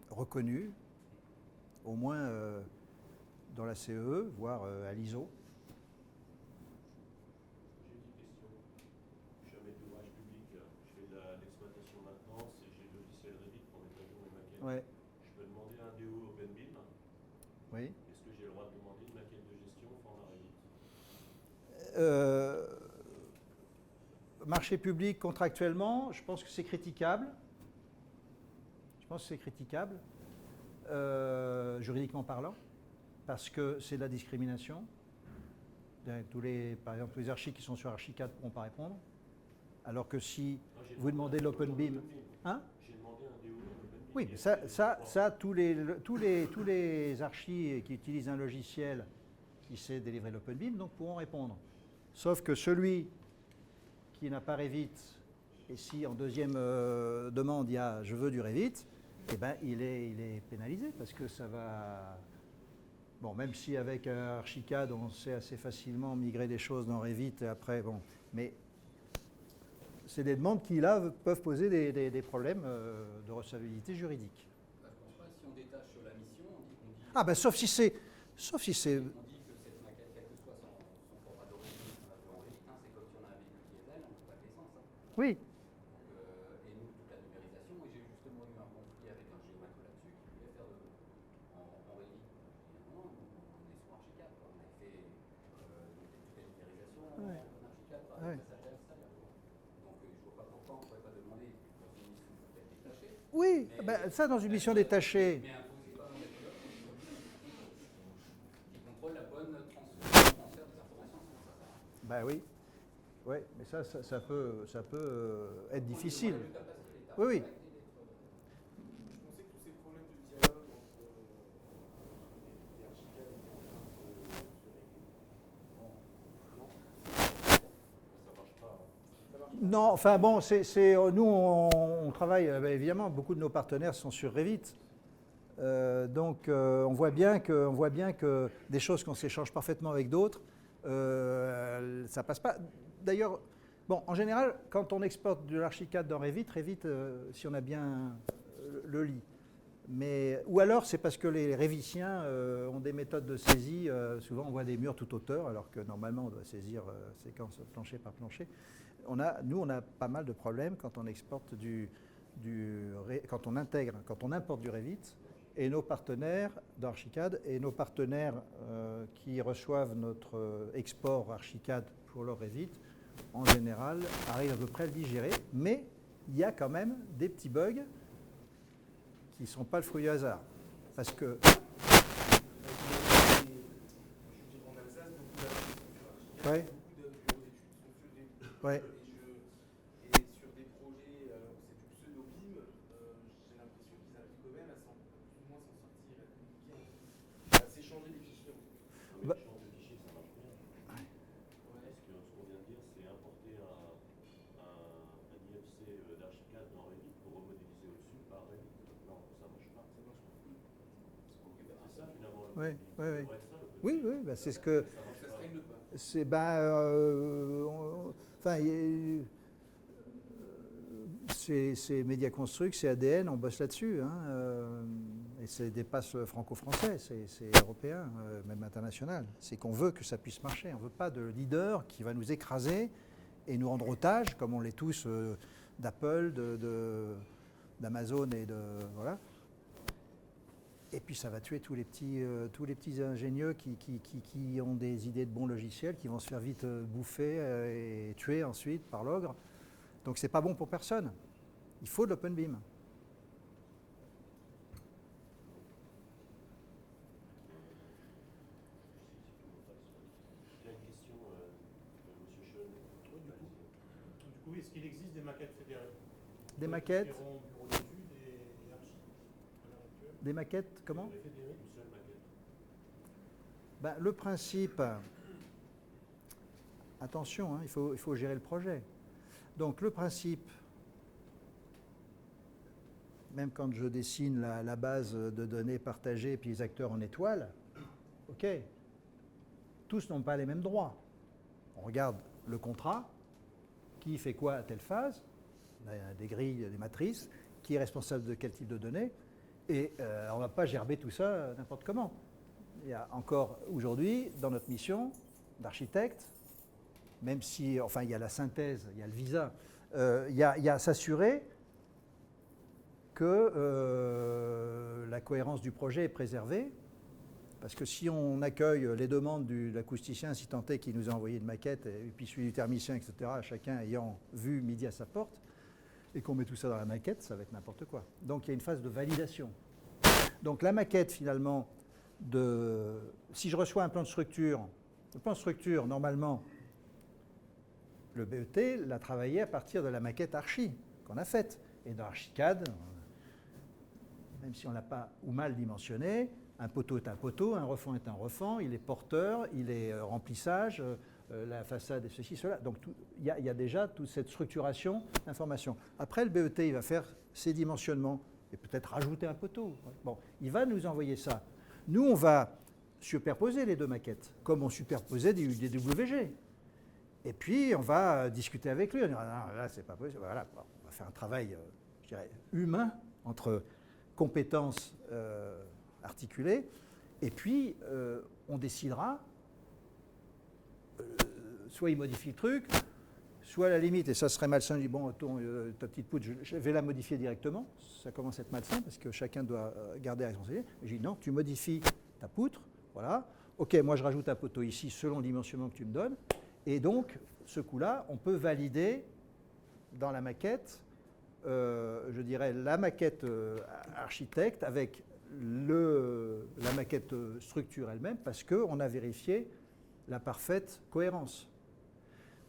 reconnus, au moins dans la CE, voire à l'ISO. J'ai une petite question. Je suis un maître d'ouvrage public, je fais de l'exploitation maintenance et j'ai le logiciel Revit pour mes tableaux et maquettes. Ouais. Je peux demander un DO OpenBIM. Oui. Est-ce que j'ai le droit de demander une maquette de gestion au format Revit? Marché public contractuellement, je pense que c'est critiquable. Juridiquement parlant, parce que c'est de la discrimination. Par exemple, tous les archis qui sont sur Archicad ne pourront pas répondre. Alors que si vous demandez l'OpenBIM... Hein? J'ai demandé un DO OpenBIM. Oui, mais ça tous les archis qui utilisent un logiciel qui sait délivrer l'OpenBIM donc pourront répondre. Sauf que celui qui n'a pas Revit, et si en deuxième demande il y a « je veux du Revit », eh ben, il est pénalisé parce que ça va... Bon, même si avec Archicad, on sait assez facilement migrer des choses dans Revit et après, bon, mais c'est des demandes qui, là, peuvent poser des problèmes de recevabilité juridique. Bah, je pense pas, si on détache sur la mission, on dit Ah ben, sauf si c'est... on dit que cette maquette, quel que soit son format d'origine, on l'a vu en Revit, hein, c'est comme si on a un véhicule diesel, on ne peut pas de l'essence. Hein. Oui. Et nous, toute la numérisation, et j'ai justement eu un conflit avec un géomètre là-dessus qui voulait faire en Revit. Non, on est sur Archicad, quoi. On a fait toute la numérisation en Archicad par Ouais. le passage à Elsa. Oui, ben, ça dans une mission détachée. Mais imposé par un méthode qui contrôle la bonne transfert des informations. Ben oui, oui, mais ça peut être difficile. Oui, oui. Je pensais que tous ces problèmes de dialogue entre les archicades étaient en train de se régler. Ça marche pas. Non, enfin bon, nous on travaille, évidemment, beaucoup de nos partenaires sont sur Revit. Donc on voit bien que des choses qu'on s'échange parfaitement avec d'autres, ça passe pas. D'ailleurs, bon, en général, quand on exporte de l'archicad dans Revit, si on a bien le lit. Mais, ou alors c'est parce que les Revitiens ont des méthodes de saisie, souvent on voit des murs toute hauteur, alors que normalement on doit saisir séquence plancher par plancher. Nous on a pas mal de problèmes quand on exporte quand on importe du Revit, et nos partenaires d'Archicad et nos partenaires qui reçoivent notre export Archicad pour leur Revit, en général, arrivent à peu près à le digérer, mais il y a quand même des petits bugs qui ne sont pas le fruit du hasard. Parce que... Je veux dire, en Alsace, beaucoup d'architectes Ouais. beaucoup de bureaux d'études sont sur des Ouais. et sur des projets, alors c'est du pseudo-BIM, j'ai l'impression qu'ils arrivent quand même à plus ou moins s'en sortir, à communiquer, à s'échanger des fichiers. Bah- L'échange de fichiers, ça marche bien. Parce que ce qu'on vient de dire, c'est importer un IFC d'Archicad dans Revit pour remodéliser au-dessus par Revit. Non, ça marche pas. C'est ça finalement. Oui, oui, oui. Ça devrait être ça, le Oui, oui, bah, c'est ce que... Ça se règle pas. C'est, enfin, c'est Mediaconstruct, c'est ADN, on bosse là-dessus. Hein, et ça dépasse le franco-français, c'est européen, même international. C'est qu'on veut que ça puisse marcher. On ne veut pas de leader qui va nous écraser et nous rendre otages, comme on l'est tous d'Apple, d'Amazon et de... Voilà. Et puis ça va tuer tous les petits ingénieux qui ont des idées de bons logiciels, qui vont se faire vite bouffer et tuer ensuite par l'ogre. Donc c'est pas bon pour personne. Il faut de l'OpenBIM. J'ai une question de M. Schoen. Du coup, est-ce qu'il existe des maquettes fédérées? Des maquettes, Différents bureaux d'études et archives à l'heure actuelle? des maquettes, comment? Fédérées. Une seule maquette. Ben, le principe, attention, hein, il faut gérer le projet. Donc le principe, même quand je dessine la base de données partagée et puis les acteurs en étoile, ok, tous n'ont pas les mêmes droits. On regarde le contrat, qui fait quoi à telle phase, on a des grilles, des matrices, qui est responsable de quel type de données, et on ne va pas gerber tout ça n'importe comment. Il y a encore aujourd'hui, dans notre mission d'architecte, même si, enfin, il y a la synthèse, il y a le visa, il y a s'assurer que la cohérence du projet est préservée, parce que si on accueille les demandes de l'acousticien, si tant est qu'il nous a envoyé une maquette, et puis celui du thermicien, etc., chacun ayant vu midi à sa porte, et qu'on met tout ça dans la maquette, ça va être n'importe quoi. Donc il y a une phase de validation. Donc la maquette, finalement, si je reçois un plan de structure, le plan de structure, normalement, le BET l'a travaillé à partir de la maquette archi qu'on a faite. Et dans Archicad, même si on ne l'a pas ou mal dimensionné, un poteau est un poteau, un refend est un refend, il est porteur, il est remplissage, la façade est ceci, cela. Donc il y a déjà toute cette structuration d'information. Après, le BET, il va faire ses dimensionnements et peut-être rajouter un poteau. Bon, il va nous envoyer ça. Nous, on va superposer les deux maquettes, comme on superposait des WG. Et puis, on va discuter avec lui. On dira, non, là, c'est pas possible. Voilà, on va faire un travail, je dirais, humain, entre compétences articulées. Et puis, on décidera, soit il modifie le truc, soit à la limite, et ça serait malsain, il dit, bon, ta petite poutre, je vais la modifier directement. Ça commence à être malsain, parce que chacun doit garder la responsabilité. Et je dis, non, tu modifies ta poutre, voilà. OK, moi, je rajoute un poteau ici, selon le dimensionnement que tu me donnes. Et donc, ce coup-là, on peut valider dans la maquette je dirais, la maquette architecte avec la maquette structure elle-même, parce qu'on a vérifié la parfaite cohérence.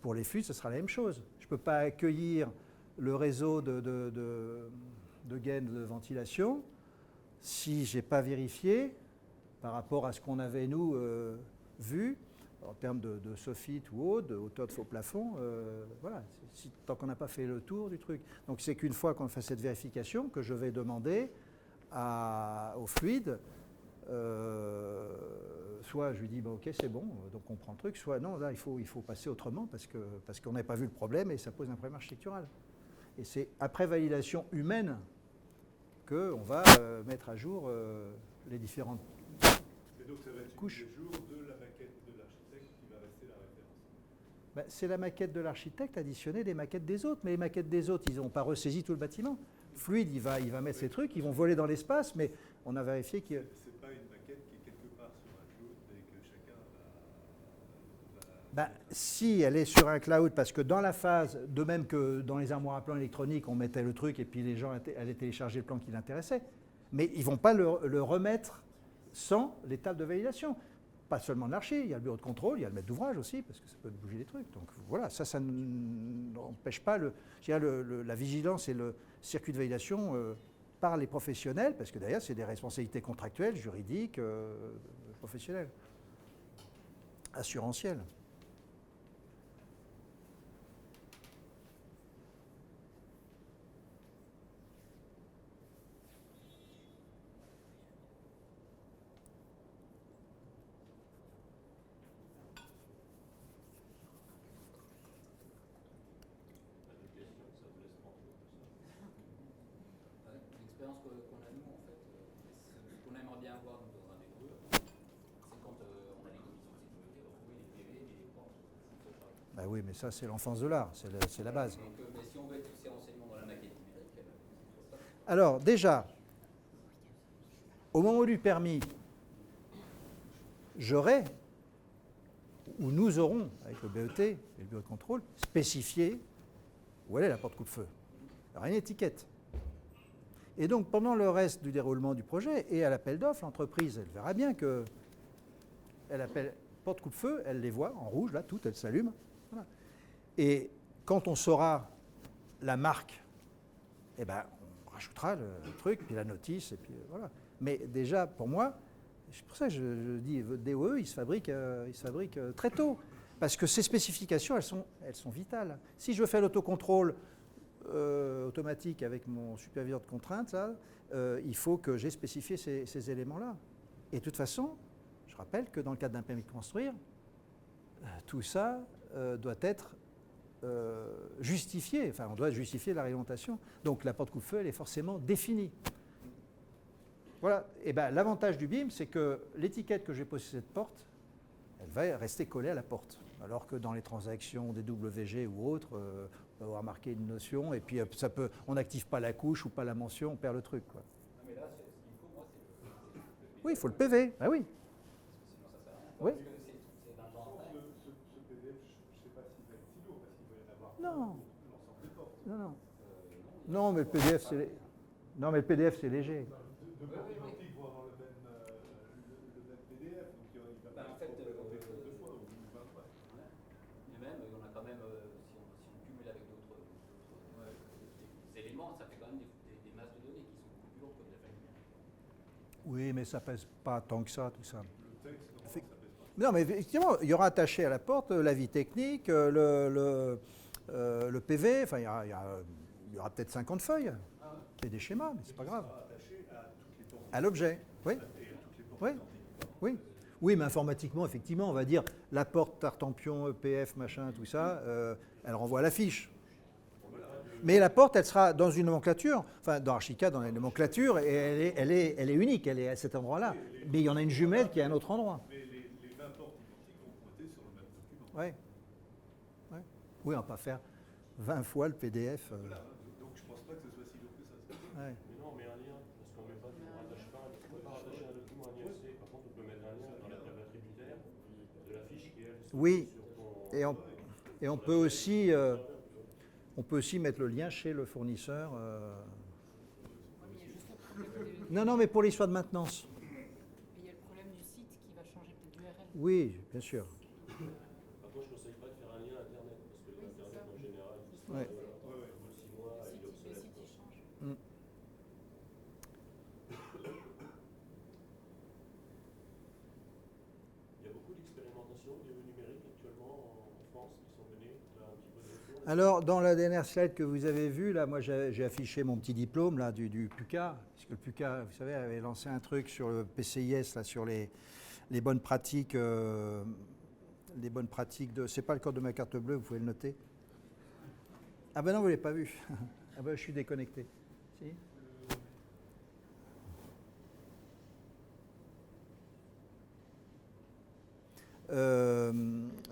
Pour les fluides, ce sera la même chose. Je ne peux pas accueillir le réseau de gaines de ventilation si je n'ai pas vérifié par rapport à ce qu'on avait, nous, vu, en termes de soffit ou autre, de hauteur de faux plafond, voilà, tant qu'on n'a pas fait le tour du truc. Donc c'est qu'une fois qu'on fait cette vérification que je vais demander au fluide, soit je lui dis, bah, ok, c'est bon, donc on prend le truc, soit non, là, il faut passer autrement parce qu'on n'avait pas vu le problème et ça pose un problème architectural. Et c'est après validation humaine qu'on va mettre à jour les différentes Et donc ça va être couches. le jour de la maquette de l'architecte qui va rester la référence. Ben, c'est la maquette de l'architecte additionnée des maquettes des autres, mais les maquettes des autres, ils n'ont pas ressaisi tout le bâtiment. Fluide, il va mettre ses trucs, ils vont voler dans l'espace, mais on a vérifié qu'il y a... C'est pas une maquette qui est quelque part sur un cloud et que chacun va Ben, si elle est sur un cloud, parce que dans la phase, de même que dans les armoires à plan électroniques, on mettait le truc et puis les gens allaient télécharger le plan qui l'intéressait, mais ils ne vont pas le remettre sans l'étape de validation. Pas seulement de l'archi, il y a le bureau de contrôle, il y a le maître d'ouvrage aussi, parce que ça peut bouger des trucs. Donc voilà, ça n'empêche pas la vigilance et le circuit de validation par les professionnels, parce que d'ailleurs, c'est des responsabilités contractuelles, juridiques, professionnelles, assurantielles. L'expérience qu'on a nous, en fait, ce qu'on aimerait bien avoir dans un DE, c'est quand on a les commissions de sécurité, retrouver les PV et les portes. Ben oui, mais ça, c'est l'enfance de l'art, c'est la base. Donc, mais si on veut tous ces renseignements dans la maquette numérique, c'est ça. Alors, déjà, au moment du permis, j'aurai, ou nous aurons, avec le BET et le bureau de contrôle, spécifié où elle est la porte coupe-feu. Il n'y aura une étiquette. Et donc, pendant le reste du déroulement du projet et à l'appel d'offres, l'entreprise, elle verra bien que elle appelle porte coupe-feu, elle les voit en rouge, là, toutes, elles s'allument. Voilà. Et quand on saura la marque, eh ben, on rajoutera le truc, puis la notice, et puis voilà. Mais déjà, pour moi, c'est pour ça que je dis, votre DOE, il se fabrique très tôt. Parce que ces spécifications, elles sont vitales. Si je veux faire l'autocontrôle automatique avec mon superviseur de contrainte, là, il faut que j'ai spécifié ces éléments-là. Et de toute façon, je rappelle que dans le cadre d'un permis de construire, tout ça doit être justifié. Enfin, on doit justifier la réglementation. Donc la porte coupe-feu, elle est forcément définie. Voilà. Et ben, l'avantage du BIM, c'est que l'étiquette que j'ai posée sur cette porte, elle va rester collée à la porte. Alors que dans les transactions des WG ou autres, on va avoir marqué une notion et puis on n'active pas la couche ou pas la mention, on perd le truc, quoi. Non, mais là, ce qu'il faut, moi, c'est le Oui, il faut le PV. Ah oui. sinon ça sert à rien. Oui. Parce que c'est 20 ans après. Ce PDF, je ne sais pas s'il va être si lourd, parce qu'il va y en avoir Non. pour l'ensemble des portes. Non. Non, mais le PDF, non, mais le PDF, c'est léger. De portes identiques vont avoir le même PDF, donc il va Bah, en fait, être présenté 2 fois ou 20 fois. Mais même, on a quand même, si on cumule avec d'autres éléments, ça fait quand même des masses de données qui sont beaucoup plus lourdes que de la famille. Oui, mais ça pèse pas tant que ça, tout ça. Le texte, non, ça pèse pas. Non, mais effectivement, il y aura attaché à la porte l'avis technique, le PV, enfin, il y aura peut-être 50 feuilles. C'est des schémas, mais c'est pas grave. Attaché à toutes les portes. À l'objet, oui. Et à toutes les portes Oui. identiques. Oui. Oui, mais informatiquement, effectivement, on va dire la porte Tartampion, EPF, machin, tout ça, elle renvoie à la fiche. Mais la porte, elle sera dans une nomenclature, enfin dans Archicad, dans la nomenclature, et elle est unique, elle est à cet endroit-là. Mais il y en a une jumelle qui est à un autre endroit. Mais les 20 portes identiques vont pointer sur le même document. Ouais. Ouais. Oui, on va pas faire 20 fois le PDF. Voilà, donc je pense pas que ce soit si lourd que ça. Ouais. Mais non, mais un lien, parce qu'on met pas, on rattache pas, on peut pas rattacher un document à un IFC. Par contre, on peut mettre un lien dans la table attributaire de la fiche qui est Oui. sur ton. Et on peut aussi, On peut aussi mettre le lien chez le fournisseur. Ouais, mais il y a juste le problème Non, mais pour l'histoire de maintenance. il y a le problème du site qui va changer peut-être d'URL. Oui, bien sûr. Par contre, je ne conseille pas de faire un lien Internet, parce que Oui, c'est l'Internet, ça. en général, il Ouais. au bout de 6 mois, il est Le obsolète. site, il change. Il y a beaucoup d'expérimentations au niveau numérique actuellement en France qui sont menées. Tu as un petit peu de retour là-dessus? Alors, dans la dernière slide que vous avez vue, là, moi j'ai affiché mon petit diplôme là, du PUCA, puisque le PUCA, vous savez, avait lancé un truc sur le PCIS, là, sur les bonnes pratiques. Les bonnes pratiques de. C'est pas le code de ma carte bleue, vous pouvez le noter. Ah ben non, vous ne l'avez pas vu. Ah ben je suis déconnecté. Si.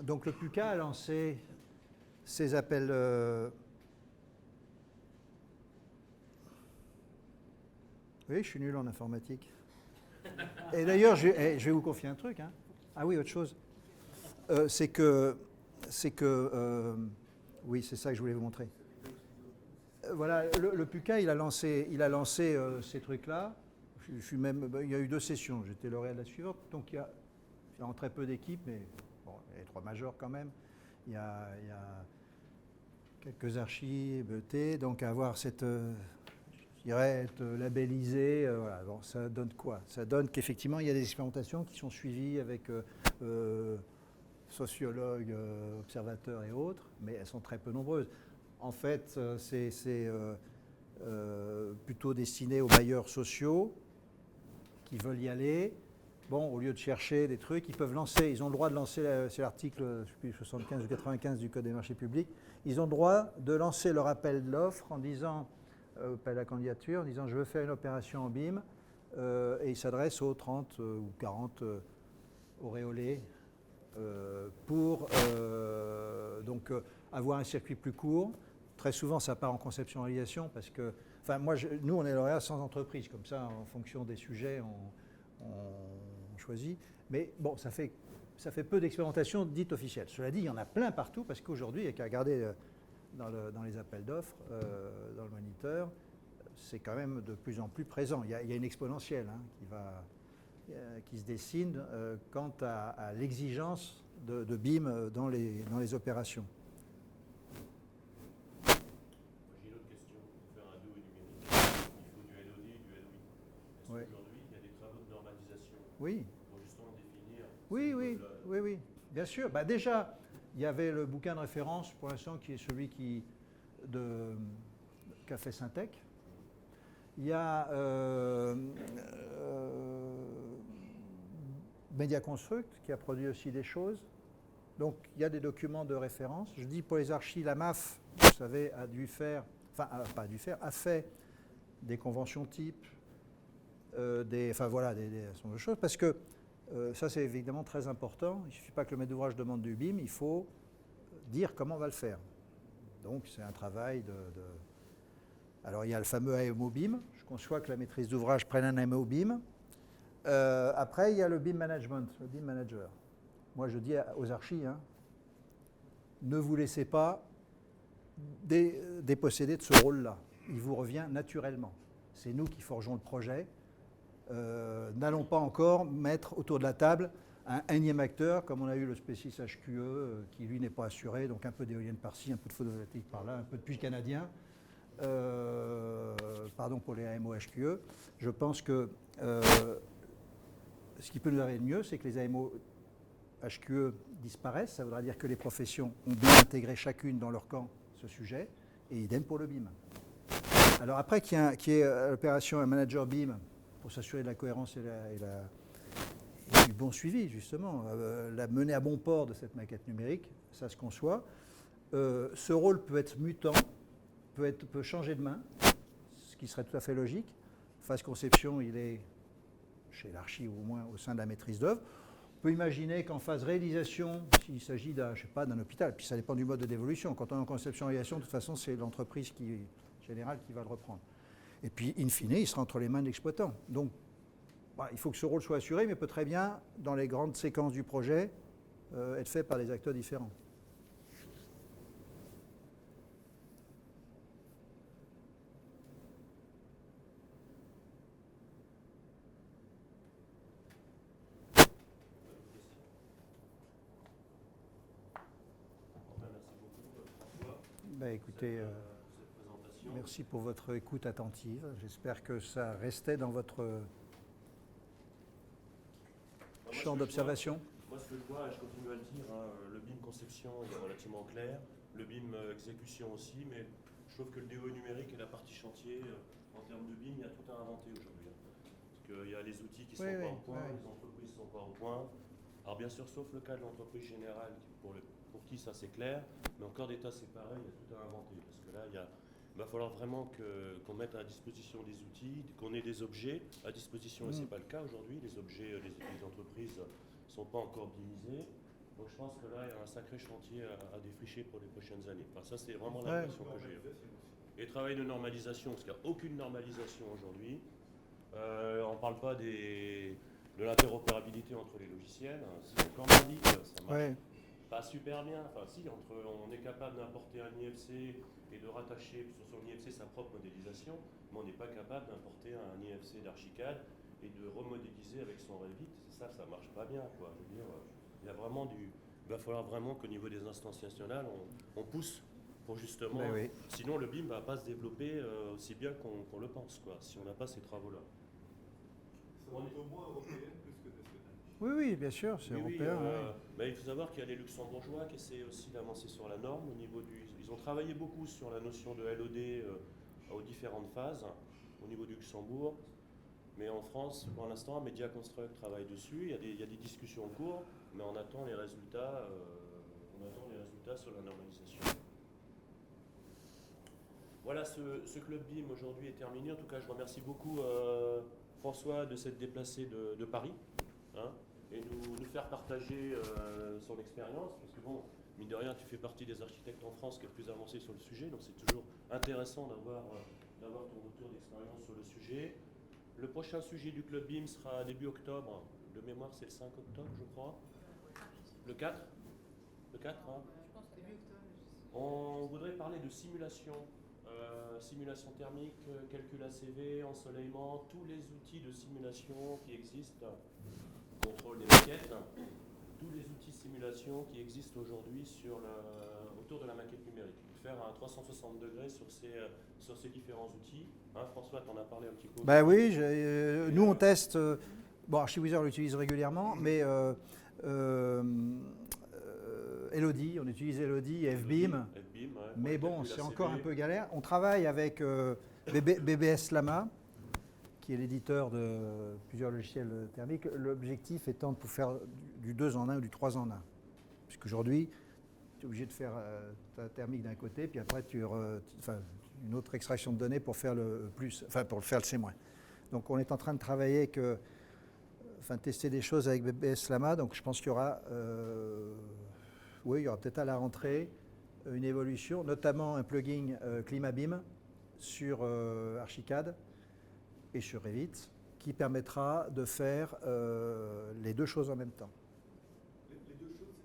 Donc le PUCA a lancé ses appels. Oui, je suis nul en informatique. Et d'ailleurs, je vais vous confier un truc. Hein. Ah oui, autre chose. C'est que, oui, c'est ça que je voulais vous montrer. Voilà, le PUCA, il a lancé ces trucs-là. Il y a eu 2 sessions. J'étais lauréat de la suivante. Donc il y a très peu d'équipes, mais bon, il y a 3 majors quand même. Il y a quelques archives, ET, donc avoir cette, je dirais, être labellisé, voilà. Bon, ça donne quoi? Ça donne qu'effectivement, il y a des expérimentations qui sont suivies avec sociologues, observateurs et autres, mais elles sont très peu nombreuses. En fait, c'est plutôt destiné aux bailleurs sociaux qui veulent y aller. Bon, au lieu de chercher des trucs, ils peuvent lancer, ils ont le droit de lancer, c'est l'article 75 ou 95 du Code des marchés publics, ils ont le droit de lancer leur appel d'offres en disant, appel à la candidature, en disant je veux faire une opération en BIM, et ils s'adressent aux 30 ou 40 auréolés pour donc avoir un circuit plus court. Très souvent, ça part en conception-réalisation parce que, enfin, nous, on est lauréat sans entreprise, comme ça, en fonction des sujets, on choisit. Mais bon, ça fait peu d'expérimentations dites officielles. Cela dit, il y en a plein partout parce qu'aujourd'hui, il n'y a qu'à regarder dans les appels d'offres, dans le moniteur, c'est quand même de plus en plus présent. Il y a une exponentielle qui se dessine quant à l'exigence de BIM dans les opérations. J'ai une autre question. Pour faire un DOE numérique, il faut du LOD et du LOI. Est-ce Ouais. qu'aujourd'hui, il y a des travaux de normalisation Oui. pour justement définir Oui, bien sûr. Bah, déjà, il y avait le bouquin de référence, pour l'instant, qui est celui qu'a fait Syntec. Il y a Mediaconstruct qui a produit aussi des choses. Donc, il y a des documents de référence. Je dis pour les archives, la MAF, vous savez, a fait des conventions types, des certain de choses, parce que ça, c'est évidemment très important. Il ne suffit pas que le maître d'ouvrage demande du BIM, il faut dire comment on va le faire. Donc, c'est un travail Alors, il y a le fameux AMO BIM. Je conçois que la maîtrise d'ouvrage prenne un AMO BIM. Après, il y a le BIM Management, le BIM Manager. Moi, je dis aux archis, ne vous laissez pas déposséder de ce rôle-là. Il vous revient naturellement. C'est nous qui forgeons le projet. N'allons pas encore mettre autour de la table un énième acteur, comme on a eu le spécialiste HQE, qui lui n'est pas assuré, donc un peu d'éolienne par-ci, un peu de photovoltaïque par-là, un peu de puits canadien. Pardon pour les AMO HQE. Je pense que ce qui peut nous arriver de mieux, c'est que les AMO HQE disparaissent. Ça voudra dire que les professions ont bien intégré chacune dans leur camp ce sujet, et idem pour le BIM. Alors après, qu'il y ait l'opération un manager BIM pour s'assurer de la cohérence et du bon suivi, justement, la menée à bon port de cette maquette numérique, ça se conçoit. Ce rôle peut être mutant, peut changer de main, ce qui serait tout à fait logique. Phase conception, il est chez l'archi, ou au moins au sein de la maîtrise d'œuvre. On peut imaginer qu'en phase réalisation, s'il s'agit d'un hôpital, puis ça dépend du mode de dévolution. Quand on est en conception-réalisation, de toute façon, c'est l'entreprise générale qui va le reprendre. Et puis, in fine, il sera entre les mains de l'exploitant. Donc, il faut que ce rôle soit assuré, mais peut très bien, dans les grandes séquences du projet, être fait par des acteurs différents. Bah, écoutez, cette présentation. merci pour votre écoute attentive. J'espère que ça restait dans votre Moi, ce champ que je vois- d'observation. Moi, ce que je vois, et je continue à le dire, hein, le BIM conception il est relativement clair, le BIM exécution aussi, mais je trouve que le DOE numérique et la partie chantier, en termes de BIM, il y a tout à inventer aujourd'hui. Hein. Parce qu'il y a les outils qui sont Oui, pas oui, au point, oui. les entreprises ne sont pas au point. Alors bien sûr, sauf le cas de l'entreprise générale, pour qui ça c'est clair, mais encore d'état c'est pareil, il y a tout à inventer. Parce que là, il va falloir vraiment qu'on mette à disposition des outils, qu'on ait des objets à disposition, et ce n'est pas le cas aujourd'hui. Les objets, les entreprises ne sont pas encore optimisés. Donc je pense que là, il y a un sacré chantier à défricher pour les prochaines années. Enfin, ça, c'est vraiment l'impression que j'ai. Et travail de normalisation, parce qu'il n'y a aucune normalisation aujourd'hui. On ne parle pas de l'interopérabilité entre les logiciels. C'est encore merdique, ça marche Ouais. pas super bien. Enfin, si, on est capable d'importer un IFC et de rattacher sur son IFC sa propre modélisation, mais on n'est pas capable d'importer un IFC d'Archicad et de remodéliser avec son Revit. Ça marche pas bien, quoi. Je veux dire, il va falloir vraiment qu'au niveau des instances nationales, on pousse pour justement. Ben oui. Sinon, le BIM ne va pas se développer aussi bien qu'on le pense, quoi, si on n'a pas ces travaux-là. Ça va être au moins européenne plus que nationale. Oui, oui, bien sûr, c'est Oui, européen. ouais. mais il faut savoir qu'il y a les Luxembourgeois qui essaient aussi d'avancer sur la norme au niveau Ils ont travaillé beaucoup sur la notion de LOD aux différentes phases au niveau du Luxembourg. Mais en France, pour l'instant, Media Construct travaille dessus. Il y a des discussions en cours, mais on attend les résultats. Sur la normalisation. Voilà, ce club BIM aujourd'hui est terminé. En tout cas, je remercie beaucoup François de s'être déplacé de Paris, hein, et nous faire partager son expérience. Parce que bon, mine de rien, tu fais partie des architectes en France qui est le plus avancé sur le sujet, donc c'est toujours intéressant d'avoir ton retour d'expérience sur le sujet. Le prochain sujet du club BIM sera début octobre. De mémoire, c'est le 5 octobre, je crois. Le 4 ? Le 4, hein. Je pense que début octobre. On voudrait parler de simulation. Simulation thermique, calcul ACV, ensoleillement, tous les outils de simulation qui existent, contrôle des maquettes, tous les outils de simulation qui existent aujourd'hui autour de la maquette numérique. Faire un 360 degrés sur ces différents outils. Hein, François, tu en as parlé un petit peu. Ben oui, nous on teste. Bon, ArchiWizard l'utilise régulièrement, mais Elodie, on utilise Elodie et FBIM. FBIM, ouais, Mais pour le bon, calcul c'est ACV. encore un peu galère. On travaille avec BBS Lama, qui est l'éditeur de plusieurs logiciels thermiques. L'objectif étant de faire du 2 en 1 ou du 3 en 1. Puisqu'aujourd'hui, tu es obligé de faire ta thermique d'un côté, puis après une autre extraction de données pour faire pour faire le C-. Donc on est en train de travailler tester des choses avec BBS Lama. Donc je pense qu'il y aura il y aura peut-être à la rentrée une évolution, notamment un plugin ClimaBIM sur Archicad et sur Revit, qui permettra de faire les deux choses en même temps. Les deux choses,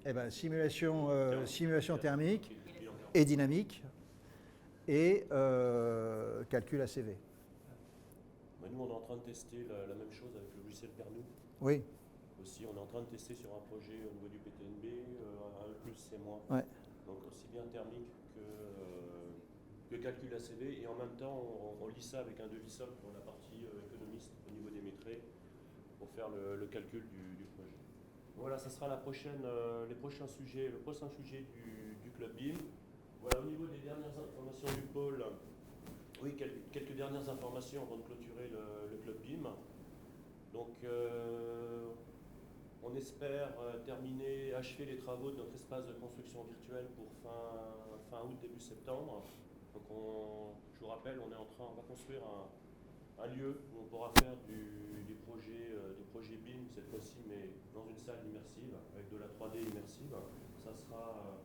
c'est-à-dire Simulation thermique et dynamique et calcul ACV. Mais nous, on est en train de tester la même chose avec le logiciel Pernou. Oui, Aussi, on est en train de tester sur un projet au niveau du PTNB, un E+, C-. ouais. Donc aussi bien thermique que calcul ACV, et en même temps on lit ça avec un devis socle pour la partie économiste au niveau des métrés pour faire le calcul du projet. Voilà, ça sera les prochains sujets, le prochain sujet du club BIM. Voilà, au niveau des dernières informations du pôle, oui, quelques dernières informations avant de clôturer le club BIM. Donc on espère achever les travaux de notre espace de construction virtuelle pour fin août, début septembre. Donc je vous rappelle, on va construire un lieu où on pourra faire des projets BIM cette fois-ci, mais dans une salle immersive, avec de la 3D immersive. Ça sera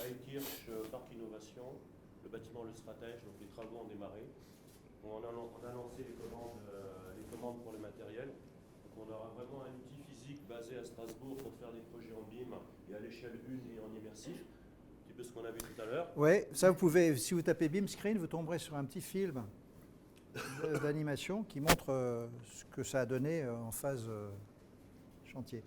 à Ekirch, Parc Innovation, le bâtiment Le Stratège, donc les travaux ont démarré. On a lancé les commandes pour le matériel. Donc on aura vraiment un outil physique basé à Strasbourg pour faire des projets en BIM et à l'échelle 1 et en immersif. Un petit peu ce qu'on a vu tout à l'heure. Oui, ça vous pouvez, si vous tapez BIM Screen, vous tomberez sur un petit film d'animation qui montre ce que ça a donné en phase chantier.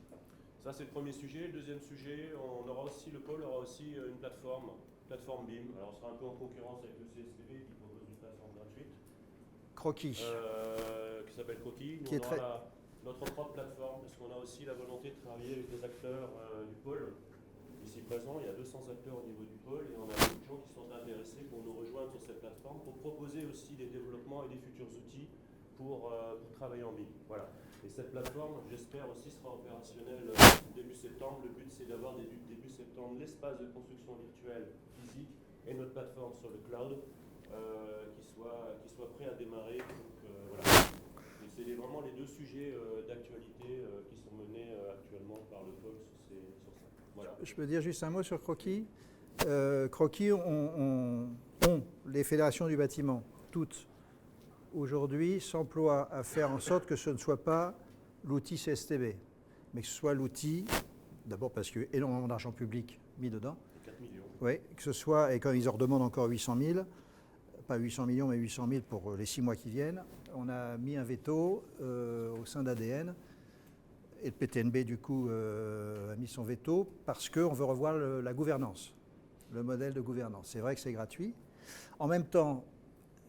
Ça, c'est le premier sujet. Le deuxième sujet, le pôle aura aussi une plateforme plateforme BIM. Alors, on sera un peu en concurrence avec le CSTB qui propose une plateforme gratuite Croquis. qui s'appelle Croquis. Nous, Qui est on aura très- notre propre plateforme parce qu'on a aussi la volonté de travailler avec les acteurs du pôle. Ici présent, il y a 200 acteurs au niveau du pôle et on a beaucoup de gens qui sont intéressés pour nous rejoindre sur cette plateforme pour proposer aussi des développements et des futurs outils pour travailler en BIM. Voilà. Et cette plateforme, j'espère aussi, sera opérationnelle début septembre. Le but, c'est d'avoir début septembre l'espace de construction virtuelle physique et notre plateforme sur le cloud qui soit prêt à démarrer. Donc, voilà. Et c'est vraiment les deux sujets d'actualité qui sont menés actuellement par le pôle sur ça. Voilà. Je peux dire juste un mot sur Croquis. Croquis ont les fédérations du bâtiment, toutes, aujourd'hui, s'emploient à faire en sorte que ce ne soit pas l'outil CSTB, mais que ce soit l'outil, d'abord parce qu'il y a énormément d'argent public mis dedans, 4 millions. oui, que ce soit, et quand ils en redemandent encore 800 000, pas 800 millions, mais 800 000 pour les 6 mois qui viennent, on a mis un veto au sein d'ADN. Et le PTNB, du coup, a mis son veto parce qu'on veut revoir la gouvernance, le modèle de gouvernance. C'est vrai que c'est gratuit. En même temps,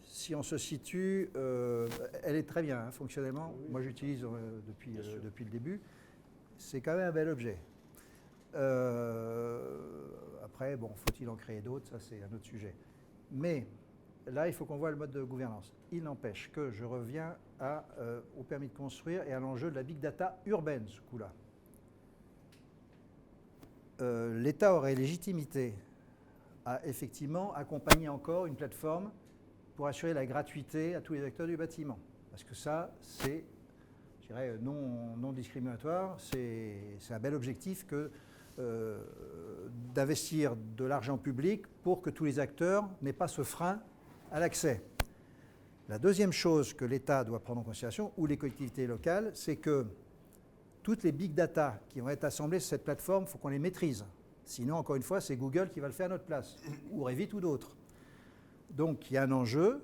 si on se situe, elle est très bien, hein, fonctionnellement. Oui. Moi, j'utilise depuis Bien sûr. le début. C'est quand même un bel objet. Après, bon, faut-il en créer d'autres? Ça, c'est un autre sujet. Mais là, il faut qu'on voit le mode de gouvernance. Il n'empêche que je reviens au permis de construire et à l'enjeu de la big data urbaine, ce coup-là. L'État aurait légitimité à effectivement accompagner encore une plateforme pour assurer la gratuité à tous les acteurs du bâtiment. Parce que ça, c'est, je dirais, non discriminatoire. C'est un bel objectif que d'investir de l'argent public pour que tous les acteurs n'aient pas ce frein à l'accès. La deuxième chose que l'État doit prendre en considération, ou les collectivités locales, c'est que toutes les big data qui vont être assemblées sur cette plateforme, il faut qu'on les maîtrise. Sinon, encore une fois, c'est Google qui va le faire à notre place, ou Revit ou d'autres. Donc, il y a un enjeu.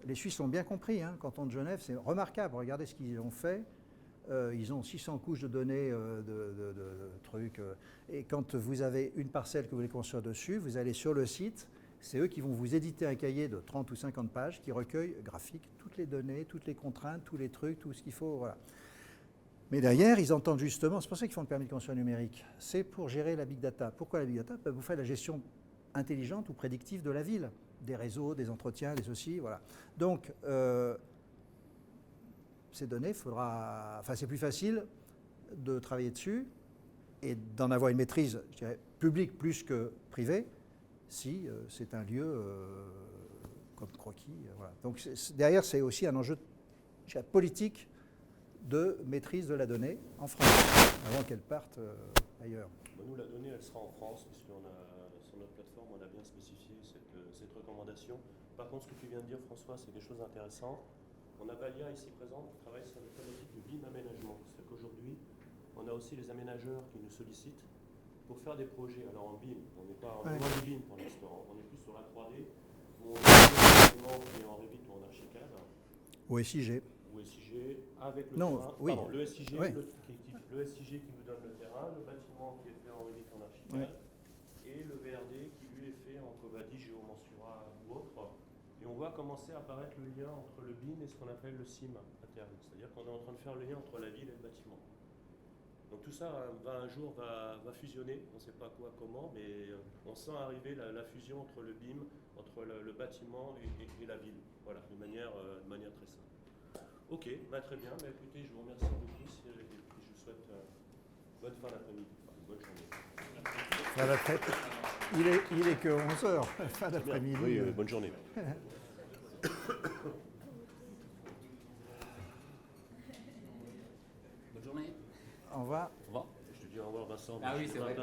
Les Suisses l'ont bien compris. Hein, canton de Genève, c'est remarquable. Regardez ce qu'ils ont fait. Ils ont 600 couches de données, de trucs. Et quand vous avez une parcelle que vous voulez construire dessus, vous allez sur le site. C'est eux qui vont vous éditer un cahier de 30 ou 50 pages qui recueille graphique toutes les données, toutes les contraintes, tous les trucs, tout ce qu'il faut. Voilà. Mais derrière, ils entendent justement, c'est pour ça qu'ils font le permis de construire numérique, c'est pour gérer la big data. Pourquoi la big data? Vous faites la gestion intelligente ou prédictive de la ville, des réseaux, des entretiens, des soucis, voilà. Donc, ces données, c'est plus facile de travailler dessus et d'en avoir une maîtrise, je dirais, publique plus que privée, si c'est un lieu comme Croquis. Voilà. Donc derrière, c'est aussi un enjeu politique de maîtrise de la donnée en France, avant qu'elle parte ailleurs. Bon, nous, la donnée, elle sera en France, puisqu'on a, sur notre plateforme, on a bien spécifié cette recommandation. Par contre, ce que tu viens de dire, François, c'est des choses intéressantes. On a Valia ici présent qui travaille sur le thématique de BIM aménagement. C'est qu'aujourd'hui, on a aussi les aménageurs qui nous sollicitent pour faire des projets. Alors en BIM, on n'est pas en loin du BIM pour l'instant, on est plus sur la 3D, où on a un élément qui est en Revit ou en Archicad. Ou SIG. Ou SIG, avec le Non, terrain. oui. Pardon, le SIG, Oui. le SIG qui nous donne le terrain, le bâtiment qui est fait en Revit en Archicad, et le VRD qui lui est fait en Covadi, Géomensura ou autre. Et on voit commencer à apparaître le lien entre le BIM et ce qu'on appelle le CIM à terme. C'est-à-dire qu'on est en train de faire le lien entre la ville et le bâtiment. Donc tout ça un jour va fusionner, on ne sait pas quoi, comment, mais on sent arriver la fusion entre le BIM, entre le bâtiment et la ville, voilà, de manière très simple. Ok, très bien, écoutez, je vous remercie beaucoup et je vous souhaite bonne fin d'après-midi, bonne journée. Il est que 11h, fin d'après-midi. Oui, bonne journée. Bonne journée. Au revoir. Au revoir. Je te dis au revoir Vincent. Ah oui, c'est vrai.